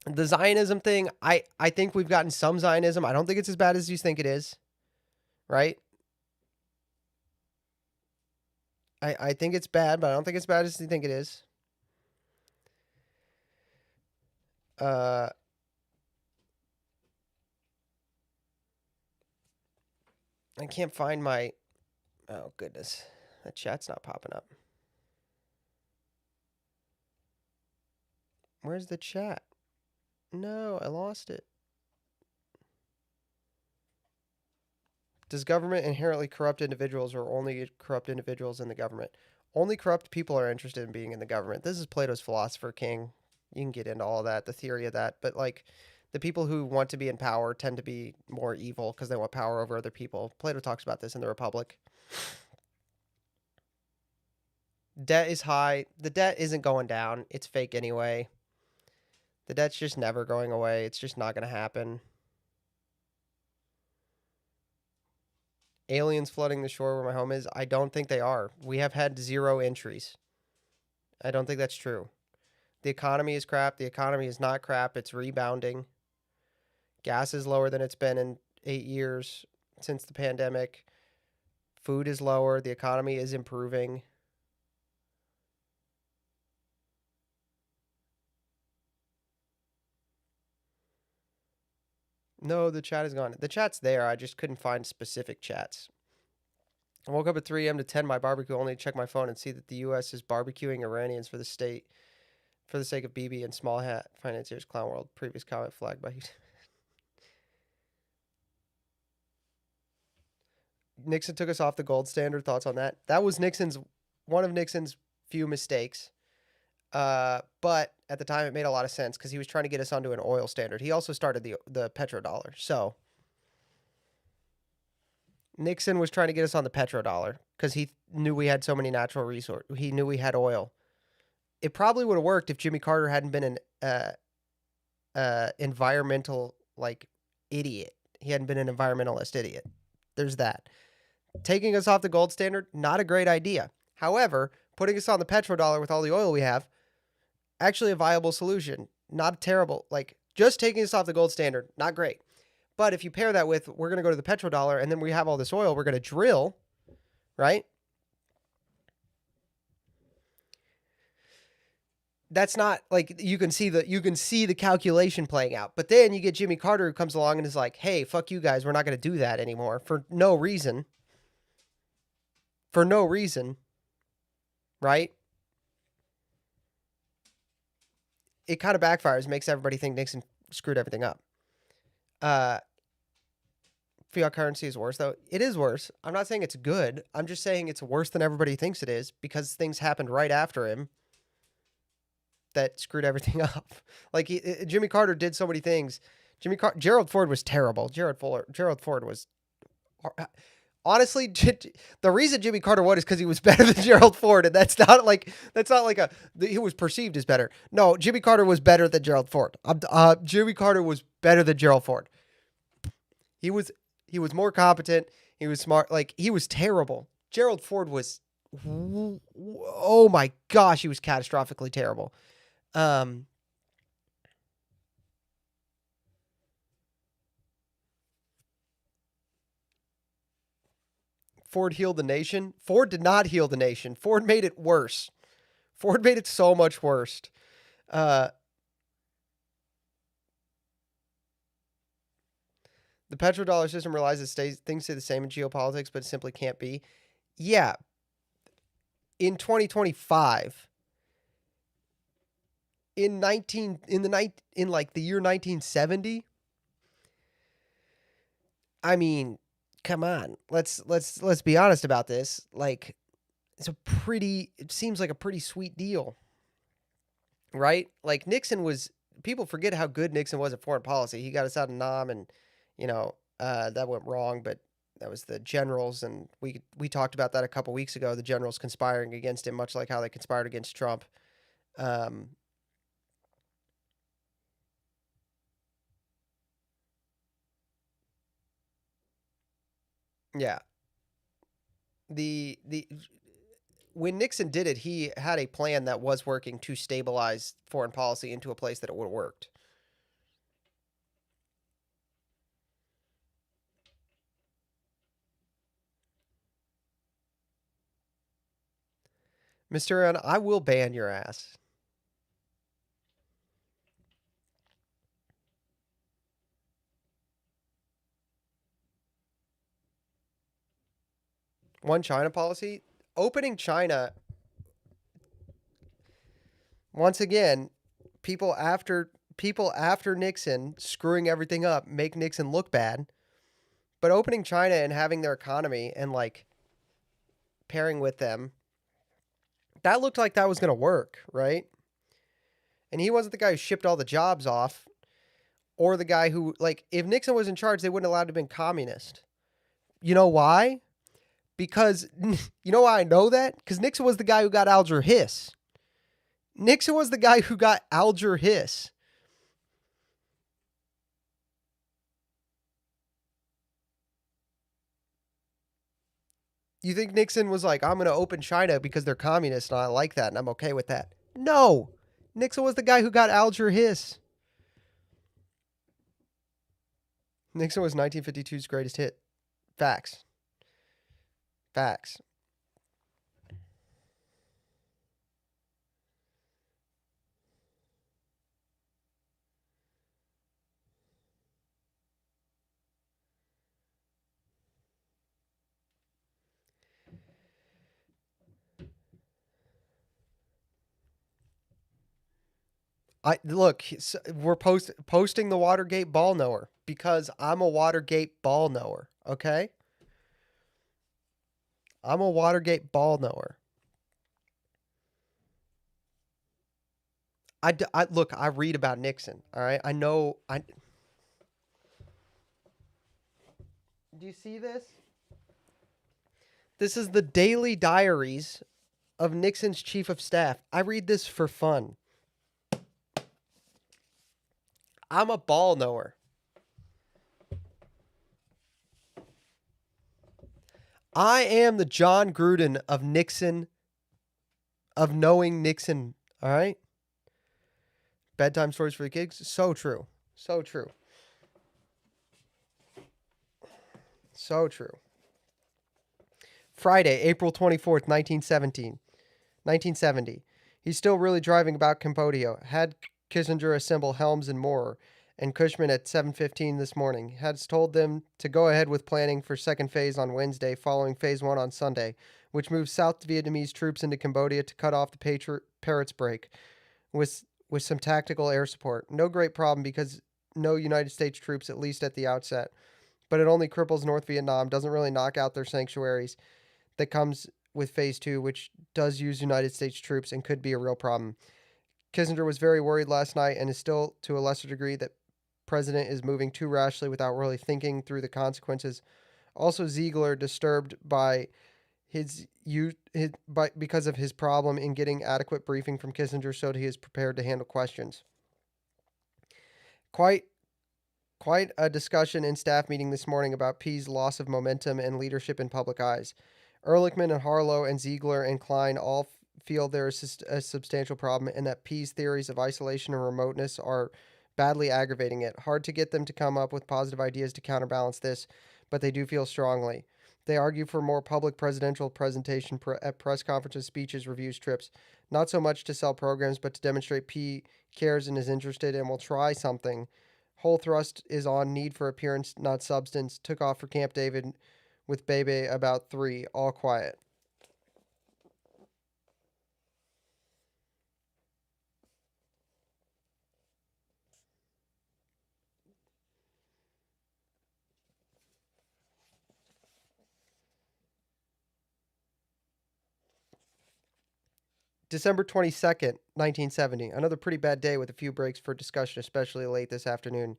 The Zionism thing, I think we've gotten some Zionism. I don't think it's as bad as you think it is. Right? I think it's bad, but I don't think it's as bad as you think it is. I can't find my... Oh, goodness. That chat's not popping up. Where's the chat? No, I lost it. Does government inherently corrupt individuals, or only corrupt individuals in the government? Only corrupt people are interested in being in the government. This is Plato's Philosopher King. You can get into all of that, the theory of that. But, like, the people who want to be in power tend to be more evil because they want power over other people. Plato talks about this in the Republic. Debt is high. The debt isn't going down. It's fake anyway. The debt's just never going away. It's just not going to happen. Aliens flooding the shore where my home is? I don't think they are. We have had 0 entries. I don't think that's true. The economy is crap. The economy is not crap. It's rebounding. Gas is lower than it's been in 8 years since the pandemic. Food is lower. The economy is improving. No, the chat is gone. The chat's there. I just couldn't find specific chats. I woke up at 3 a.m. to tend my barbecue only to check my phone and see that the U.S. is barbecuing Iranians for the sake of Bibi and small hat financiers clown world. Previous comment flagged by Nixon took us off the gold standard. Thoughts on that? That was one of Nixon's few mistakes. But at the time, it made a lot of sense because he was trying to get us onto an oil standard. He also started the petrodollar. So Nixon was trying to get us on the petrodollar because he knew we had so many natural resources. He knew we had oil. It probably would have worked if Jimmy Carter hadn't been an environmental idiot. He hadn't been an environmentalist idiot. There's that. Taking us off the gold standard, not a great idea. However, putting us on the petrodollar with all the oil we have, actually a viable solution. Not terrible. Just taking us off the gold standard, not great. But if you pair that with, we're going to go to the petrodollar, and then we have all this oil, we're going to drill, right? That's not you can see the calculation playing out. But then you get Jimmy Carter who comes along and is like, hey, fuck you guys, we're not going to do that anymore for no reason. For no reason. Right? It kind of backfires, makes everybody think Nixon screwed everything up. Fiat currency is worse, though. It is worse. I'm not saying it's good. I'm just saying it's worse than everybody thinks it is because things happened right after him that screwed everything up. Jimmy Carter did so many things. Gerald Ford was terrible. Gerald Ford was... Honestly, the reason Jimmy Carter won is because he was better than Gerald Ford, and that's not he was perceived as better. No, Jimmy Carter was better than Gerald Ford. Jimmy Carter was better than Gerald Ford. He He was more competent. He was smart. Like, he was terrible. Gerald Ford was, oh my gosh, he was catastrophically terrible. Ford healed the nation. Ford did not heal the nation. Ford made it worse. Ford made it so much worse. The petrodollar system relies that things stay the same in geopolitics, but it simply can't be. Yeah. In 2025, in like the year 1970, I mean, come on. Let's be honest about this. Like, it seems like a pretty sweet deal. Right? Like, people forget how good Nixon was at foreign policy. He got us out of Nam, and that went wrong, but that was the generals, and we talked about that a couple weeks ago, the generals conspiring against him, much like how they conspired against Trump. Yeah. The when Nixon did it, he had a plan that was working to stabilize foreign policy into a place that it would have worked. Mr. Aaron, I will ban your ass. One China policy? Opening China, once again, people after Nixon screwing everything up make Nixon look bad. But opening China and having their economy and like pairing with them, that looked like that was going to work, right? And he wasn't the guy who shipped all the jobs off, or the guy who, like, if Nixon was in charge, they wouldn't have allowed to have been communist. You know why? Because, you know why I know that? Because Nixon was the guy who got Alger Hiss. Nixon was the guy who got Alger Hiss. You think Nixon was like, I'm going to open China because they're communists and I like that and I'm okay with that? No. Nixon was the guy who got Alger Hiss. Nixon was 1952's greatest hit. Facts. Facts. We're posting the Watergate ball knower because I'm a Watergate ball knower. Okay, I'm a Watergate ball knower. I read about Nixon. All right, I know. Do you see this? This is the daily diaries of Nixon's chief of staff. I read this for fun. I'm a ball knower. I am the John Gruden of Nixon, of knowing Nixon. All right? Bedtime stories for the kids. So true. So true. So true. Friday, April 24th, 1970. He's still really driving about Cambodia. Had Kissinger assemble Helms and Moorer and Cushman at 7:15 this morning. Has told them to go ahead with planning for second phase on Wednesday, following phase 1 on Sunday, which moves South Vietnamese troops into Cambodia to cut off the Parrots break with some tactical air support. No great problem because no United States troops, at least at the outset. But it only cripples North Vietnam, doesn't really knock out their sanctuaries. That comes with phase 2, which does use United States troops and could be a real problem. Kissinger was very worried last night and is still to a lesser degree that president is moving too rashly without really thinking through the consequences. Also, Ziegler disturbed by because of his problem in getting adequate briefing from Kissinger, so that he is prepared to handle questions. Quite Quite a discussion in staff meeting this morning about P's loss of momentum and leadership in public eyes. Ehrlichman and Harlow and Ziegler and Klein all feel there is a substantial problem and that P's theories of isolation and remoteness are badly aggravating it. Hard to get them to come up with positive ideas to counterbalance this, but they do feel strongly. They argue for more public presidential presentation at press conferences, speeches, reviews, trips. Not so much to sell programs, but to demonstrate P cares and is interested and will try something. Whole thrust is on need for appearance, not substance. Took off for Camp David with Bebe about 3, all quiet. December 22nd, 1970. Another pretty bad day with a few breaks for discussion, especially late this afternoon.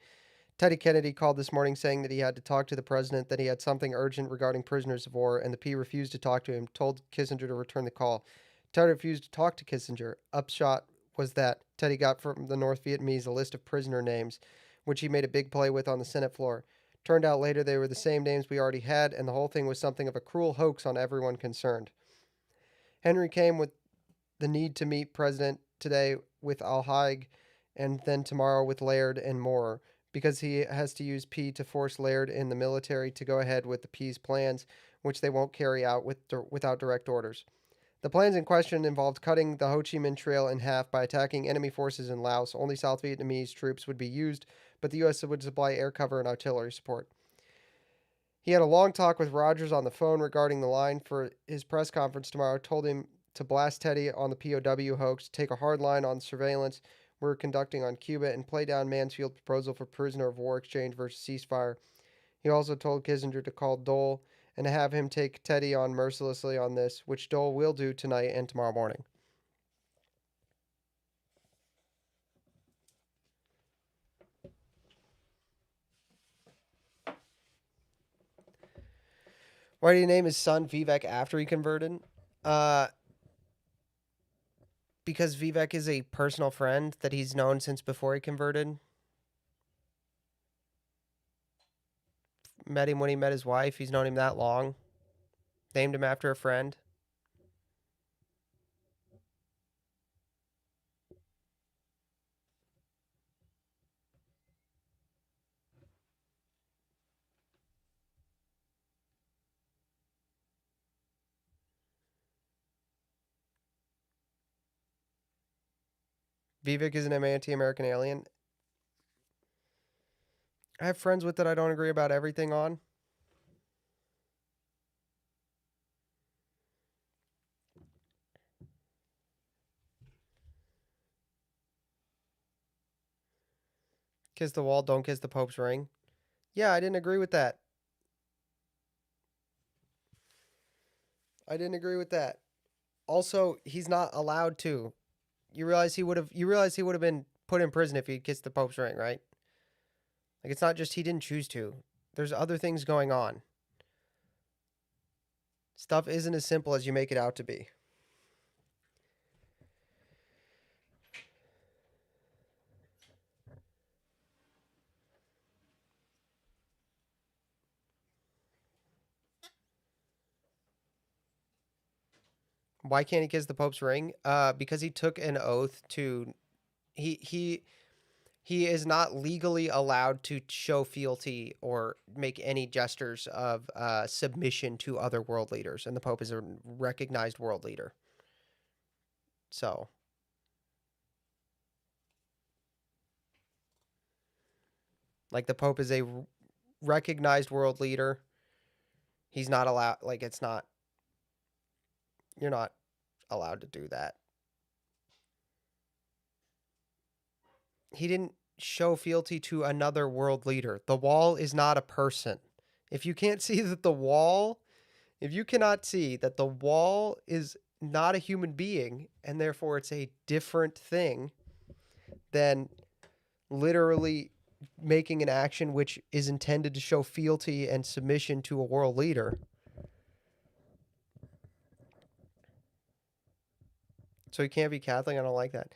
Teddy Kennedy called this morning saying that he had to talk to the president, that he had something urgent regarding prisoners of war, and the P refused to talk to him, told Kissinger to return the call. Teddy refused to talk to Kissinger. Upshot was that Teddy got from the North Vietnamese a list of prisoner names, which he made a big play with on the Senate floor. Turned out later they were the same names we already had, and the whole thing was something of a cruel hoax on everyone concerned. Henry came with the need to meet President today with Alhaig and then tomorrow with Laird and Moore because he has to use P to force Laird in the military to go ahead with the P's plans, which they won't carry out without direct orders. The plans in question involved cutting the Ho Chi Minh Trail in half by attacking enemy forces in Laos. Only South Vietnamese troops would be used, but the U.S. would supply air cover and artillery support. He had a long talk with Rogers on the phone regarding the line for his press conference tomorrow, told him to blast Teddy on the POW hoax, take a hard line on surveillance we're conducting on Cuba, and play down Mansfield's proposal for prisoner of war exchange versus ceasefire. He also told Kissinger to call Dole and to have him take Teddy on mercilessly on this, which Dole will do tonight and tomorrow morning. Why did he name his son Vivek after he converted? Because Vivek is a personal friend that he's known since before he converted. Met him when he met his wife. He's known him that long. Named him after a friend. Vivek is an anti-American alien. I have friends with that I don't agree about everything on. Kiss the wall, don't kiss the Pope's ring. Yeah, I didn't agree with that. I didn't agree with that. Also, he's not allowed to. You realize he would have been put in prison if he'd kissed the Pope's ring, right? Like, it's not just he didn't choose to. There's other things going on. Stuff isn't as simple as you make it out to be. Why can't he kiss the Pope's ring? Because he took an oath to. He is not legally allowed to show fealty or make any gestures of submission to other world leaders, and the Pope is a recognized world leader. So, like, the Pope is a recognized world leader. He's not allowed. Like, it's not. You're not allowed to do that. He didn't show fealty to another world leader. The wall is not a person. If you can't see that the wall, if you cannot see that the wall is not a human being and therefore it's a different thing than literally making an action which is intended to show fealty and submission to a world leader. So you can't be Catholic? I don't like that.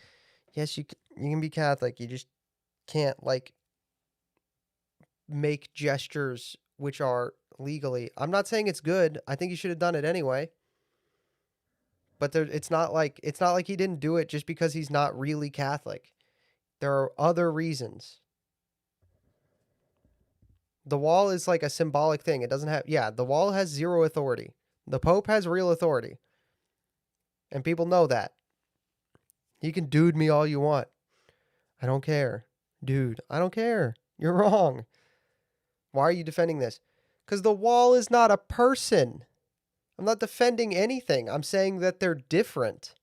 Yes, you can be Catholic. You just can't, like, make gestures which are legally. I'm not saying it's good. I think he should have done it anyway. But it's not like he didn't do it just because he's not really Catholic. There are other reasons. The wall is like a symbolic thing. It doesn't have the wall has zero authority. The Pope has real authority. And people know that. You can dude me all you want. I don't care. Dude, I don't care. You're wrong. Why are you defending this? Because the wall is not a person. I'm not defending anything. I'm saying that they're different.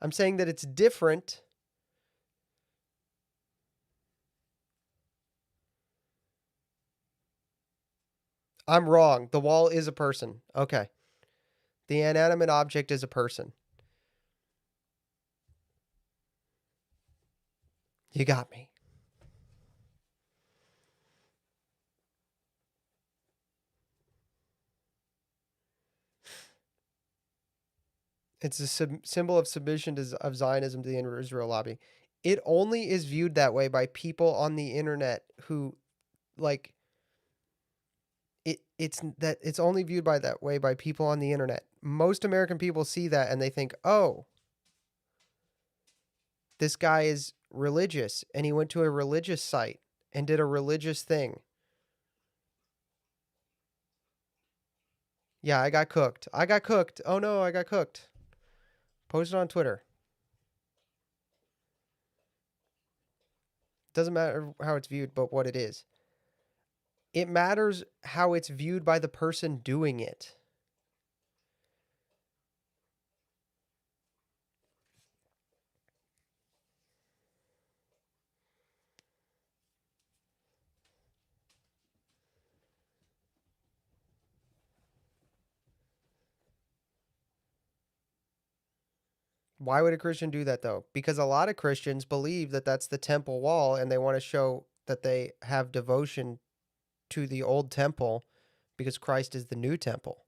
I'm saying that it's different. I'm wrong. The wall is a person. Okay. The inanimate object is a person. You got me. It's a symbol of submission of Zionism to the Israel lobby. It only is viewed that way by people on the internet who, like, it's only viewed by that way by people on the internet. Most American people see that and they think, oh, this guy is religious and he went to a religious site and did a religious thing. Yeah, I got cooked. I got cooked. Oh no, I got cooked. Post it on Twitter. Doesn't matter how it's viewed, but what it is. It matters how it's viewed by the person doing it. Why would a Christian do that though? Because a lot of Christians believe that that's the temple wall and they want to show that they have devotion to the old temple because Christ is the new temple.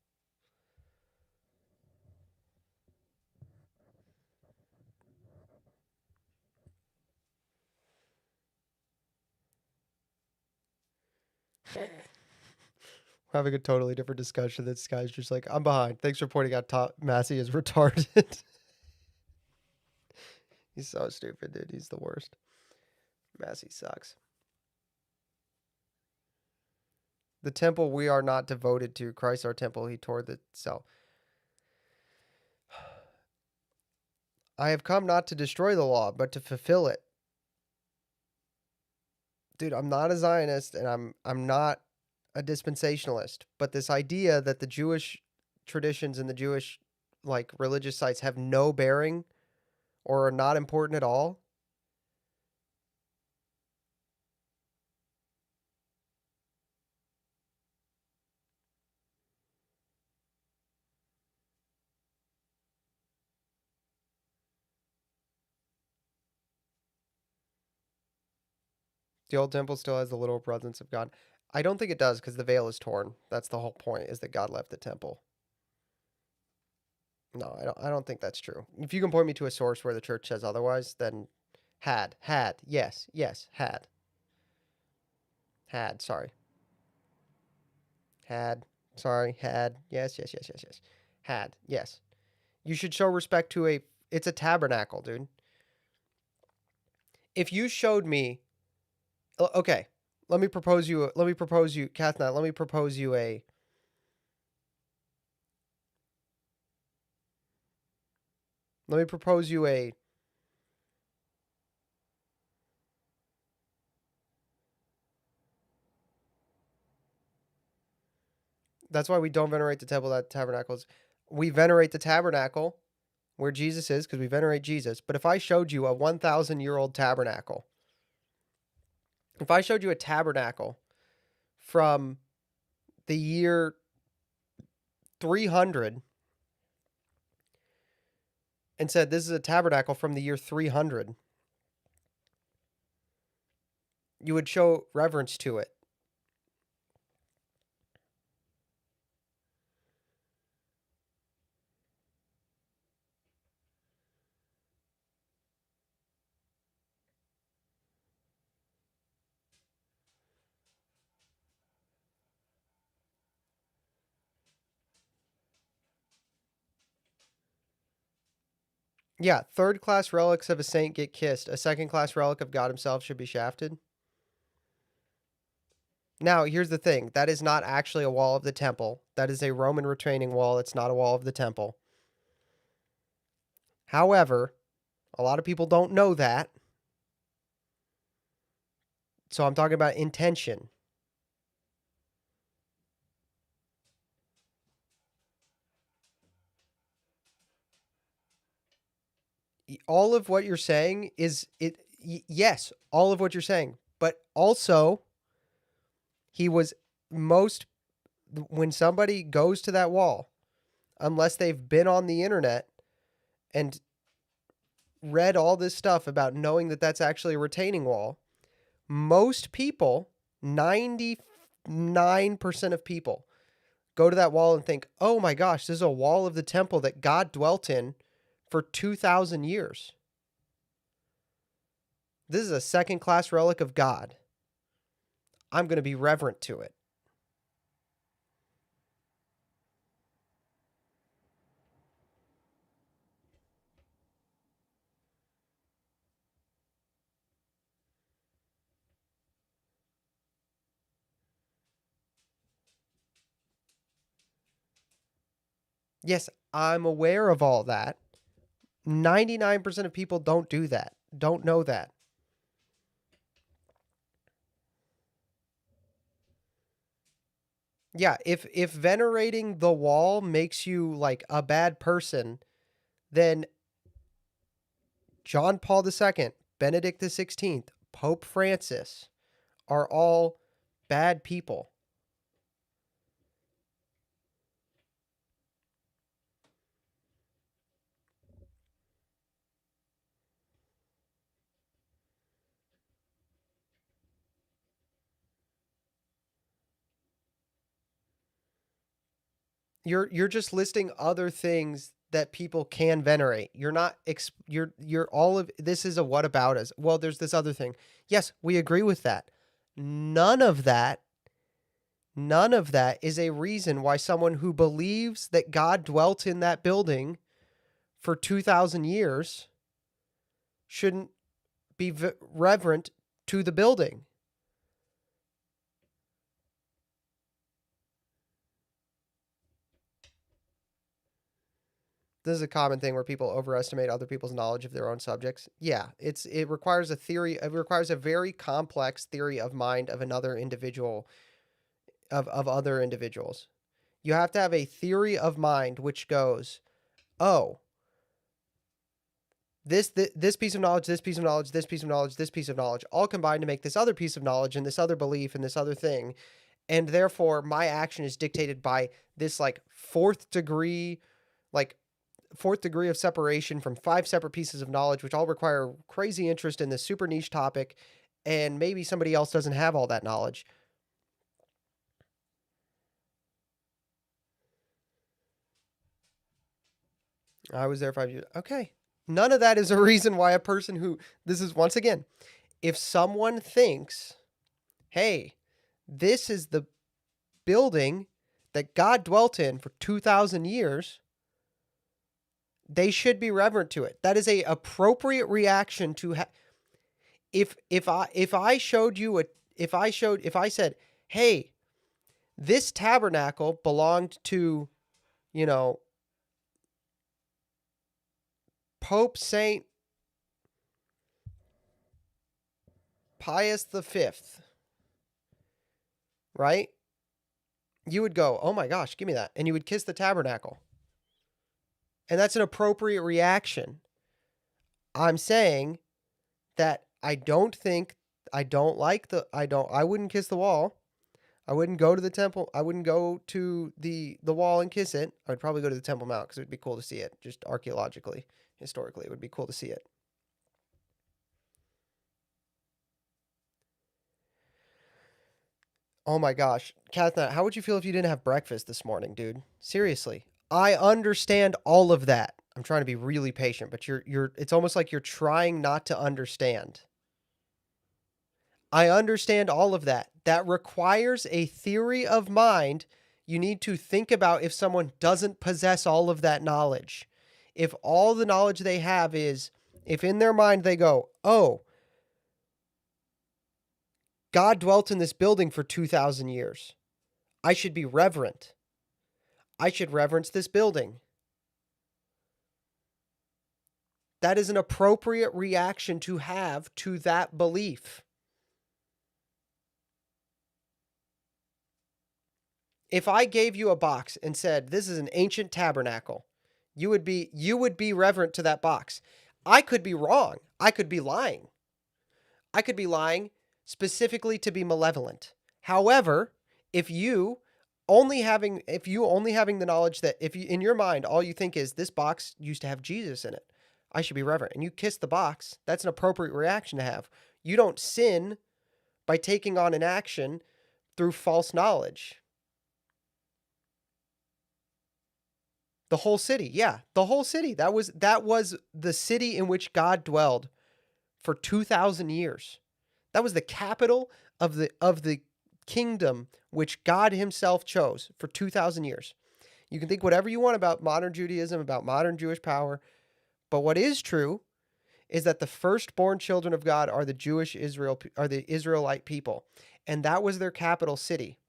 We're having a totally different discussion. This guy's just like, I'm behind. Thanks for pointing out Massey is retarded. He's so stupid, dude. He's the worst. Massey sucks. The temple we are not devoted to. Christ our temple. He tore the cell. I have come not to destroy the law, but to fulfill it. Dude, I'm not a Zionist and I'm not a dispensationalist, but this idea that the Jewish traditions and the Jewish like religious sites have no bearing or are not important at all. The old temple still has the literal presence of God. I don't think it does because the veil is torn. That's the whole point, is that God left the temple. No, I don't think that's true. If you can point me to a source where the church says otherwise, then had, yes, had, sorry. Had, sorry, had, yes, had, yes. You should show respect to it's a tabernacle, dude. If you showed me, okay, let me propose you, Kathna, let me propose you a, that's why we don't venerate the temple that tabernacles. We venerate the tabernacle where Jesus is because we venerate Jesus. But if I showed you a 1,000-year-old tabernacle, if I showed you a tabernacle from the year 300 and said this is a tabernacle from the year 300, you would show reverence to it. Yeah, third class relics of a saint get kissed. A second class relic of God himself should be shafted. Now, here's the thing. That is not actually a wall of the temple. That is a Roman retaining wall. It's not a wall of the temple. However, a lot of people don't know that. So I'm talking about intention. All of what you're saying is yes, all of what you're saying. But also, he was most when somebody goes to that wall, unless they've been on the internet and read all this stuff about knowing that that's actually a retaining wall, most people, 99% of people, go to that wall and think, oh my gosh, this is a wall of the temple that God dwelt in for 2,000 years. This is a second class relic of God. I'm going to be reverent to it. Yes, I'm aware of all that. 99% of people don't do that, don't know that. Yeah, if venerating the wall makes you like a bad person, then John Paul II, Benedict XVI, Pope Francis are all bad people. You're just listing other things that people can venerate. You're not you're all of this is a what about us. Well, there's this other thing. Yes, we agree with that. None of that none of that is a reason why someone who believes that God dwelt in that building for 2,000 years shouldn't be reverent to the building. This is a common thing where people overestimate other people's knowledge of their own subjects. Yeah, it requires a theory. It requires a very complex theory of mind of another individual, of other individuals. You have to have a theory of mind which goes, oh, this piece of knowledge, this piece of knowledge, this piece of knowledge, this piece of knowledge, all combine to make this other piece of knowledge and this other belief and this other thing, and therefore my action is dictated by this like fourth degree of separation from 5 separate pieces of knowledge, which all require crazy interest in this super niche topic, and maybe somebody else doesn't have all that knowledge. I was there 5 years. Okay. None of that is a reason why a person who, this is once again, if someone thinks, hey, this is the building that God dwelt in for 2,000 years, they should be reverent to it. That is a appropriate reaction to if I said, "Hey, this tabernacle belonged to, you know, Pope Saint Pius V," right? You would go, "Oh my gosh, give me that." And you would kiss the tabernacle. And that's an appropriate reaction. I'm saying that I don't think I don't like the I wouldn't kiss the wall. I wouldn't go to the temple. I wouldn't go to the wall and kiss it. I would probably go to the Temple Mount because it would be cool to see it. Just archaeologically, historically, it would be cool to see it. Oh my gosh, Kathna, how would you feel if you didn't have breakfast this morning, dude? Seriously, I understand all of that. I'm trying to be really patient, but you're. It's almost like you're trying not to understand. I understand all of that. That requires a theory of mind. You need to think about if someone doesn't possess all of that knowledge. if all the knowledge they have is, if in their mind they go, oh, God dwelt in this building for 2,000 years. I should be reverent. I should reverence this building. That is an appropriate reaction to have to that belief. If I gave you a box and said, this is an ancient tabernacle, you would be reverent to that box. I could be wrong. I could be lying. I could be lying specifically to be malevolent. However, if you only having the knowledge that if you in your mind all you think is this box used to have Jesus in it, I should be reverent, and you kiss the box, that's an appropriate reaction to have. You don't sin by taking on an action through false knowledge. The whole city, yeah, the whole city. That was the city in which God dwelled for 2,000 years. That was the capital of the kingdom which God himself chose for 2,000 years. You can think whatever you want about modern Judaism, about modern Jewish power, but what is true is that the firstborn children of God are the Israelite people, and that was their capital city.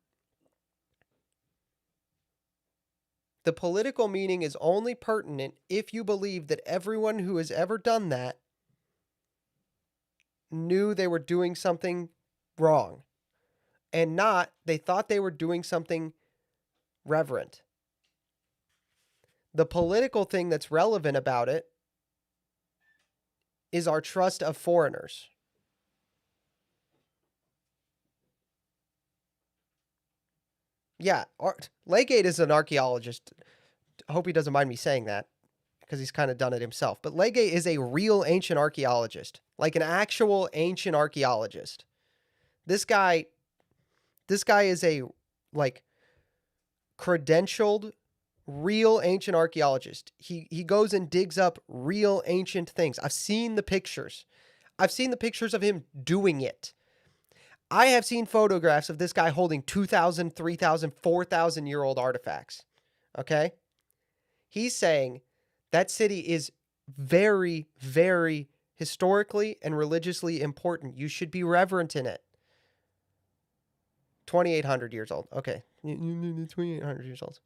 The political meaning is only pertinent if you believe that everyone who has ever done that knew they were doing something wrong, and not they thought they were doing something reverent. The political thing that's relevant about it is our trust of foreigners. Yeah, Legate is an archaeologist. I hope he doesn't mind me saying that because he's kind of done it himself. But Legate is a real ancient archaeologist, like an actual ancient archaeologist. This guy is a like credentialed real ancient archaeologist. He goes and digs up real ancient things. I've seen the pictures. I've seen the pictures of him doing it. I have seen photographs of this guy holding 2,000, 3,000, 4,000 year old artifacts. Okay? He's saying that city is very, very historically and religiously important. You should be reverent in it. 2,800 years old. Okay. 2,800 years old.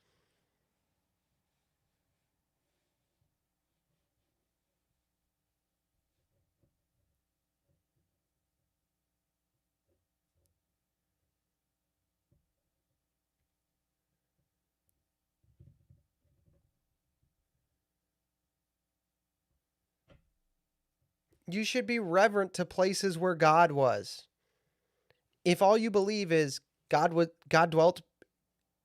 You should be reverent to places where God was. If all you believe is God dwelt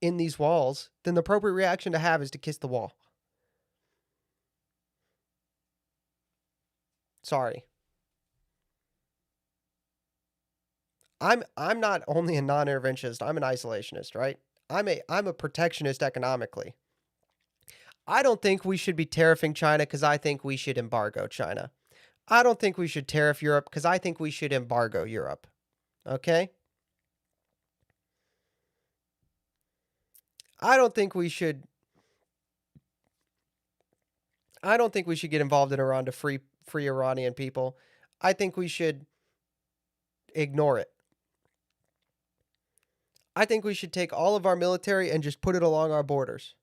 in these walls, then the appropriate reaction to have is to kiss the wall. Sorry. I'm not only a non-interventionist, I'm an isolationist, right? I'm a protectionist economically. I don't think we should be tariffing China because I think we should embargo China. I don't think we should tariff Europe because I think we should embargo Europe. Okay? I don't think we should get involved in Iran to free Iranian people. I think we should ignore it. I think we should take all of our military and just put it along our borders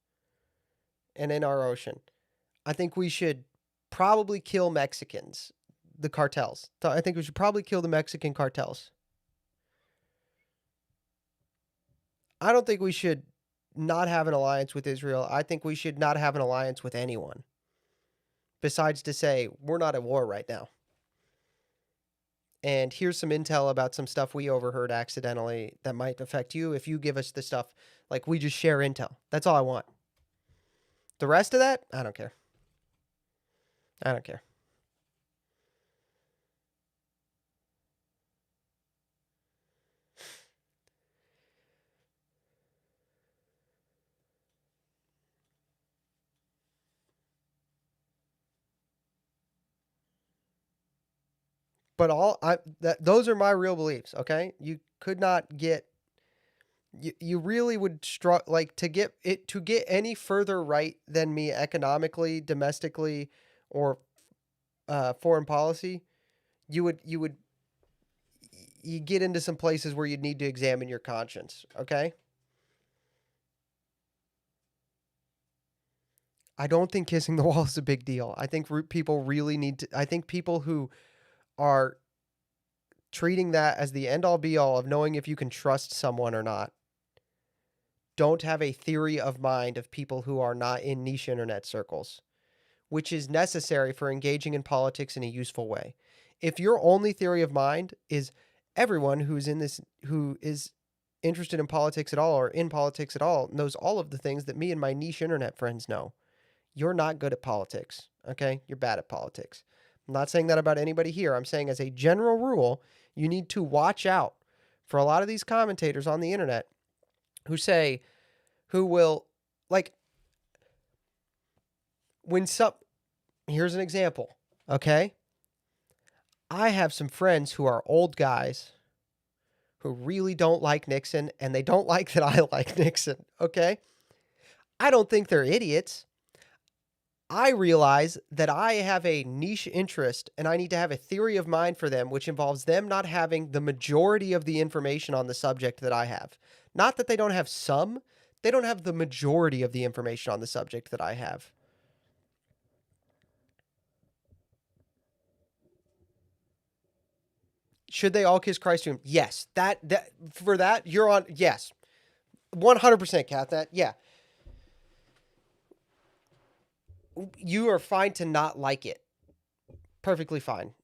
and in our ocean. I think we should probably kill Mexicans, the cartels. So I think we should probably kill the Mexican cartels. I don't think we should not have an alliance with Israel. I think we should not have an alliance with anyone. Besides to say, we're not at war right now. And here's some intel about some stuff we overheard accidentally that might affect you if you give us the stuff. Like, we just share intel. That's all I want. The rest of that, I don't care. I don't care. But those are my real beliefs, okay? You could not get You really would like to get any further right than me economically, domestically, or foreign policy. You would you get into some places where you'd need to examine your conscience. Okay. I don't think kissing the wall is a big deal. I think people really need to. I think people who are treating that as the end all be all of knowing if you can trust someone or not don't have a theory of mind of people who are not in niche internet circles, which is necessary for engaging in politics in a useful way. If your only theory of mind is everyone who is interested in politics at all or in politics at all knows all of the things that me and my niche internet friends know, you're not good at politics. Okay? You're bad at politics. I'm not saying that about anybody here. I'm saying as a general rule, you need to watch out for a lot of these commentators on the internet who will, like, when some, here's an example, okay? I have some friends who are old guys who really don't like Nixon and they don't like that I like Nixon, okay? I don't think they're idiots. I realize that I have a niche interest and I need to have a theory of mind for them, which involves them not having the majority of the information on the subject that I have. Not that they don't have some, they don't have the majority of the information on the subject that I have. Should they all kiss Christ to him? Yes. That for that you're on. Yes, 100%, Kat. That yeah. You are fine to not like it. Perfectly fine.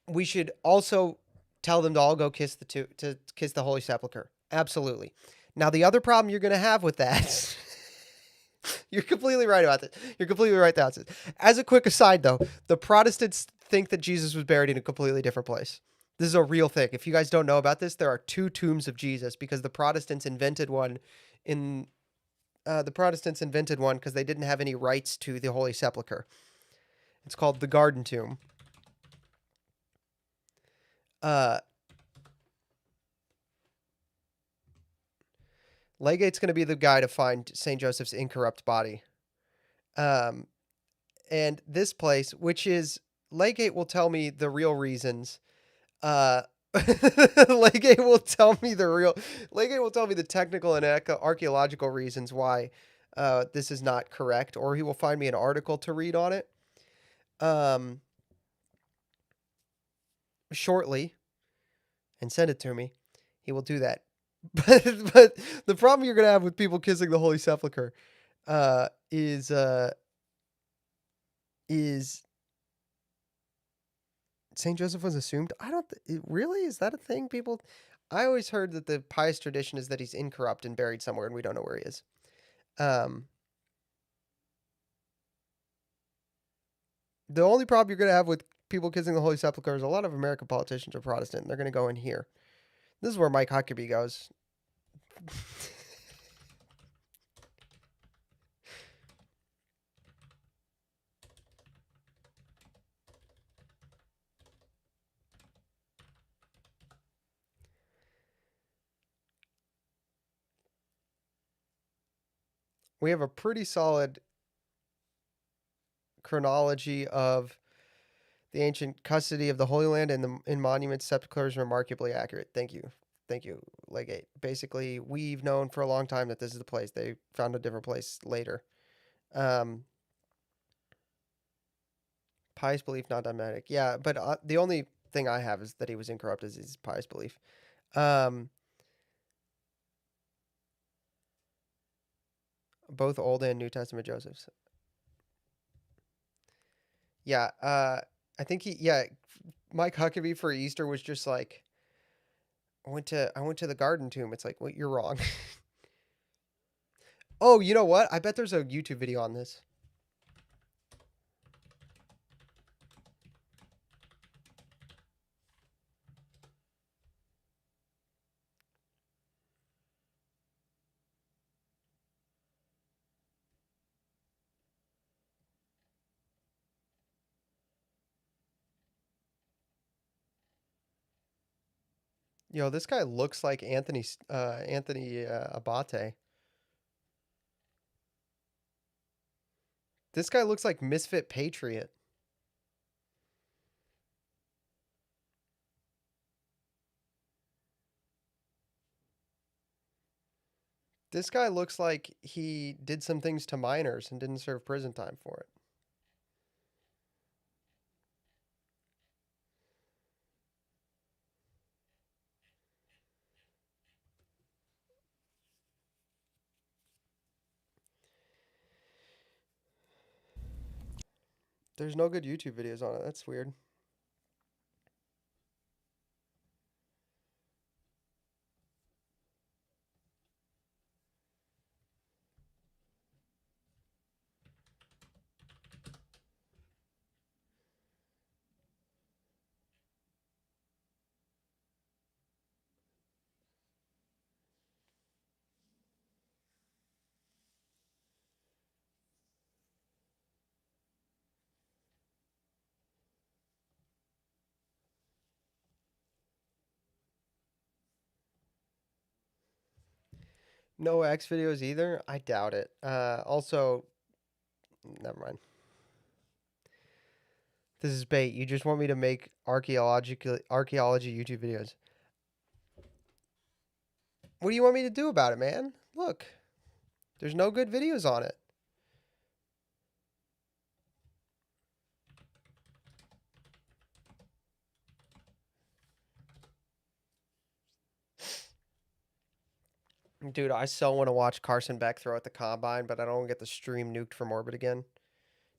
We should also tell them to all go to kiss the Holy Sepulchre. Absolutely. Now the other problem you're going to have with that. You're completely right about this. You're completely right about this. As a quick aside, though, the Protestants think that Jesus was buried in a completely different place. This is a real thing. If you guys don't know about this, there are two tombs of Jesus because the Protestants invented one in the Protestants invented one because they didn't have any rights to the Holy Sepulchre. It's called the Garden Tomb. Legate's going to be the guy to find St. Joseph's incorrupt body. And this place, which is Legate will tell me the real reasons. Legate will tell me Legate will tell me the technical and archaeological reasons why this is not correct, or he will find me an article to read on it. Shortly and send it to me. He will do that. But the problem you're gonna have with people kissing the Holy Sepulchre is Saint Joseph was assumed. I don't really, is that a thing? People, I always heard that the pious tradition is that he's incorrupt and buried somewhere, and we don't know where he is. The only problem you're gonna have with people kissing the Holy Sepulchre is a lot of American politicians are Protestant, and they're gonna go in here. This is where Mike Huckabee goes. We have a pretty solid chronology of the ancient custody of the Holy Land and the in monuments, sepulchres remarkably accurate. Thank you, Legate. Basically, we've known for a long time that this is the place. They found a different place later. Pious belief, not dogmatic. Yeah, but the only thing I have is that he was incorrupt is his pious belief. Both Old and New Testament Josephs. Yeah, I think Mike Huckabee for Easter was just like, I went to the Garden Tomb. It's like, well, you're wrong. Oh, you know what? I bet there's a YouTube video on this. Yo, this guy looks like Anthony Abate. This guy looks like Misfit Patriot. This guy looks like he did some things to minors and didn't serve prison time for it. There's no good YouTube videos on it. That's weird. No X videos either? I doubt it. Also, never mind. This is bait. You just want me to make archaeology YouTube videos. What do you want me to do about it, man? Look, there's no good videos on it. Dude, I so want to watch Carson Beck throw at the combine, but I don't want to get the stream nuked from orbit again.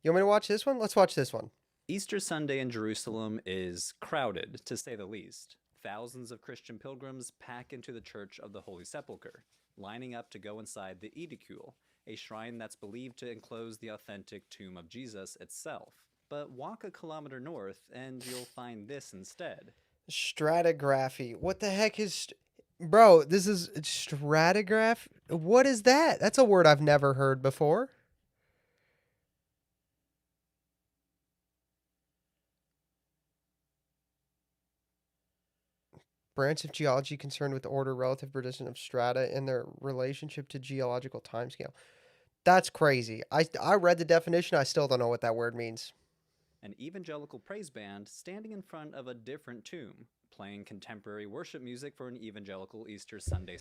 You want me to watch this one? Let's watch this one. Easter Sunday in Jerusalem is crowded, to say the least. Thousands of Christian pilgrims pack into the Church of the Holy Sepulchre, lining up to go inside the Edicule, a shrine that's believed to enclose the authentic tomb of Jesus itself. But walk a kilometer north and you'll find this instead. Stratigraphy. What the heck is... Bro, this is stratigraph? What is that? That's a word I've never heard before. Branch of geology concerned with the order, relative position of strata and their relationship to geological timescale. That's crazy. I read the definition. I still don't know what that word means. An evangelical praise band standing in front of a different tomb, playing contemporary worship music for an evangelical Easter Sunday.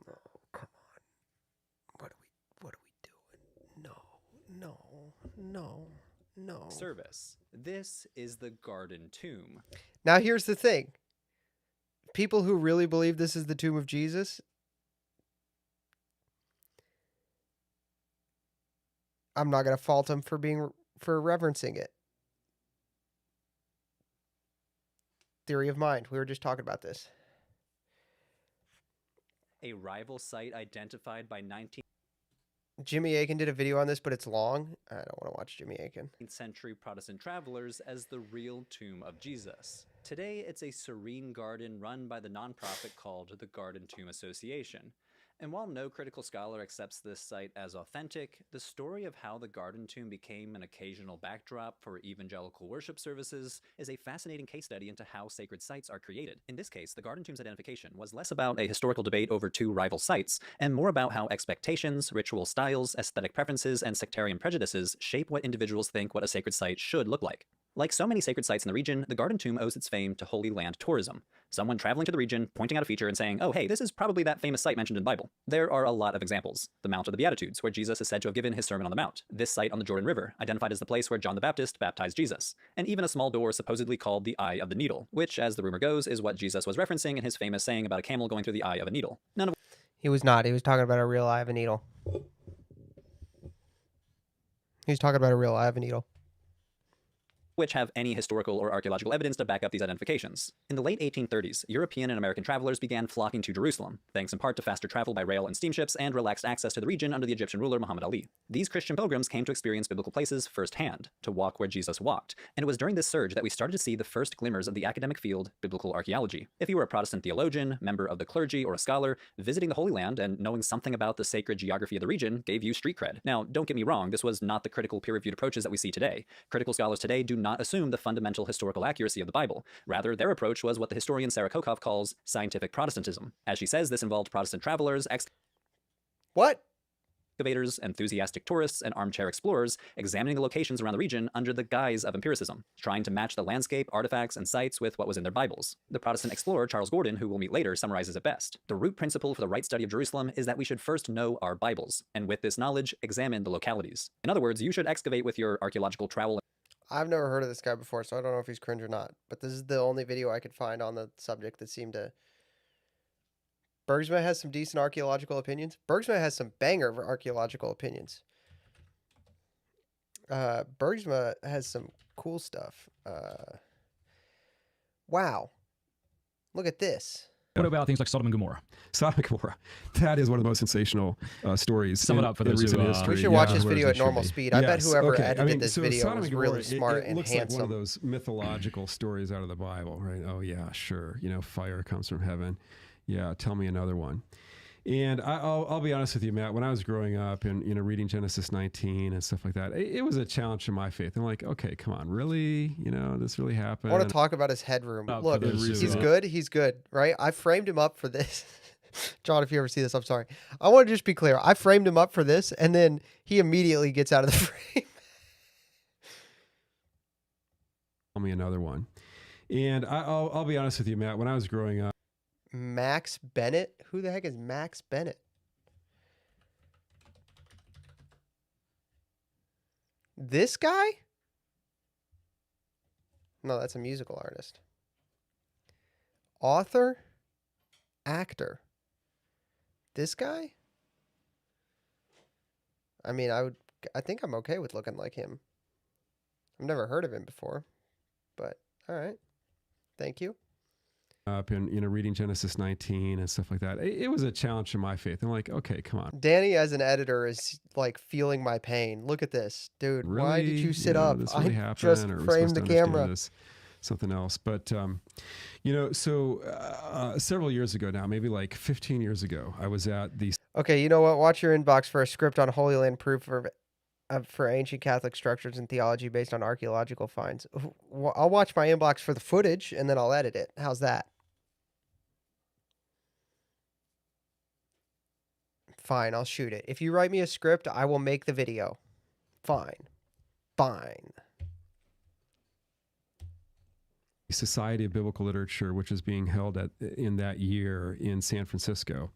No, come on. What are we doing? No. Service. This is the Garden Tomb. Now here's the thing. People who really believe this is the tomb of Jesus, I'm not going to fault them for reverencing it. Theory of mind. We were just talking about this. A rival site identified by 19th Jimmy Akin did a video on this, but it's long. I don't want to watch Jimmy Akin. century Protestant travelers as the real tomb of Jesus. Today, it's a serene garden run by the nonprofit called the Garden Tomb Association. And while no critical scholar accepts this site as authentic, the story of how the Garden Tomb became an occasional backdrop for evangelical worship services is a fascinating case study into how sacred sites are created. In this case, the Garden Tomb's identification was less about a historical debate over two rival sites, and more about how expectations, ritual styles, aesthetic preferences, and sectarian prejudices shape what individuals think what a sacred site should look like. Like so many sacred sites in the region, the Garden Tomb owes its fame to Holy Land tourism. Someone traveling to the region, pointing out a feature and saying, oh hey, this is probably that famous site mentioned in the Bible. There are a lot of examples. The Mount of the Beatitudes, where Jesus is said to have given his Sermon on the Mount. This site on the Jordan River, identified as the place where John the Baptist baptized Jesus. And even a small door supposedly called the Eye of the Needle, which, as the rumor goes, is what Jesus was referencing in his famous saying about a camel going through the eye of a needle. None of He was not. He was talking about a real eye of a needle. He's talking about a real eye of a needle. which have any historical or archaeological evidence to back up these identifications. In the late 1830s, European and American travelers began flocking to Jerusalem, thanks in part to faster travel by rail and steamships and relaxed access to the region under the Egyptian ruler Muhammad Ali. These Christian pilgrims came to experience biblical places firsthand, to walk where Jesus walked, and it was during this surge that we started to see the first glimmers of the academic field, biblical archaeology. If you were a Protestant theologian, member of the clergy, or a scholar, visiting the Holy Land and knowing something about the sacred geography of the region gave you street cred. Now, don't get me wrong, this was not the critical peer-reviewed approaches that we see today. Critical scholars today do not not assume the fundamental historical accuracy of the Bible. Rather, their approach was what the historian Sarah Kokov calls scientific Protestantism. As she says, this involved Protestant travelers, What? excavators, enthusiastic tourists, and armchair explorers examining the locations around the region under the guise of empiricism, trying to match the landscape, artifacts, and sites with what was in their Bibles. The Protestant explorer Charles Gordon, who we'll meet later, summarizes it best. The root principle for the right study of Jerusalem is that we should first know our Bibles, and with this knowledge, examine the localities. In other words, you should excavate with your archaeological trowel. I've never heard of this guy before, so I don't know if he's cringe or not. But this is the only video I could find on the subject that seemed to... Bergsma has some decent archaeological opinions. Bergsma has some banger archaeological opinions. Bergsma has some cool stuff. Wow. Look at this. What about things like Sodom and Gomorrah? Sodom and Gomorrah. That is one of the most sensational stories. Sum it up for those recent who, history. We should watch Yeah, this where video it at normal should be. speed. I bet Yes, whoever okay. edited this so video Sodom was and really Gomorrah, smart it and looks handsome. like one of those mythological stories out of the Bible, right? Oh yeah, sure. You know, fire comes from heaven. Yeah, tell me another one. And I'll be honest with you, Matt. When I was growing up and reading Genesis 19 and stuff like that, it was a challenge to my faith. I'm like, okay, come on, really? This really happened? I want to talk about his headroom. For Look, those who, he's good. He's good, right? I framed him up for this. John, if you ever see this, I'm sorry. I want to just be clear. I framed him up for this, and then he immediately gets out of the frame. Tell me another one. And I'll be honest with you, Matt. When I was growing up. Max Bennett? Who the heck is Max Bennett? This guy? No, that's a musical artist. Author? Actor? This guy? I mean, I think I'm okay with looking like him. I've never heard of him before, but all right. Thank you. Up and reading Genesis 19 and stuff like that, it was a challenge to my faith. I'm like, okay, come on. Danny, as an editor, is like feeling my pain. Look at this, dude. Really? Why did you sit up? This really I happened, just or are we framed supposed the to understand camera. this something else? But so several years ago now, maybe like 15 years ago, I was at the. Okay, you know what? Watch your inbox for a script on Holy Land proof for ancient Catholic structures and theology based on archaeological finds. I'll watch my inbox for the footage and then I'll edit it. How's that? Fine, I'll shoot it. If you write me a script, I will make the video. Fine. Fine. Society of Biblical Literature, which is being held in that year in San Francisco.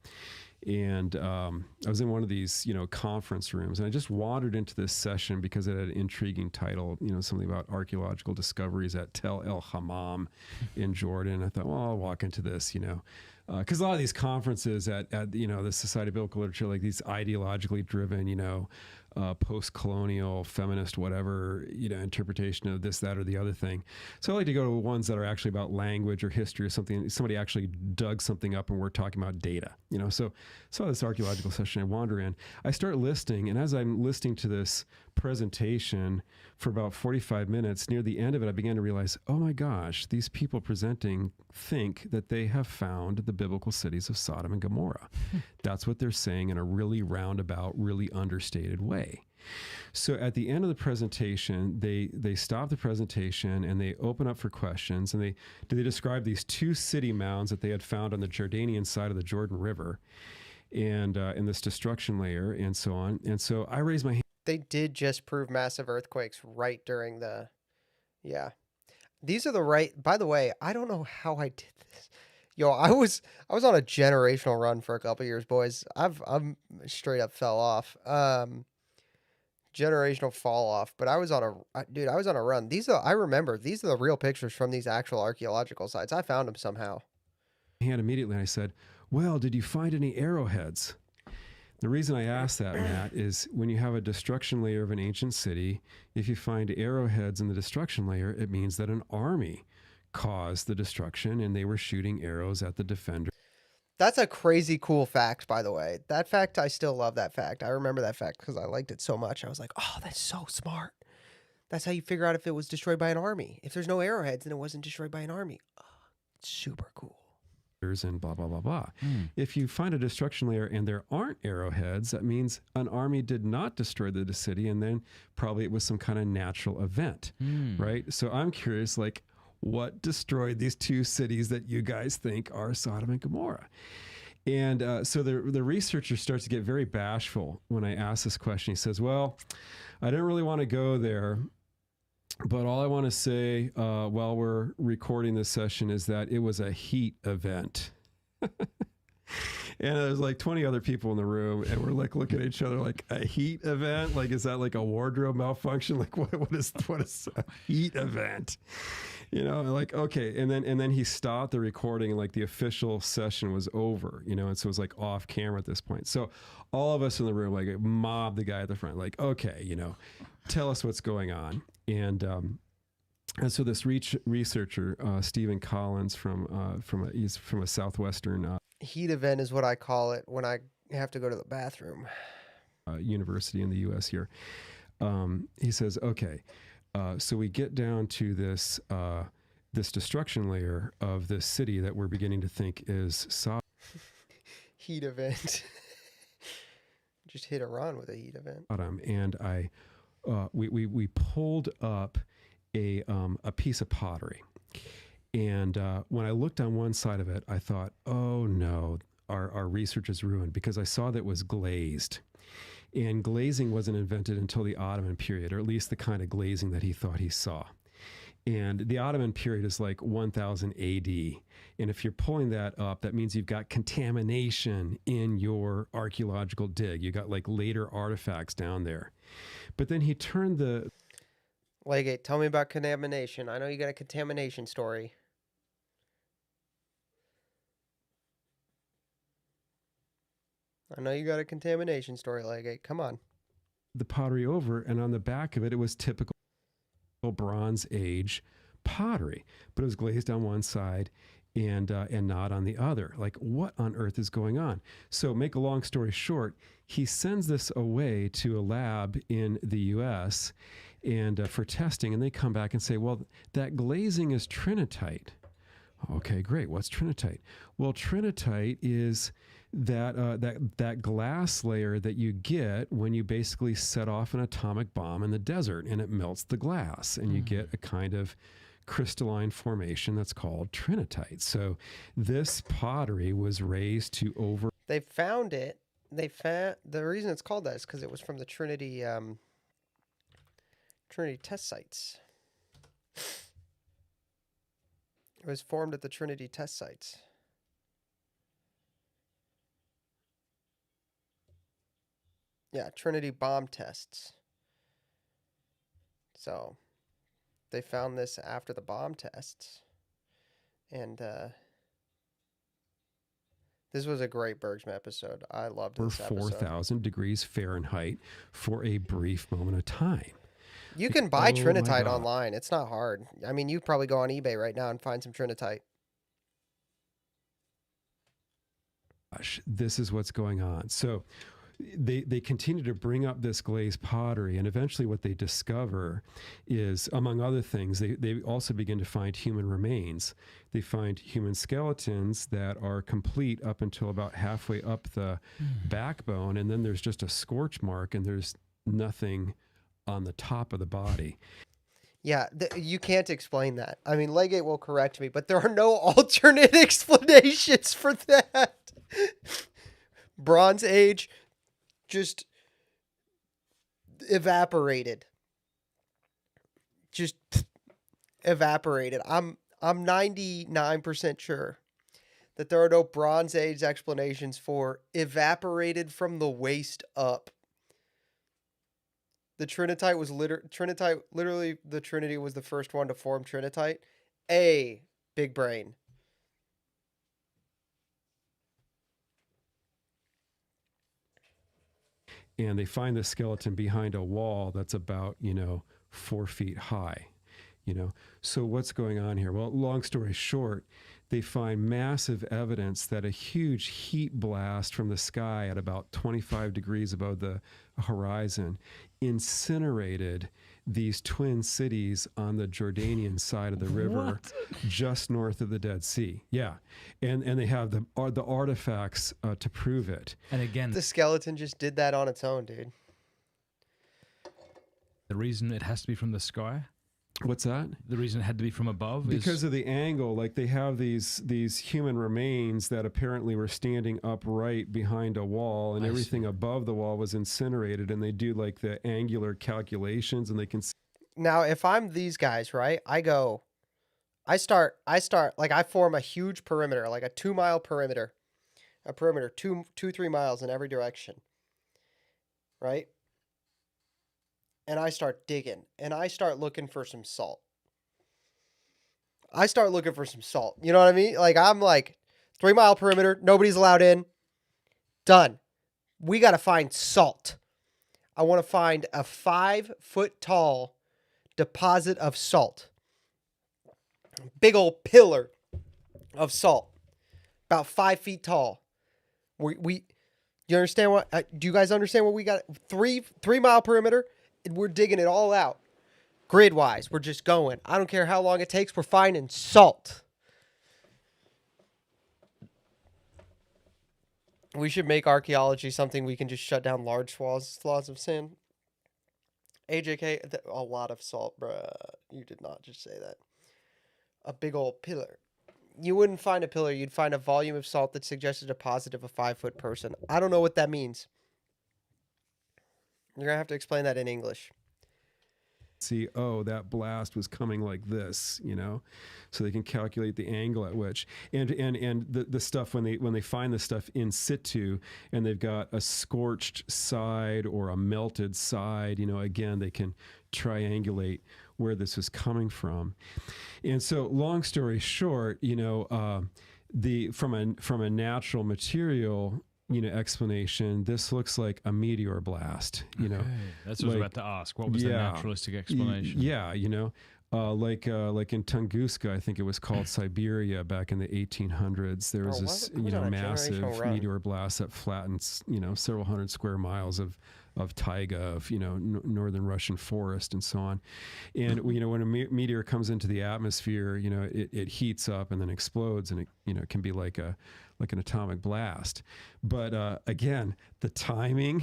And I was in one of these, conference rooms, and I just wandered into this session because it had an intriguing title, something about archaeological discoveries at Tel El Hammam in Jordan. I thought, well, I'll walk into this, because a lot of these conferences at the Society of Biblical Literature, like these ideologically driven, post-colonial, feminist, whatever, interpretation of this, that, or the other thing. So I like to go to ones that are actually about language or history or something. Somebody actually dug something up and we're talking about data, So this archaeological session, I wander in. I start listening, and as I'm listening to this presentation for about 45 minutes, near the end of it, I began to realize, oh my gosh, these people presenting think that they have found the biblical cities of Sodom and Gomorrah. That's what they're saying in a really roundabout, really understated way. So at the end of the presentation, they stop the presentation and they open up for questions, and they describe these two city mounds that they had found on the Jordanian side of the Jordan River, and in this destruction layer and so on. And so I raised my hand. They did just prove massive earthquakes right during the, yeah. These are the right, by the way, I don't know how I did this. Yo, I was on a generational run for a couple years, boys. I'm straight up fell off. Generational fall off, but I was on a run. I remember, these are the real pictures from these actual archaeological sites. I found them somehow. Hand immediately, and I said, well, did you find any arrowheads? The reason I ask that, Matt, is when you have a destruction layer of an ancient city, if you find arrowheads in the destruction layer, it means that an army caused the destruction and they were shooting arrows at the defender. That's a crazy cool fact, by the way. That fact, I still love that fact. I remember that fact because I liked it so much. I was like, oh, that's so smart. That's how you figure out if it was destroyed by an army. If there's no arrowheads, then it wasn't destroyed by an army. Oh, super cool. and blah, blah, blah, blah. If you find a destruction layer and there aren't arrowheads, that means an army did not destroy the city, and then probably it was some kind of natural event, right? So I'm curious, like, what destroyed these two cities that you guys think are Sodom and Gomorrah? And so the researcher starts to get very bashful when I ask this question. He says, well, I didn't really want to go there, but all I want to say while we're recording this session is that it was a heat event. And there's like 20 other people in the room, and we're like looking at each other like, a heat event? Like, is that like a wardrobe malfunction? Like, what is a heat event? You know, like, okay. And then he stopped the recording, and like the official session was over, you know, and so it was like off camera at this point. So all of us in the room, like, mobbed the guy at the front, like, okay, you know, tell us what's going on. And so this researcher, Stephen Collins he's from a Southwestern Heat event is what I call it when I have to go to the bathroom. university in the U.S. here. He says, okay, so we get down to this destruction layer of this city that we're beginning to think is Sodom. Heat event. Just hit Iran with a heat event. And we pulled up a piece of pottery. And when I looked on one side of it, I thought, oh no, our research is ruined, because I saw that it was glazed. And glazing wasn't invented until the Ottoman period, or at least the kind of glazing that he thought he saw. And the Ottoman period is like 1000 AD. And if you're pulling that up, that means you've got contamination in your archaeological dig. You got like later artifacts down there. But then he turned the... Legate, tell me about contamination. I know you got a contamination story. I know you got a contamination story, Legate. Come on. The pottery over, and on the back of it, it was typical Bronze Age pottery, but it was glazed on one side and not on the other. Like, what on earth is going on? So, make a long story short, he sends this away to a lab in the U.S. and for testing, and they come back and say, well, that glazing is trinitite. Okay, great. What's trinitite? Well, trinitite is that glass layer that you get when you basically set off an atomic bomb in the desert, and it melts the glass, and you get a kind of crystalline formation that's called trinitite. So this pottery was raised to over... They found it. The reason it's called that is because it was from the Trinity test sites. It was formed at the Trinity test sites. Yeah, Trinity bomb tests. So they found this after the bomb tests. And this was a great Bergsma episode. I loved this episode. 4,000 degrees Fahrenheit for a brief moment of time. You can buy trinitite online. It's not hard. I mean, you probably go on eBay right now and find some trinitite. Gosh, this is what's going on. So they continue to bring up this glazed pottery, and eventually what they discover is, among other things, they also begin to find human remains. They find human skeletons that are complete up until about halfway up the backbone, and then there's just a scorch mark, and there's nothing on the top of the body. Yeah, you can't explain that. I mean, Legate will correct me, but there are no alternate explanations for that. Bronze Age just evaporated. Just evaporated. I'm 99% sure that there are no Bronze Age explanations for evaporated from the waist up. The trinitite was literally the Trinity was the first one to form trinitite. Big brain. And they find the skeleton behind a wall that's about, 4 feet high, So what's going on here? Well, long story short, they find massive evidence that a huge heat blast from the sky at about 25 degrees above the horizon incinerated these twin cities on the Jordanian side of the river, just north of the Dead Sea. Yeah, and they have the artifacts to prove it. And again, The skeleton just did that on its own, dude. the reason it has to be from the sky, What's that? the reason it had to be from above, Because is of the angle, like they have these human remains that apparently were standing upright behind a wall, and I everything see. above the wall was incinerated, and they do like the angular calculations, and they can see Now, if I'm these guys, right? I start like I form a huge perimeter, like a 2 mile perimeter, a perimeter, 3 miles in every direction, right? And I start digging, and I start looking for some salt. You know what I mean? Like I'm like 3 mile perimeter, nobody's allowed in. Done. We got to find salt. I want to find a 5-foot tall deposit of salt. Big old pillar of salt, about 5 feet tall. You understand what? Do you guys understand what we got? 3 mile perimeter. And we're digging it all out, grid wise. We're just going. I don't care how long it takes. We're finding salt. We should make archaeology something we can just shut down large swaths of sand. AJK, a lot of salt, bruh. You did not just say that. A big old pillar. You wouldn't find a pillar. You'd find a volume of salt that suggests a deposit of a 5-foot person. I don't know what that means. You're going to have to explain that in English. oh, that blast was coming like this, so they can calculate the angle at which, and the stuff when they find the stuff in situ, and they've got a scorched side or a melted side, again, they can triangulate where this was coming from. And so, long story short, from a natural material explanation, this looks like a meteor blast. okay. That's what I was about to ask. What was the naturalistic explanation? Like in Tunguska, I think it was called Siberia back in the 1800s. There was this massive meteor blast that flattened several hundred square miles of taiga, of northern Russian forest and so on. And when a meteor comes into the atmosphere, it heats up and then explodes, and it can be like an atomic blast. But again, the timing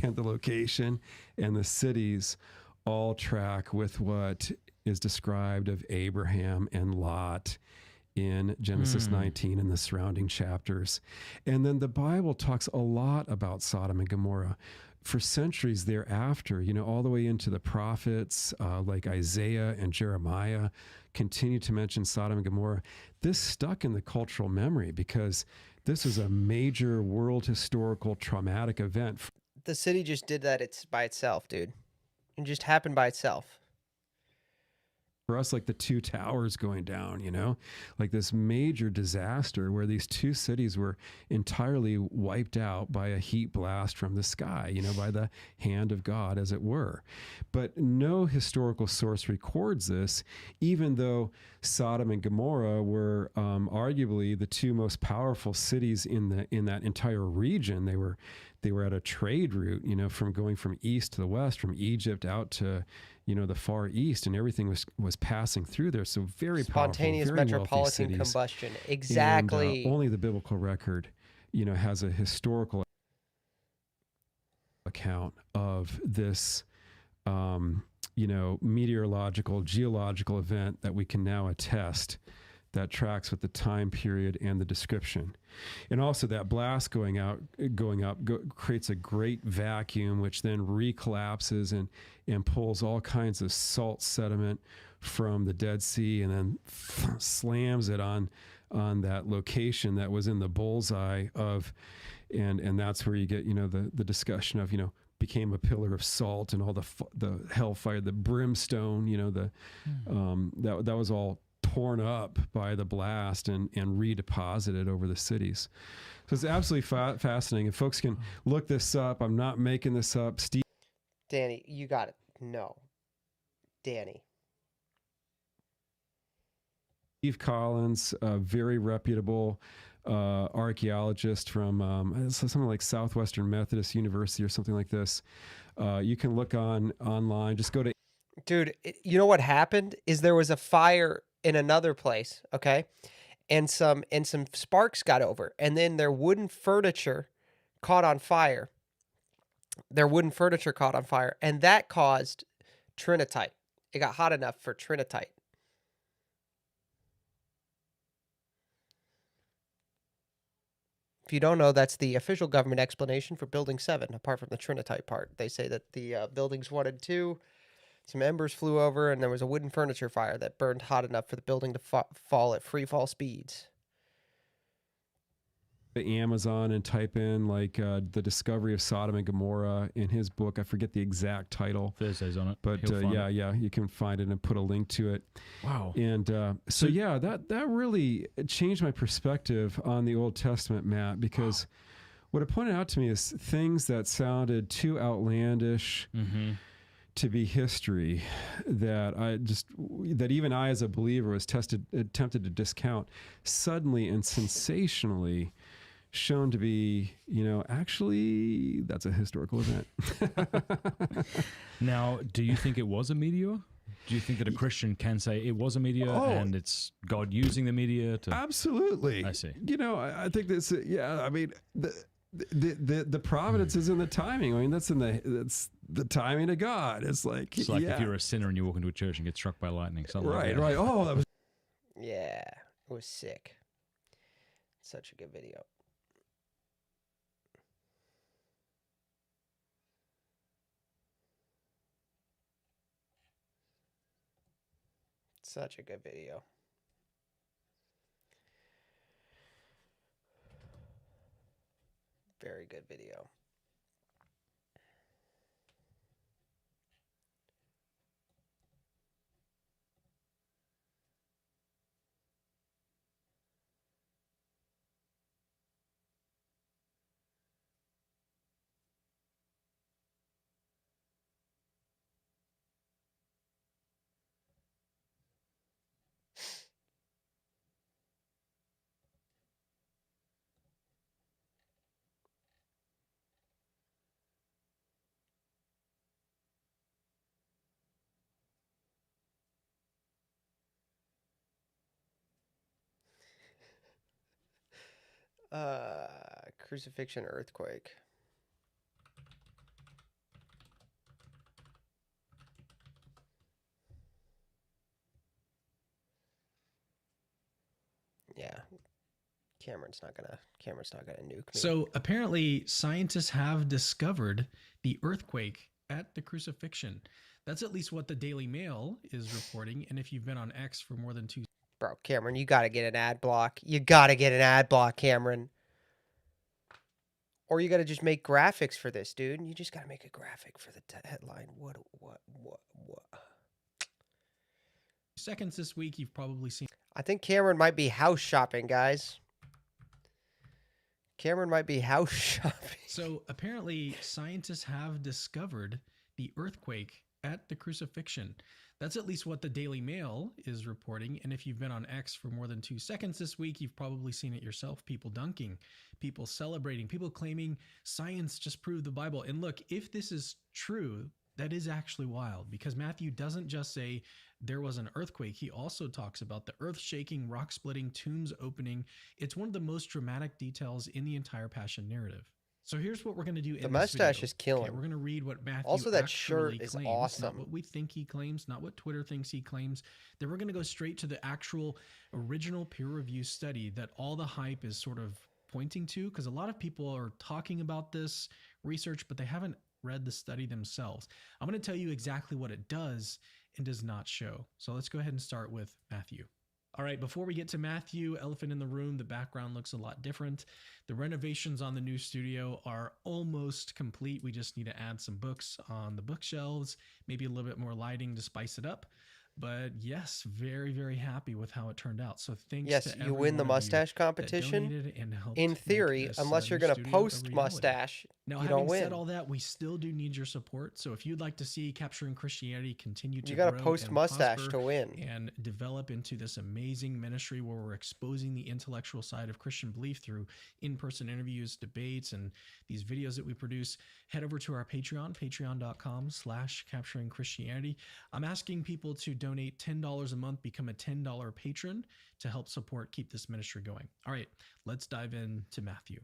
and the location and the cities all track with what is described of Abraham and Lot in Genesis 19 and the surrounding chapters. And then the Bible talks a lot about Sodom and Gomorrah for centuries thereafter, all the way into the prophets like Isaiah and Jeremiah continue to mention Sodom and Gomorrah. This stuck in the cultural memory because this is a major world historical traumatic event. The city just did that by itself, dude. It just happened by itself. For us, like the two towers going down, like this major disaster where these two cities were entirely wiped out by a heat blast from the sky, by the hand of God, as it were. But no historical source records this, even though Sodom and Gomorrah were arguably the two most powerful cities in that entire region. They were at a trade route, from going from east to the west, from Egypt out to the Far East, and everything was passing through there. So very spontaneous powerful, very metropolitan combustion. Exactly. And, only the biblical record, has a historical account of this, meteorological, geological event that we can now attest that tracks with the time period and the description. And also that blast going up creates a great vacuum, which then recollapses and pulls all kinds of salt sediment from the Dead Sea, and then slams it on that location that was in the bullseye of, and that's where you get, the discussion of, became a pillar of salt, and all the hellfire, the brimstone, that was all torn up by the blast and redeposited over the cities. So it's absolutely fascinating. And folks can look this up. I'm not making this up. Danny, you got it. No. Danny. Steve Collins, a very reputable archaeologist from something like Southwestern Methodist University or something like this. You can look online. Just go to Dude, you know what happened is there was a fire in another place, okay? And some sparks got over, and then their wooden furniture caught on fire. And that caused trinitite. It got hot enough for trinitite. If you don't know, that's the official government explanation for Building 7, apart from the trinitite part. They say that the buildings 1 and 2, some embers flew over, and there was a wooden furniture fire that burned hot enough for the building to fall at free fall speeds. The Amazon and type in like the discovery of Sodom and Gomorrah in his book. I forget the exact title. Thursday's on it. But yeah, you can find it and put a link to it. Wow. And so yeah, that really changed my perspective on the Old Testament, Matt, because what it pointed out to me is things that sounded too outlandish to be history that even I as a believer was tempted to discount, suddenly and sensationally shown to be, actually that's a historical event. Now, do you think it was a meteor? Do you think that a Christian can say it was a meteor and it's God using the meteor to... Absolutely. I see. I think this, I mean, the providence is in the timing. I mean, that's the timing of God. It's like if you're a sinner and you walk into a church and get struck by lightning. Something like that. Right. Oh, that was... Yeah, it was sick. Such a good video. Such a good video. Very good video. Crucifixion earthquake. Yeah. Cameron's not gonna nuke me. So apparently scientists have discovered the earthquake at the crucifixion. That's at least what the Daily Mail is reporting. And if you've been on X for more than 2... Bro, Cameron, you gotta get an ad block. You gotta get an ad block, Cameron. Or you gotta just make graphics for this, dude. You just gotta make a graphic for the headline. What? seconds this week, you've probably seen... I think Cameron might be house shopping, guys. Cameron might be house shopping. So apparently scientists have discovered the earthquake at the crucifixion. That's at least what the Daily Mail is reporting. And if you've been on X for more than 2 seconds this week, you've probably seen it yourself. People dunking, people celebrating, people claiming science just proved the Bible. And look, if this is true, that is actually wild, because Matthew doesn't just say there was an earthquake. He also talks about the earth shaking, rock splitting, tombs opening. It's one of the most dramatic details in the entire Passion narrative. So here's what we're going to do. The mustache is killing. Okay, we're going to read what Matthew also, that shirt is claims, awesome. Not what we think he claims, not what Twitter thinks he claims. Then we're going to go straight to the actual original peer-reviewed study that all the hype is sort of pointing to, because a lot of people are talking about this research, but they haven't read the study themselves. I'm going to tell you exactly what it does and does not show. So let's go ahead and start with Matthew. All right, before we get to Matthew, elephant in the room, the background looks a lot different. The renovations on the new studio are almost complete. We just need to add some books on the bookshelves, maybe a little bit more lighting to spice it up. But yes, very, very happy with with how it turned out. So thanks Yes, to you every win the one of you mustache that competition. donated and helped In make theory, this, unless you're new going to studio a post reality. mustache, Now, you having don't said win. all that, we still do need your support. So if you'd like to see Capturing Christianity continue to You got to grow post and mustache prosper to win. and develop into this amazing ministry where we're exposing the intellectual side of Christian belief through in-person interviews, debates, and these videos that we produce, head over to our Patreon, patreon.com/Capturing Christianity. I'm asking people to donate $10 a month, become a $10 patron to help support, keep this ministry going. All right, let's dive into Matthew.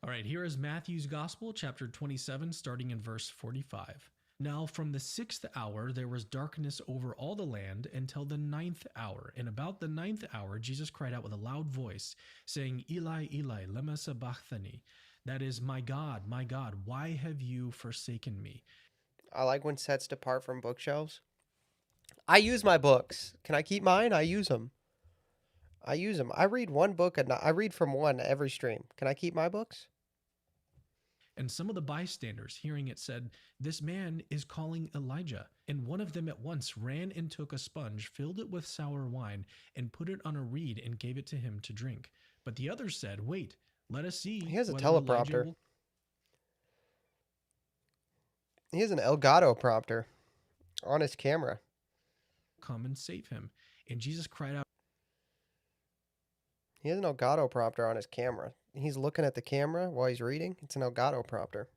All right, here is Matthew's Gospel, chapter 27, starting in verse 45. Now from the 6th hour there was darkness over all the land until the 9th hour. And about the 9th hour, Jesus cried out with a loud voice, saying, Eli, Eli, lema sabachthani? That is, my God, why have you forsaken me? I like when sets depart from bookshelves. I use my books. Can I keep mine? I use them. I read one book a night. I read from one every stream. Can I keep my books? And some of the bystanders, hearing it, said, This man is calling Elijah. And one of them at once ran and took a sponge, filled it with sour wine, and put it on a reed and gave it to him to drink. But the others said, Wait, let us see. He has a whether Elijah teleprompter. will He has an Elgato prompter on his camera. come and save him. And Jesus cried out He has an Elgato prompter on his camera. He's looking at the camera while he's reading. It's an Elgato prompter.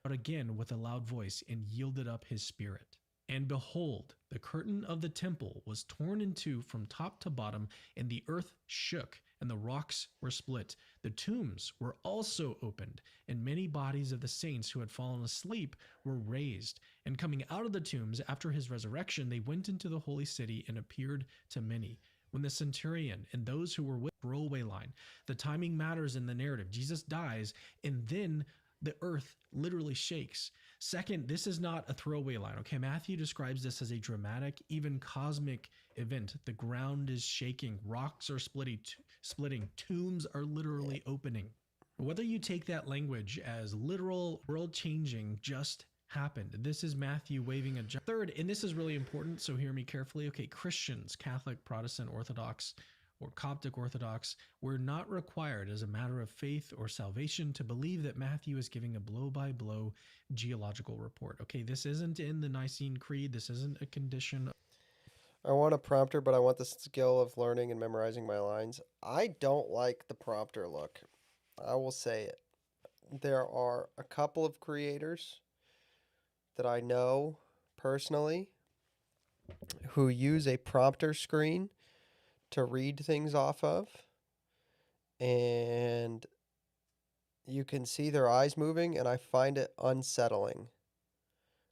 again with a loud voice and yielded up his spirit. And behold, the curtain of the temple was torn in two from top to bottom, and the earth shook, and the rocks were split. The tombs were also opened, and many bodies of the saints who had fallen asleep were raised. And coming out of the tombs after his resurrection, they went into the holy city and appeared to many. When the centurion and those who were with throwaway line, the timing matters in the narrative. Jesus dies, and then the earth literally shakes. Second, this is not a throwaway line, okay? Matthew describes this as a dramatic, even cosmic event. The ground is shaking, rocks are splitting, tombs are literally opening. Whether you take that language as literal, world-changing, just happened. This is Matthew waving a third, and this is really important, so hear me carefully. Okay, Christians, Catholic, Protestant, Orthodox, or Coptic Orthodox, we're not required as a matter of faith or salvation to believe that Matthew is giving a blow-by-blow geological report. Okay, this isn't in the Nicene Creed. This isn't a condition. I want a prompter, but I want the skill of learning and memorizing my lines. I don't like the prompter look. I will say it. There are a couple of creators that I know personally who use a prompter screen to read things off of, and you can see their eyes moving, and I find it unsettling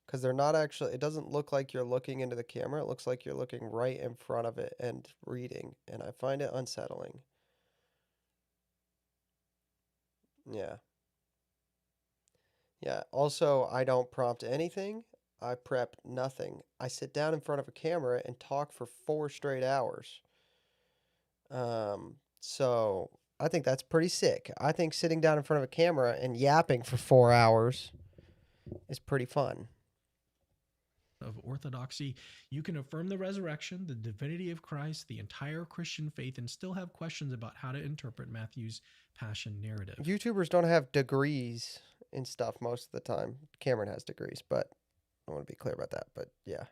because they're not actually, it doesn't look like you're looking into the camera. It looks like you're looking right in front of it and reading, and I find it unsettling. Yeah, also, I don't prompt anything. I prep nothing. I sit down in front of a camera and talk for 4 straight hours. So I think that's pretty sick. I think sitting down in front of a camera and yapping for 4 hours is pretty fun. Of orthodoxy, you can affirm the resurrection, the divinity of Christ, the entire Christian faith, and still have questions about how to interpret Matthew's passion narrative. YouTubers don't have degrees in stuff most of the time. Cameron has degrees, but I want to be clear about that. But yeah.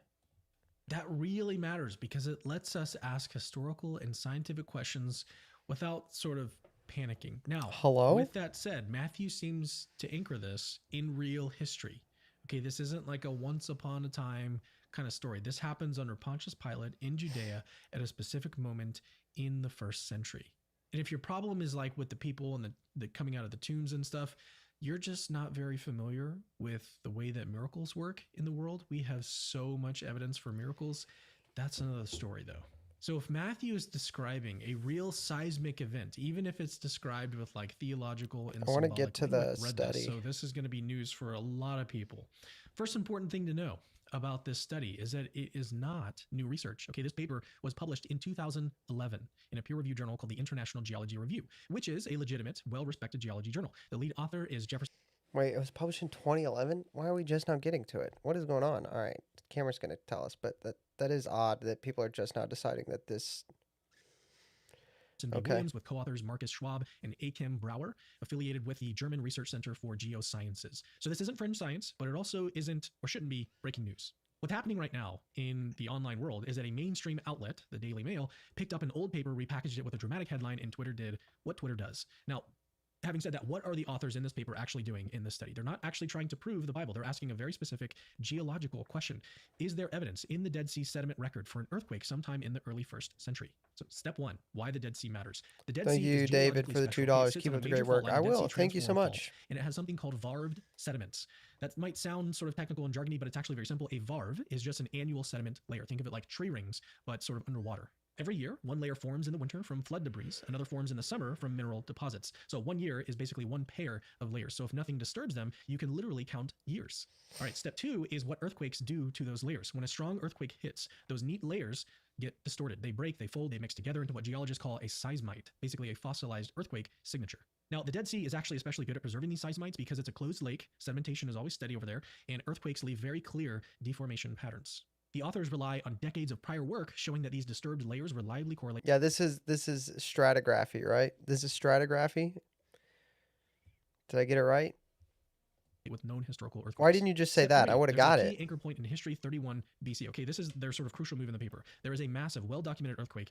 That really matters because it lets us ask historical and scientific questions without sort of panicking. Now, Hello? with that said, Matthew seems to anchor this in real history. Okay, this isn't like a once upon a time kind of story. This happens under Pontius Pilate in Judea at a specific moment in the 1st century. And if your problem is like with the people and the coming out of the tombs and stuff, you're just not very familiar with the way that miracles work in the world. We have so much evidence for miracles. That's another story, though. So if Matthew is describing a real seismic event, even if it's described with like theological and I want to get to the study. So this is going to be news for a lot of people. First important thing to know about this study is that it is not new research. Okay, this paper was published in 2011 in a peer-reviewed journal called the International Geology Review, which is a legitimate, well-respected geology journal. The lead author is Jefferson. Wait, it was published in 2011? Why are we just now getting to it? What is going on? All right, the camera's going to tell us, but that is odd that people are just now deciding that this and B. Okay. Williams with co-authors Marcus Schwab and Achim Brauer, affiliated with the German Research Center for Geosciences. So this isn't fringe science, but it also isn't or shouldn't be breaking news. What's happening right now in the online world is that a mainstream outlet, the Daily Mail, picked up an old paper, repackaged it with a dramatic headline, and Twitter did what Twitter does. Now, having said that, what are the authors in this paper actually doing in this study? They're not actually trying to prove the Bible. They're asking a very specific geological question. Is there evidence in the Dead Sea sediment record for an earthquake sometime in the early 1st century? So step one, why the Dead Sea matters. The Dead Thank Sea you, is David, geologically for the special. $2. It sits Keep on a up the major great fault work. line, I Dead Sea will. Thank you so Transformer Fault, much. and it has something called varved sediments. That might sound sort of technical and jargony, but it's actually very simple. A varve is just an annual sediment layer. Think of it like tree rings, but sort of underwater. Every year, one layer forms in the winter from flood debris, another forms in the summer from mineral deposits. So 1 year is basically one pair of layers. So if nothing disturbs them, you can literally count years. All right, step 2 is what earthquakes do to those layers. When a strong earthquake hits, those neat layers get distorted. They break, they fold, they mix together into what geologists call a seismite, basically a fossilized earthquake signature. Now, the Dead Sea is actually especially good at preserving these seismites because it's a closed lake, sedimentation is always steady over there, and earthquakes leave very clear deformation patterns. The authors rely on decades of prior work showing that these disturbed layers reliably correlate. Yeah, this is stratigraphy, right? This is stratigraphy. Did I get it right? With known historical earthquakes. Why didn't you just say Step that? I 3, would have there's got a key it. anchor point in history, 31 BC. Okay, this is their sort of crucial move in the paper. There is a massive, well-documented earthquake.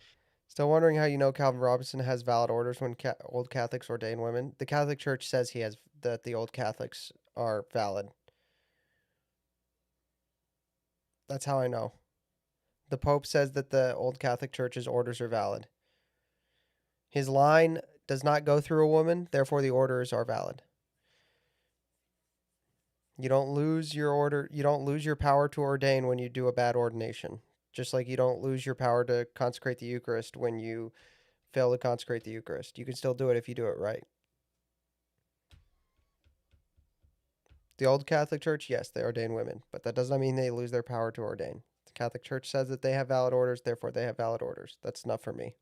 Still wondering how you know Calvin Robinson has valid orders when old Catholics ordain women. The Catholic Church says that the old Catholics are valid. That's how I know. The Pope says that the old Catholic Church's orders are valid. His line does not go through a woman, therefore the orders are valid. You don't lose your order. You don't lose your power to ordain when you do a bad ordination. Just like you don't lose your power to consecrate the Eucharist when you fail to consecrate the Eucharist. You can still do it if you do it right. The old Catholic Church, yes, they ordain women, but that does not mean they lose their power to ordain. The Catholic Church says that they have valid orders, therefore they have valid orders. That's enough for me.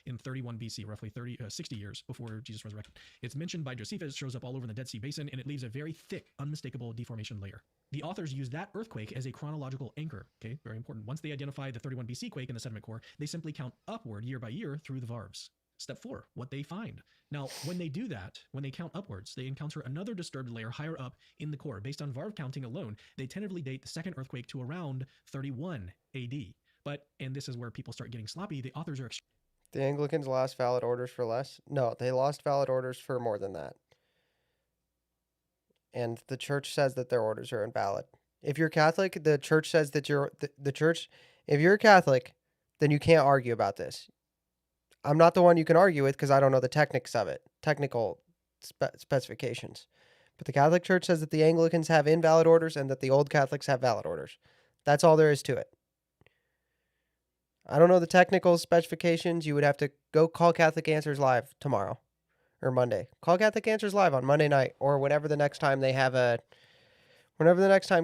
In 31 BC, roughly 60 years before Jesus' resurrection. It's mentioned by Josephus, shows up all over the Dead Sea Basin, and it leaves a very thick, unmistakable deformation layer. The authors use that earthquake as a chronological anchor. Okay, very important. Once they identify the 31 BC quake in the sediment core, they simply count upward year by year through the varves. Step 4, what they find. Now, when they do that, when they count upwards, they encounter another disturbed layer higher up in the core. Based on varve counting alone, they tentatively date the second earthquake to around 31 AD. But, and this is where people start getting sloppy, the authors are The Anglicans lost valid orders for less? No, they lost valid orders for more than that. And the church says that their orders are invalid. If you're Catholic, the church says that the church, if you're a Catholic, then you can't argue about this. I'm not the one you can argue with because I don't know the techniques of it, technical specifications. But the Catholic Church says that the Anglicans have invalid orders and that the old Catholics have valid orders. That's all there is to it. I don't know the technical specifications. You would have to go call Catholic Answers Live tomorrow or Monday. Call Catholic Answers Live on Monday night or whenever the next time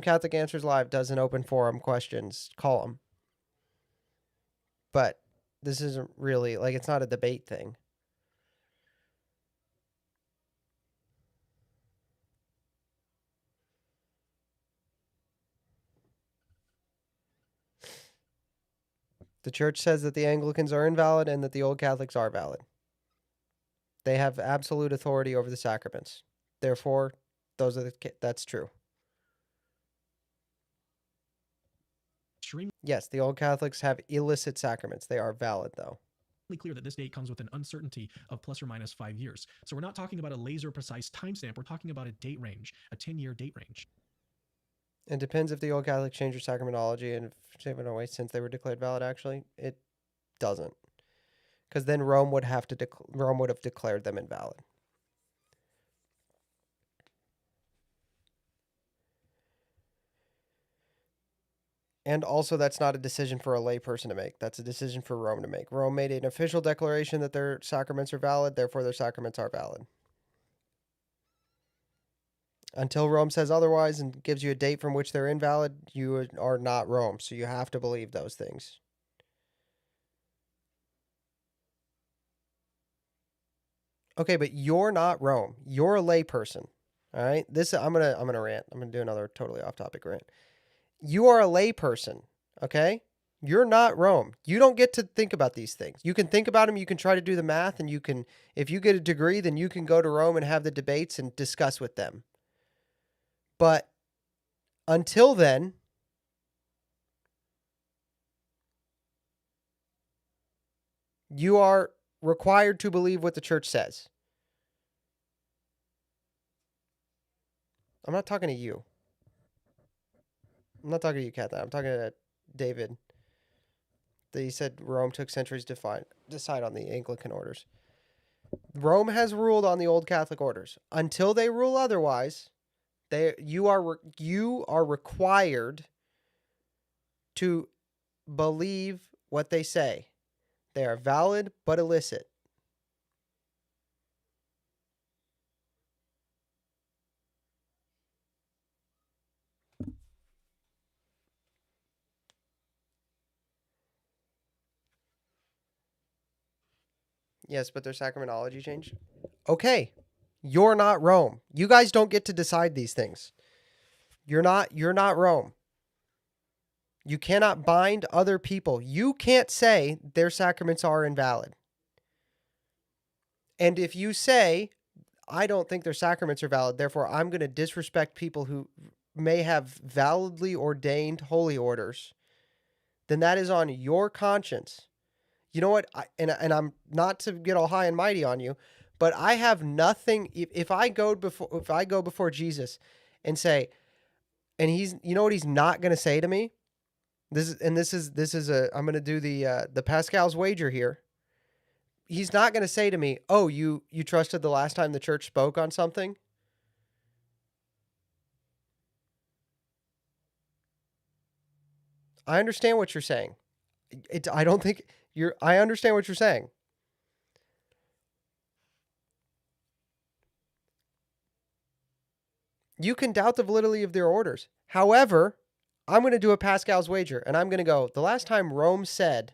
Catholic Answers Live does an open forum questions, call them. But this isn't really, it's not a debate thing. The church says that the Anglicans are invalid and that the old Catholics are valid. They have absolute authority over the sacraments. Therefore, that's true. Yes, the old Catholics have illicit sacraments. They are valid, though. Clear that this date comes with an uncertainty of plus or minus 5 years. So we're not talking about a laser precise timestamp. We're talking about a date range, a 10-year date range. It depends if the old Catholics changed their sacramentology and since they were declared valid. Actually, it doesn't, because then Rome would have declared them invalid. And also, that's not a decision for a layperson to make. That's a decision for Rome to make. Rome made an official declaration that their sacraments are valid, therefore their sacraments are valid. Until Rome says otherwise and gives you a date from which they're invalid, you are not Rome, so you have to believe those things. Okay, but you're not Rome. You're a layperson. All right? I'm gonna rant. I'm gonna do another totally off-topic rant. You are a layperson, okay? You're not Rome. You don't get to think about these things. You can think about them, you can try to do the math, and if you get a degree, then you can go to Rome and have the debates and discuss with them. But until then, you are required to believe what the church says. I'm not talking to you. I'm not talking to you, Kathleen. I'm talking to David. He said Rome took centuries to decide on the Anglican orders. Rome has ruled on the old Catholic orders. Until they rule otherwise, you are required to believe what they say. They are valid but illicit. Yes, but their sacramentology changed. Okay. You're not Rome. You guys don't get to decide these things. You're not Rome. You cannot bind other people. You can't say their sacraments are invalid. And if you say, I don't think their sacraments are valid, therefore I'm going to disrespect people who may have validly ordained holy orders, then that is on your conscience. You know what? And I'm not to get all high and mighty on you, but I have nothing. If I go before Jesus and say, and you know what he's not going to say to me? I'm going to do the Pascal's wager here. He's not going to say to me, "Oh, you trusted the last time the church spoke on something." I understand what you're saying. I don't think I understand what you're saying. You can doubt the validity of their orders. However, I'm going to do a Pascal's wager, and I'm going to go, the last time Rome said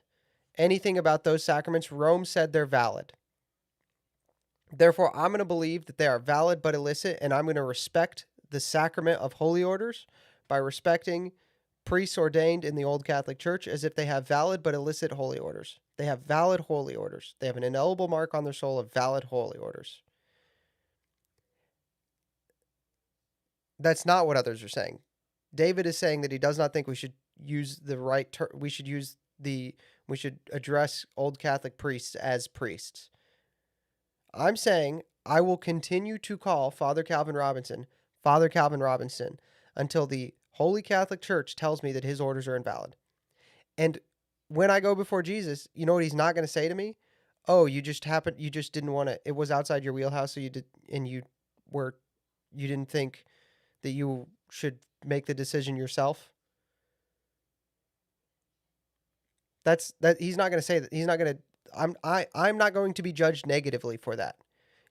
anything about those sacraments, Rome said they're valid. Therefore, I'm going to believe that they are valid but illicit, and I'm going to respect the sacrament of holy orders by respecting priests ordained in the old Catholic Church as if they have valid but illicit holy orders. They have valid holy orders. They have an indelible mark on their soul of valid holy orders. That's not what others are saying. David is saying that he does not think we should use the right term. We should address old Catholic priests as priests. I'm saying I will continue to call Father Calvin Robinson until the Holy Catholic Church tells me that his orders are invalid. And when I go before Jesus, you know what he's not going to say to me? Oh, you just didn't want to, it was outside your wheelhouse, so you didn't think that you should make the decision yourself. He's not going to say that. He's not going to, I'm not going to be judged negatively for that.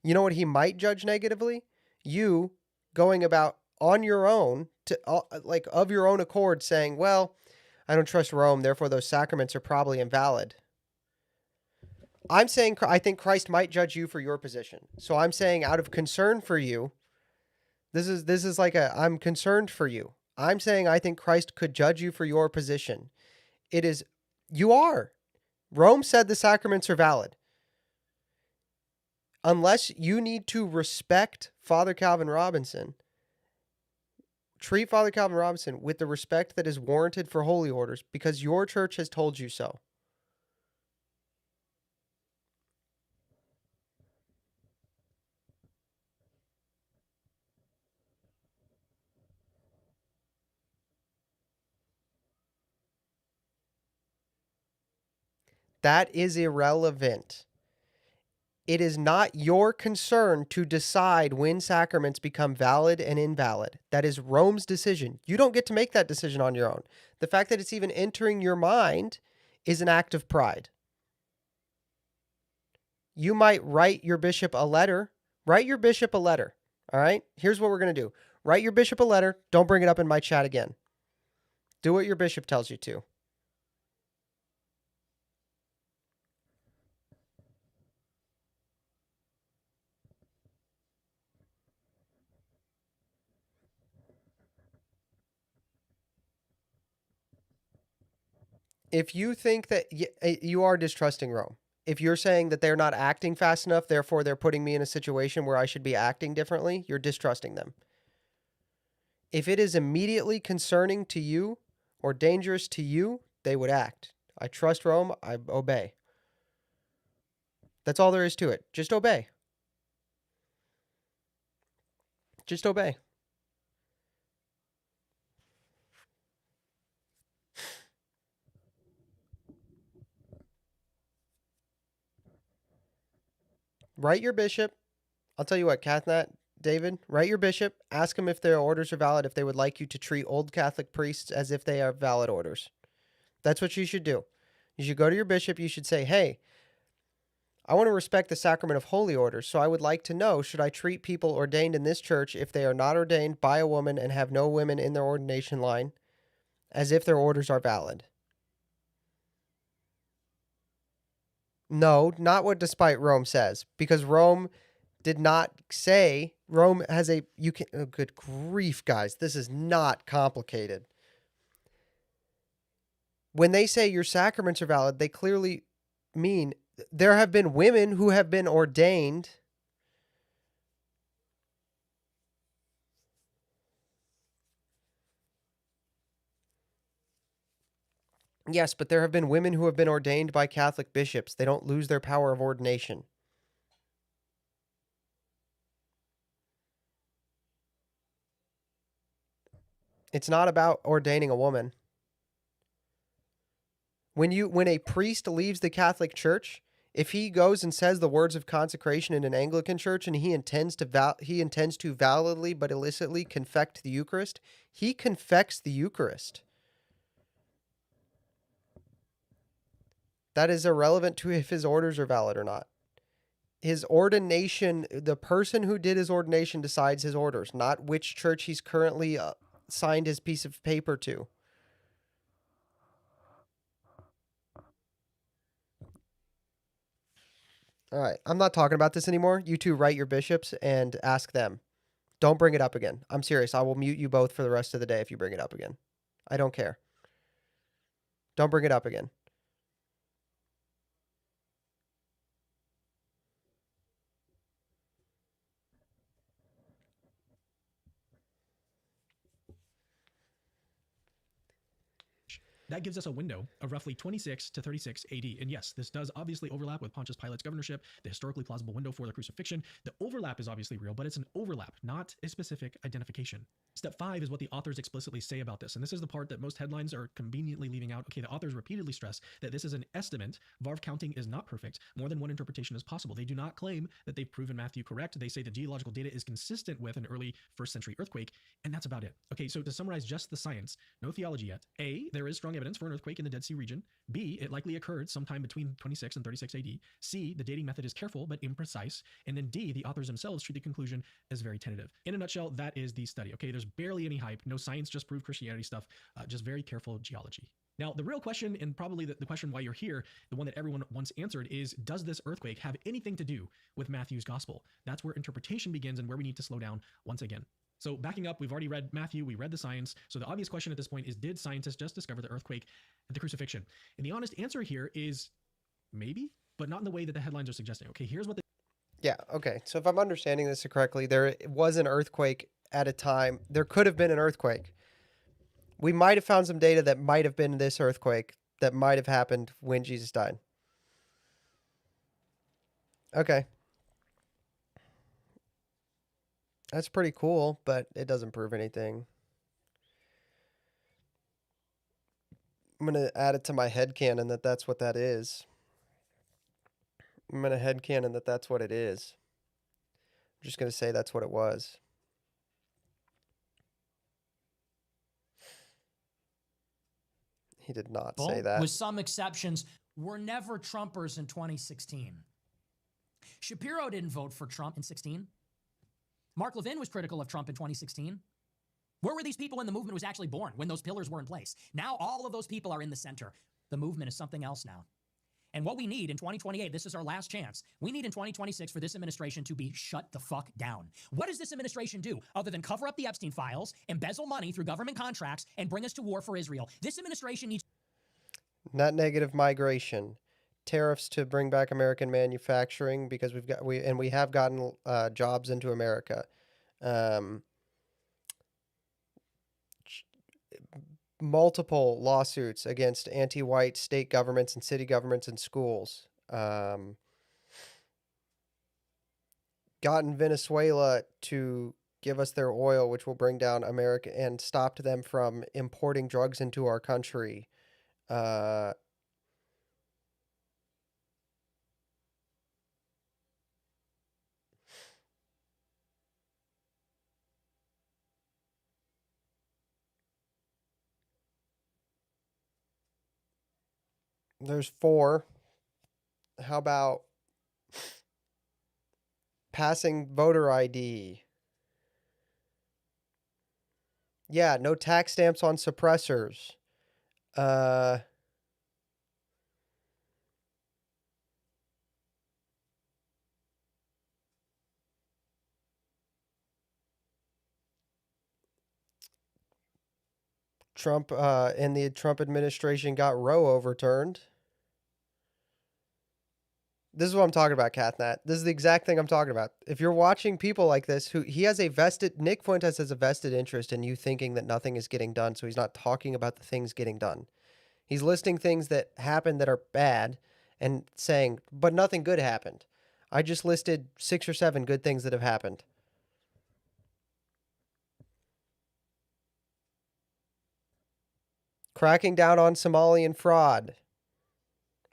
You know what he might judge negatively? You going about on your own of your own accord saying, well, I don't trust Rome, therefore those sacraments are probably invalid. I'm saying I think Christ might judge you for your position. So I'm saying out of concern for you, this is like I'm concerned for you. I'm saying I think Christ could judge you for your position. You are. Rome said the sacraments are valid. Unless you need to respect Father Calvin Robinson, treat Father Calvin Robinson with the respect that is warranted for holy orders because your church has told you so. That is irrelevant. It is not your concern to decide when sacraments become valid and invalid. That is Rome's decision. You don't get to make that decision on your own. The fact that it's even entering your mind is an act of pride. You might write your bishop a letter. Write your bishop a letter. All right? Here's what we're going to do. Write your bishop a letter. Don't bring it up in my chat again. Do what your bishop tells you to. If you think that you are distrusting Rome, if you're saying that they're not acting fast enough, therefore they're putting me in a situation where I should be acting differently, you're distrusting them. If it is immediately concerning to you or dangerous to you, they would act. I trust Rome. I obey. That's all there is to it. Just obey. Just obey. Write your bishop. I'll tell you what, Cathnat, David, write your bishop. Ask them if their orders are valid, if they would like you to treat old Catholic priests as if they are valid orders. That's what you should do. You should go to your bishop. You should say, hey, I want to respect the sacrament of holy orders, so I would like to know, should I treat people ordained in this church if they are not ordained by a woman and have no women in their ordination line as if their orders are valid? No, not what Despite Rome says, because Rome did not say, Rome has a, you can, oh, good grief, guys, this is not complicated. When they say your sacraments are valid, they clearly mean there have been women who have been ordained. Yes, but there have been women who have been ordained by Catholic bishops. They don't lose their power of ordination. It's not about ordaining a woman. When a priest leaves the Catholic Church, if he goes and says the words of consecration in an Anglican church and he intends to validly but illicitly confect the Eucharist, he confects the Eucharist. That is irrelevant to if his orders are valid or not. His ordination, the person who did his ordination decides his orders, not which church he's currently signed his piece of paper to. All right, I'm not talking about this anymore. You two write your bishops and ask them. Don't bring it up again. I'm serious. I will mute you both for the rest of the day if you bring it up again. I don't care. Don't bring it up again. That gives us a window of roughly 26 to 36 AD. And yes, this does obviously overlap with Pontius Pilate's governorship, the historically plausible window for the crucifixion. The overlap is obviously real, but it's an overlap, not a specific identification. Step 5 is what the authors explicitly say about this. And this is the part that most headlines are conveniently leaving out. Okay, the authors repeatedly stress that this is an estimate. Varv counting is not perfect. More than one interpretation is possible. They do not claim that they've proven Matthew correct. They say the geological data is consistent with an early 1st century earthquake, and that's about it. Okay, so to summarize just the science, no theology yet. A, there is strong evidence for an earthquake in the Dead Sea region. B, it likely occurred sometime between 26 and 36 AD. C, the dating method is careful but imprecise. And then D, the authors themselves treat the conclusion as very tentative. In a nutshell, that is the study. Okay, there's barely any hype, no science, just prove Christianity stuff, just very careful geology. Now, the real question, and probably the question why you're here, the one that everyone once answered, is does this earthquake have anything to do with Matthew's gospel? That's where interpretation begins and where we need to slow down once again. So backing up, we've already read Matthew, we read the science. So the obvious question at this point is, did scientists just discover the earthquake and the crucifixion? And the honest answer here is maybe, but not in the way that the headlines are suggesting. Okay, here's what Yeah, okay. So if I'm understanding this correctly, there was an earthquake at a time. There could have been an earthquake. We might have found some data that might have been this earthquake that might have happened when Jesus died. Okay. That's pretty cool, but it doesn't prove anything. I'm going to add it to my headcanon that that's what that is. I'm going to headcanon that that's what it is. I'm just going to say that's what it was. He did not say that. With some exceptions, were never Trumpers in 2016. Shapiro didn't vote for Trump in 2016. Mark Levin was critical of Trump in 2016. Where were these people when the movement was actually born, when those pillars were in place? Now all of those people are in the center. The movement is something else now. And what we need in 2028, this is our last chance, we need in 2026 for this administration to be shut the fuck down. What does this administration do other than cover up the Epstein files, embezzle money through government contracts, and bring us to war for Israel? This administration needs... Net negative migration. Tariffs to bring back American manufacturing because we have gotten jobs into America. Um, Multiple lawsuits against anti-white state governments and city governments and schools. Gotten Venezuela to give us their oil, which will bring down America and stopped them from importing drugs into our country. There's 4. How about passing voter ID? Yeah, no tax stamps on suppressors. Trump and the Trump administration got Roe overturned. This is what I'm talking about, Cathnat. This is the exact thing I'm talking about. If you're watching people like this, who he has a vested, Nick Fuentes has a vested interest in you thinking that nothing is getting done, so he's not talking about the things getting done. He's listing things that happened that are bad and saying, but nothing good happened. I just listed 6 or 7 good things that have happened. Cracking down on Somalian fraud.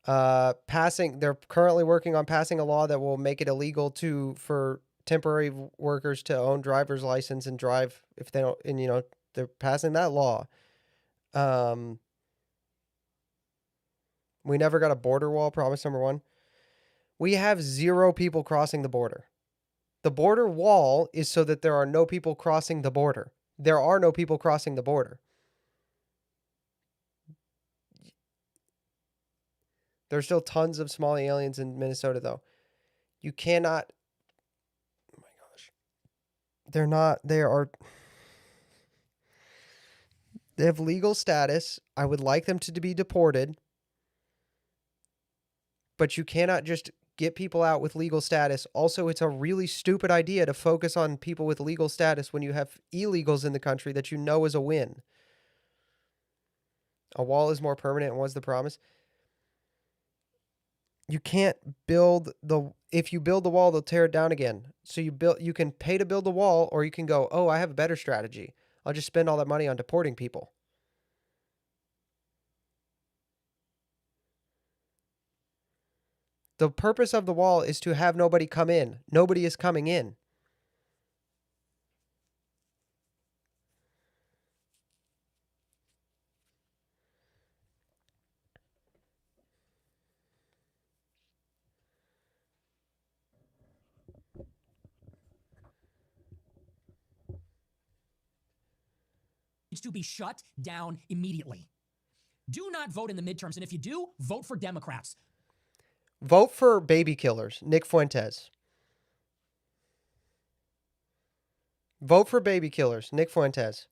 They're currently working on passing a law that will make it illegal for temporary workers to own driver's license and drive if they don't, and they're passing that law. We never got a border wall, promise number 1. We have 0 people crossing the border. The border wall is so that there are no people crossing the border. There are no people crossing the border. There's still tons of Somali aliens in Minnesota, though. You cannot. Oh my gosh. They're not. They have legal status. I would like them to be deported. But you cannot just get people out with legal status. Also, it's a really stupid idea to focus on people with legal status when you have illegals in the country that you know is a win. A wall is more permanent was the promise. You can't if you build the wall, they'll tear it down again. So you can pay to build the wall, or you can go, oh, I have a better strategy. I'll just spend all that money on deporting people. The purpose of the wall is to have nobody come in. Nobody is coming in. To be shut down immediately. Do not vote in the midterms, and if you do, vote for Democrats. Vote for baby killers, Nick Fuentes. Vote for baby killers, Nick Fuentes.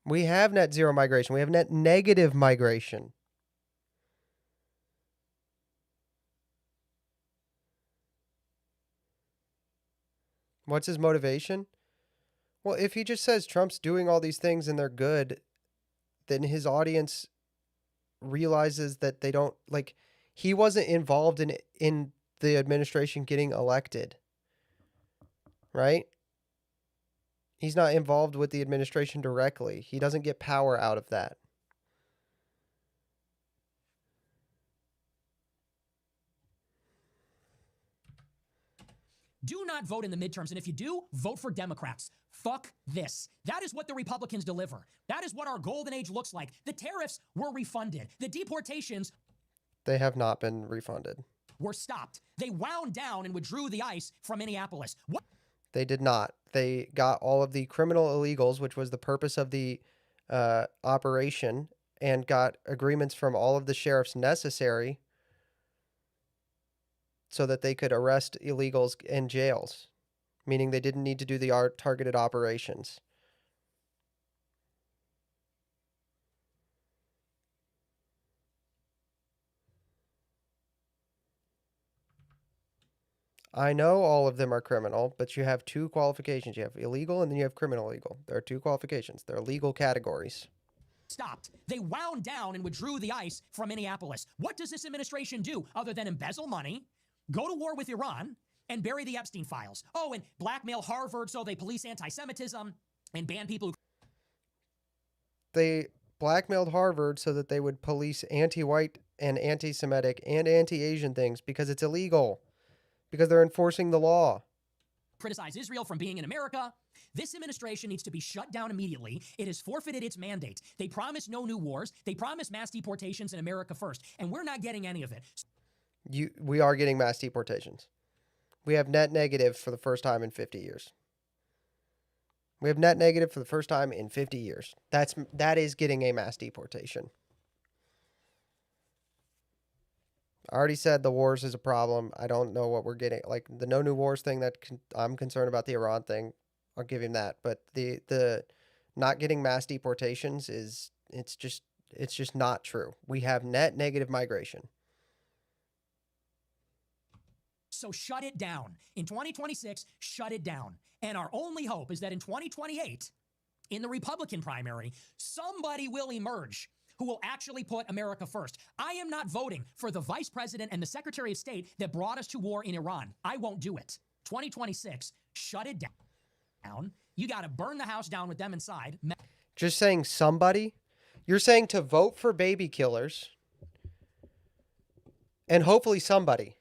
We have net zero migration. We have net negative migration. What's his motivation? Well, if he just says Trump's doing all these things and they're good, then his audience realizes that they don't he wasn't involved in the administration getting elected. Right? He's not involved with the administration directly. He doesn't get power out of that. Do not vote in the midterms, and if you do, vote for Democrats. Fuck this. That is what the Republicans deliver. That is what our golden age looks like. The tariffs were refunded. The deportations, they have not been refunded. Were stopped. They wound down and withdrew the ICE from Minneapolis. What? They did not. They got all of the criminal illegals, which was the purpose of the operation, and got agreements from all of the sheriffs necessary so that they could arrest illegals in jails. meaning they didn't need to do the targeted operations. I know all of them are criminal, but you have two qualifications. You have illegal and then you have criminal legal. There are two qualifications. They're legal categories. Stopped. They wound down and withdrew the ICE from Minneapolis. What does this administration do other than embezzle money, go to war with Iran, and bury the Epstein files? Oh, and blackmail Harvard so they police anti-Semitism and ban people who... They blackmailed Harvard so that they would police anti-white and anti-Semitic and anti-Asian things because it's illegal. Because they're enforcing the law. Criticize Israel from being in America. This administration needs to be shut down immediately. It has forfeited its mandate. They promise no new wars. They promise mass deportations in America first, and we're not getting any of it. We are getting mass deportations. We have net negative for the first time in 50 years. We have net negative for the first time in 50 years. That is getting a mass deportation. I already said the wars is a problem. I don't know what we're getting. Like the no new wars thing, I'm concerned about the Iran thing. I'll give him that. But the not getting mass deportations it's just not true. We have net negative migration. So shut it down. In 2026, shut it down. And our only hope is that in 2028, in the Republican primary, somebody will emerge who will actually put America first. I am not voting for the vice president and the secretary of state that brought us to war in Iran. I won't do it. 2026, shut it down. You got to burn the house down with them inside. Just saying somebody? You're saying to vote for baby killers and hopefully somebody.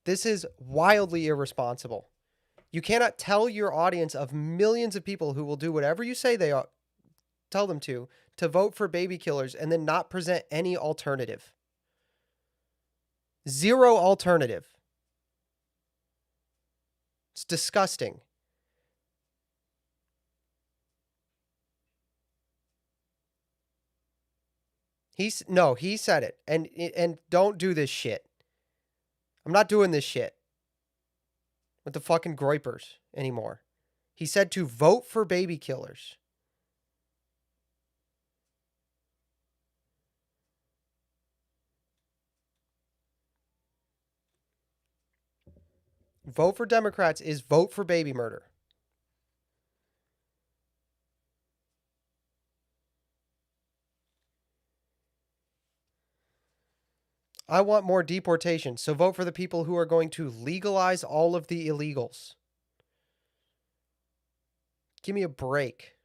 This is wildly irresponsible. You cannot tell your audience of millions of people who will do whatever you say they are, tell them to vote for baby killers and then not present any alternative. Zero alternative. It's disgusting. He said it. And don't do this shit. I'm not doing this shit with the fucking groypers anymore. He said to vote for baby killers. Vote for Democrats is vote for baby murder. I want more deportation, so vote for the people who are going to legalize all of the illegals. Give me a break.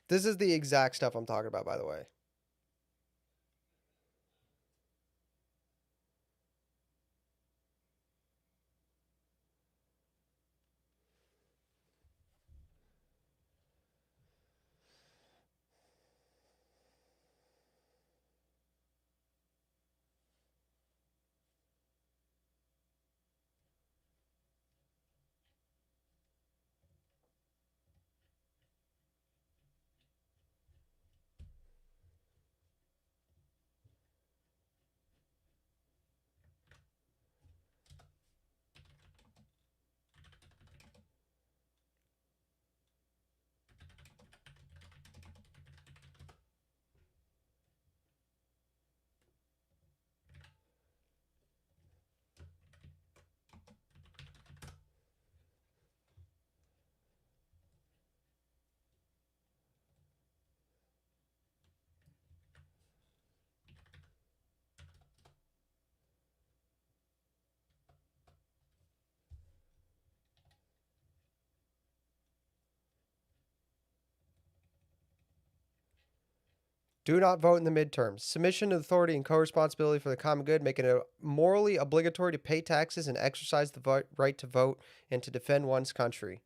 This is the exact stuff I'm talking about, by the way. Do not vote in the midterms. Submission to authority and co-responsibility for the common good, making it morally obligatory to pay taxes and exercise the right to vote and to defend one's country.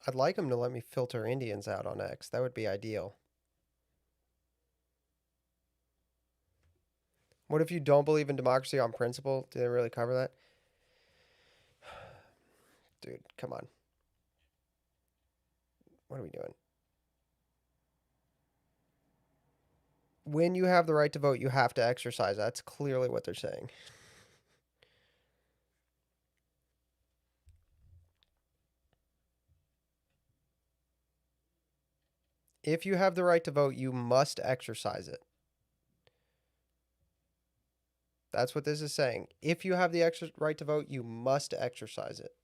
I'd like them to let me filter Indians out on X. That would be ideal. What if you don't believe in democracy on principle? Do they really cover that? Dude, come on. What are we doing? When you have the right to vote, you have to exercise. That's clearly what they're saying. If you have the right to vote, you must exercise it. That's what this is saying. If you have the right to vote, you must exercise it.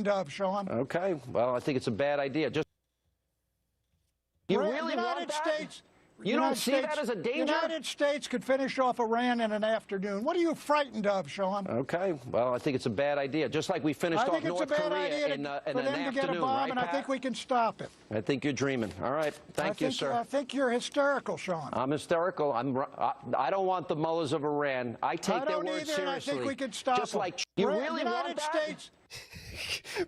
Of, Sean. Okay, well, I think it's a bad idea. Just you really want that? States, you don't see that as a danger? United States could finish off Iran in an afternoon. What are you frightened of, Sean? Okay, well, I think it's a bad idea. Just like we finished off North Korea in an afternoon, get a bomb, right, and Pat? I think we can stop it. I think you're dreaming. All right, thank you, sir. I think you're hysterical, Sean. I'm hysterical. I don't want the mullahs of Iran. I take their words seriously. I think we can stop Just them. like you really United want that? States.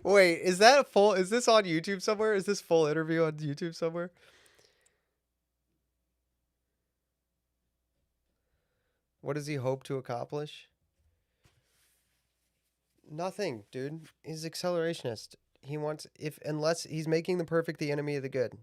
Wait, is that full? Is this on YouTube somewhere? Is this full interview on YouTube somewhere? What does he hope to accomplish? Nothing, dude. He's accelerationist. He wants unless he's making the perfect the enemy of the good.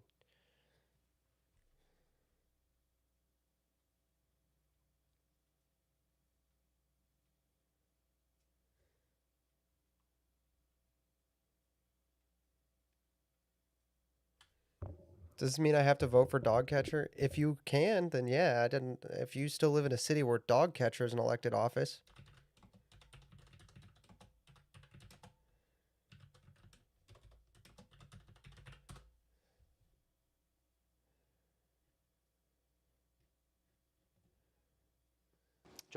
Does this mean I have to vote for dog catcher? If you can, then yeah. If you still live in a city where dog catcher is an elected office.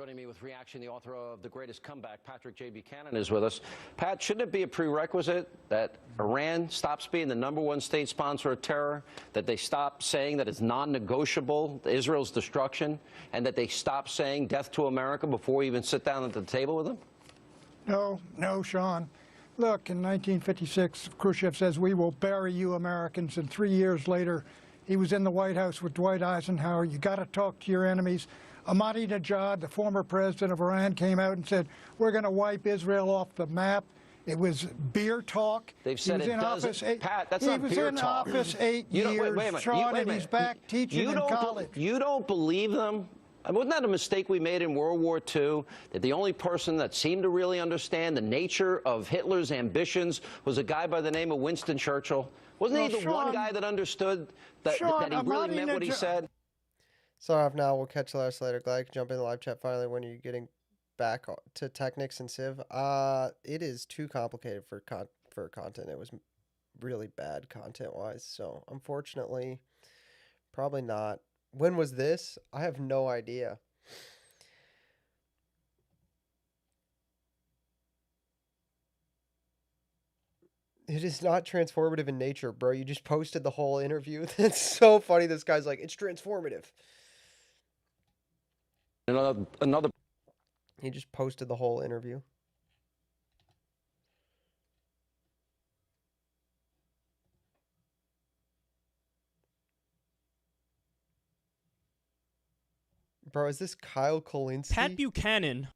Joining me with reaction, the author of The Greatest Comeback, Patrick J. Buchanan, is with us. Pat, shouldn't it be a prerequisite that Iran stops being the #1 state sponsor of terror, that they stop saying that it's non-negotiable, Israel's destruction, and that they stop saying death to America before we even sit down at the table with them? No, Sean. Look, in 1956, Khrushchev says, "We will bury you Americans," and 3 years later, he was in the White House with Dwight Eisenhower. You got to talk to your enemies. Ahmadinejad, the former president of Iran, came out and said, "We're going to wipe Israel off the map." It was beer talk. They've said it doesn't. Pat, that's not beer talk. He was in office 8 years, Sean, and he's back teaching in college. You don't believe them? Wasn't that a mistake we made in World War II, that the only person that seemed to really understand the nature of Hitler's ambitions was a guy by the name of Winston Churchill? Wasn't he the one guy that understood that he really meant what he said? Sorry off now. We'll catch you later. Glad I could jump in the live chat finally. When are you getting back to Technics and Civ? It is too complicated for content. It was really bad content-wise. So, unfortunately, probably not. When was this? I have no idea. It is not transformative in nature, bro. You just posted the whole interview. It's so funny. This guy's like, it's transformative. Another. He just posted the whole interview. Bro, is this Kyle Kolinsky? Pat Buchanan.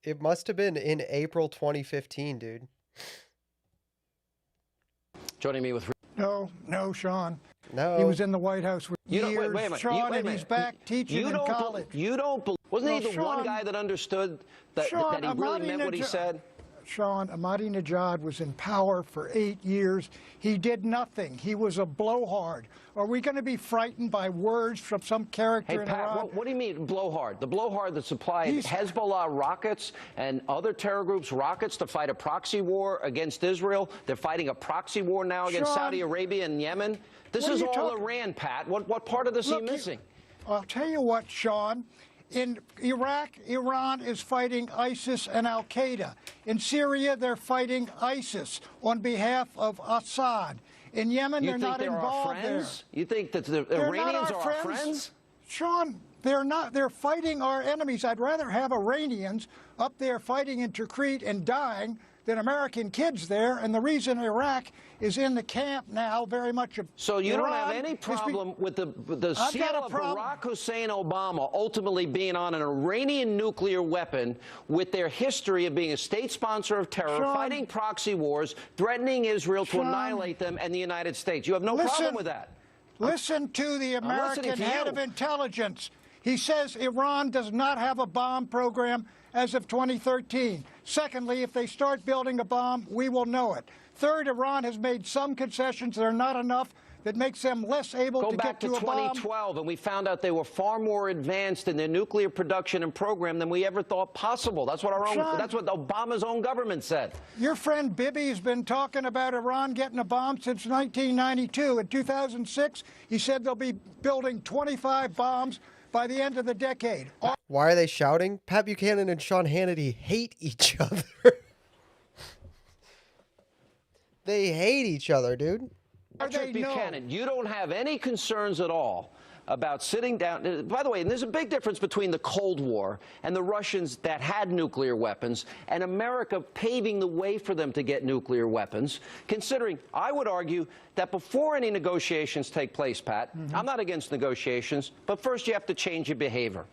It must have been in April 2015, dude. Joining me with... No, Sean. No. He was in the White House with Wait a years, minute. Sean, and he's back teaching in college. Wasn't he the one guy that understood that he really meant what he said? Sean, Ahmadinejad was in power for 8 years. He did nothing. He was a blowhard. Are we going to be frightened by words from some character in Pat, Iran? what do you mean blowhard? The blowhard that supplied Hezbollah rockets and other terror groups rockets to fight a proxy war against Israel. They're fighting a proxy war now against Saudi Arabia and Yemen. This is all Iran, Pat. What part of this are you missing? I'll tell you what, Sean. In Iraq, Iran is fighting ISIS and al-Qaeda. In Syria, they're fighting ISIS on behalf of Assad. In Yemen, they're not involved there. You think that the Iranians are our friends? Sean, they're not. They're fighting our enemies. I'd rather have Iranians up there fighting in Tikrit and dying than American kids there. And the reason Iraq is in the camp now very much of So you Iran don't have any problem with the seal of Barack Hussein Obama ultimately being on an Iranian nuclear weapon with their history of being a state sponsor of terror, fighting proxy wars, threatening Israel to annihilate them and the United States. You have no problem with that. Listen to the American head of intelligence. He says Iran does not have a bomb program as of 2013. Secondly, if they start building a bomb, we will know it. Third, Iran has made some concessions that are not enough that makes them less able to get to a bomb. Go back to 2012, and we found out they were far more advanced in their nuclear production and program than we ever thought possible. That's what that's what Obama's own government said. Your friend Bibi has been talking about Iran getting a bomb since 1992. In 2006, he said they'll be building 25 bombs by the end of the decade. Why are they shouting? Pat Buchanan and Sean Hannity hate each other. They hate each other, dude. Patrick Buchanan, you don't have any concerns at all about sitting down. By the way, and there's a big difference between the Cold War and the Russians that had nuclear weapons and America paving the way for them to get nuclear weapons, considering, I would argue, that before any negotiations take place, Pat, I'm not against negotiations, but first you have to change your behavior.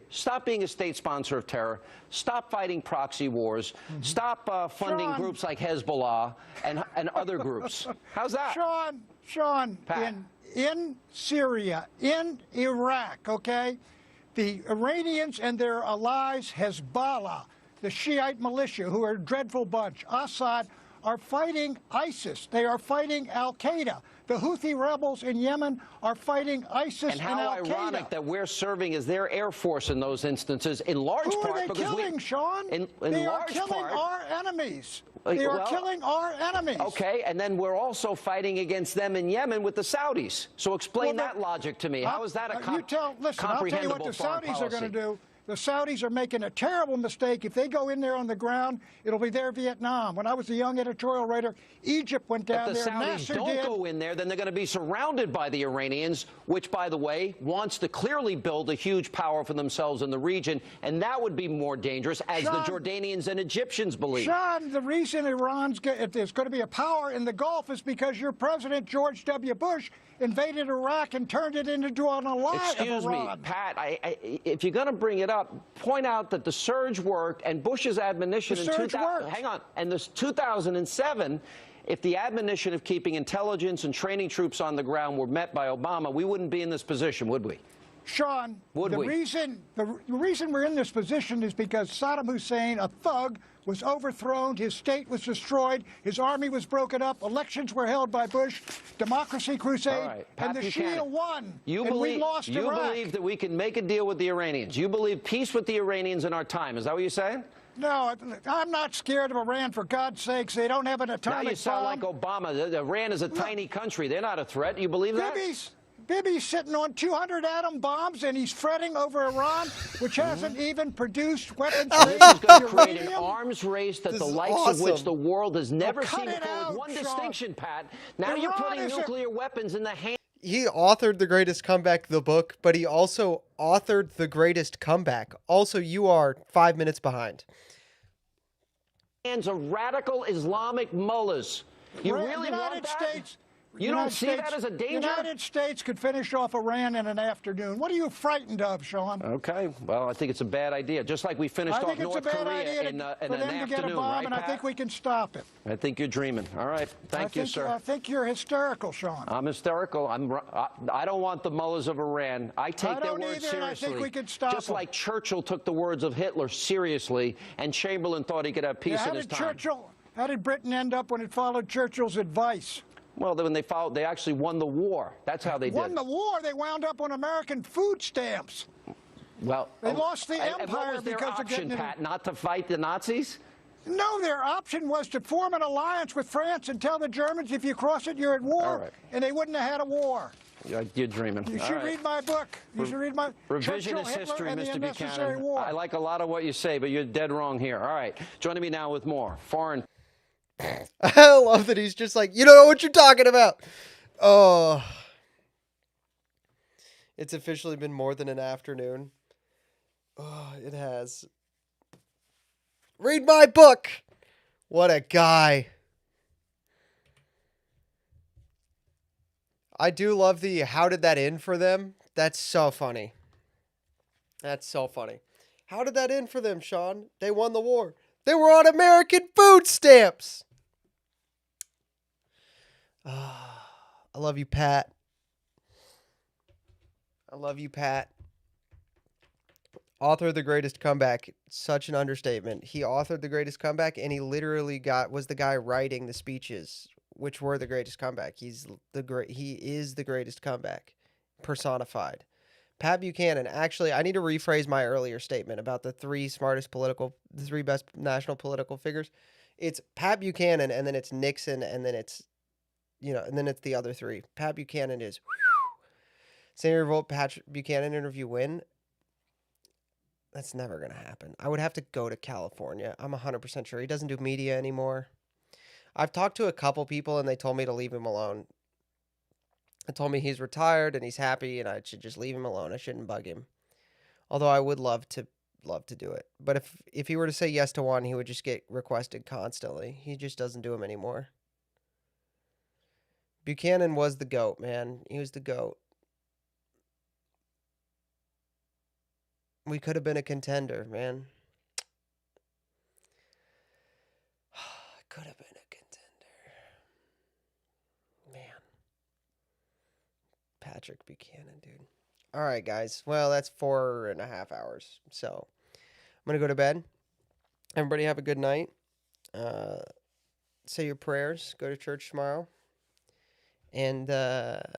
Stop being a state sponsor of terror. Stop fighting proxy wars. Stop funding groups like Hezbollah and other groups. How's that? Sean, in Syria, in Iraq, okay, the Iranians and their allies, Hezbollah, the Shiite militia, who are a dreadful bunch, Assad, are fighting ISIS. They are fighting Al-Qaeda. The Houthi rebels in Yemen are fighting ISIS And and how Al-Qaeda. ironic that we're serving as their air force in those instances, in large Who part are they because killing, Sean? They are large killing part, our enemies. They are killing our enemies. Okay, and then we're also fighting against them in Yemen with the Saudis. So explain that logic to me. How is that a listen, I'll tell you what the Saudis are going to do. The Saudis are making a terrible mistake. If they go in there on the ground, it'll be their Vietnam. When I was a young editorial writer, Egypt went down there. If the Saudis don't go in there, then they're going to be surrounded by the Iranians, which, by the way, wants to clearly build a huge power for themselves in the region, and that would be more dangerous, as the Jordanians and Egyptians believe. Sean, the reason there's going to be a power in the Gulf is because your president, George W. Bush, invaded Iraq and turned it into an ally Excuse of Iran. me, Pat, if you're going to bring it up, point out that the surge worked and Bush's admonition in 2000, hang on, and this 2007, if the admonition of keeping intelligence and training troops on the ground were met by Obama, we wouldn't be in this position, would we? Sean, the reason we're in this position is because Saddam Hussein, a thug, was overthrown, his state was destroyed, his army was broken up, elections were held by Bush, democracy crusade, and the Shia won, we lost Iraq. You believe that we can make a deal with the Iranians. You believe peace with the Iranians in our time. Is that what you're saying? No, I'm not scared of Iran, for God's sakes. They don't have an atomic bomb. Now you sound like Obama. Iran is a tiny country. They're not a threat. You believe that? Bibi's sitting on 200 atom bombs, and he's fretting over Iran, which hasn't even produced weapons. This is going to create an arms race that the likes of which the world has never seen before. With one distinction, Pat. Now you're putting nuclear weapons in the hands. He authored The Greatest Comeback, the book, but he also authored The Greatest Comeback. Also, you are 5 minutes behind. Hands of radical Islamic mullahs. You really want that? You don't see that as a danger? The United States could finish off Iran in an afternoon. What are you frightened of, Sean? Okay. Well, I think it's a bad idea. Just like we finished off North Korea in an afternoon, for them to get a bomb, and I think we can stop it. I think you're dreaming. All right. Thank you, sir. I think you're hysterical, Sean. I'm hysterical. I don't want the mullahs of Iran. I take their words seriously. I think we can stop Just like Churchill took the words of Hitler seriously, and Chamberlain thought he could have peace in his time. How did Britain end up when it followed Churchill's advice? Well, when they actually won the war. That's how they did. Won the war? They wound up on American food stamps. Well, they lost the empire and what was their because option, of getting Pat, not to fight the Nazis? No, their option was to form an alliance with France and tell the Germans, if you cross it, you're at war, and they wouldn't have had a war. You're dreaming. You should read my book. You should read my Revisionist history, Mr. Buchanan. I like a lot of what you say, but you're dead wrong here. All right, joining me now with more foreign. I love that he's just like, you don't know what you're talking about. Oh, it's officially been more than an afternoon. Oh, it has. Read my book. What a guy. I do love the how did that end for them? That's so funny. That's so funny. How did that end for them, Sean? They won the war. They were on American food stamps. I love you, Pat. I love you, Pat. Author of The Greatest Comeback. Such an understatement. He authored The Greatest Comeback, and he literally was the guy writing the speeches, which were The Greatest Comeback. He is the greatest comeback personified. Pat Buchanan. Actually, I need to rephrase my earlier statement about the three best national political figures. It's Pat Buchanan, and then it's Nixon, and then it's the other three. Pat Buchanan is Sanity Revolt, Pat Buchanan interview win. That's never going to happen. I would have to go to California. I'm 100% sure. He doesn't do media anymore. I've talked to a couple people, and they told me to leave him alone. They told me he's retired, and he's happy, and I should just leave him alone. I shouldn't bug him. Although I would love to do it. But if he were to say yes to one, he would just get requested constantly. He just doesn't do them anymore. Buchanan was the GOAT, man. He was the GOAT. We could have been a contender, man. Could have been a contender. Man. Patrick Buchanan, dude. All right, guys. Well, that's 4.5 hours. So I'm going to go to bed. Everybody have a good night. say your prayers, go to church tomorrow, and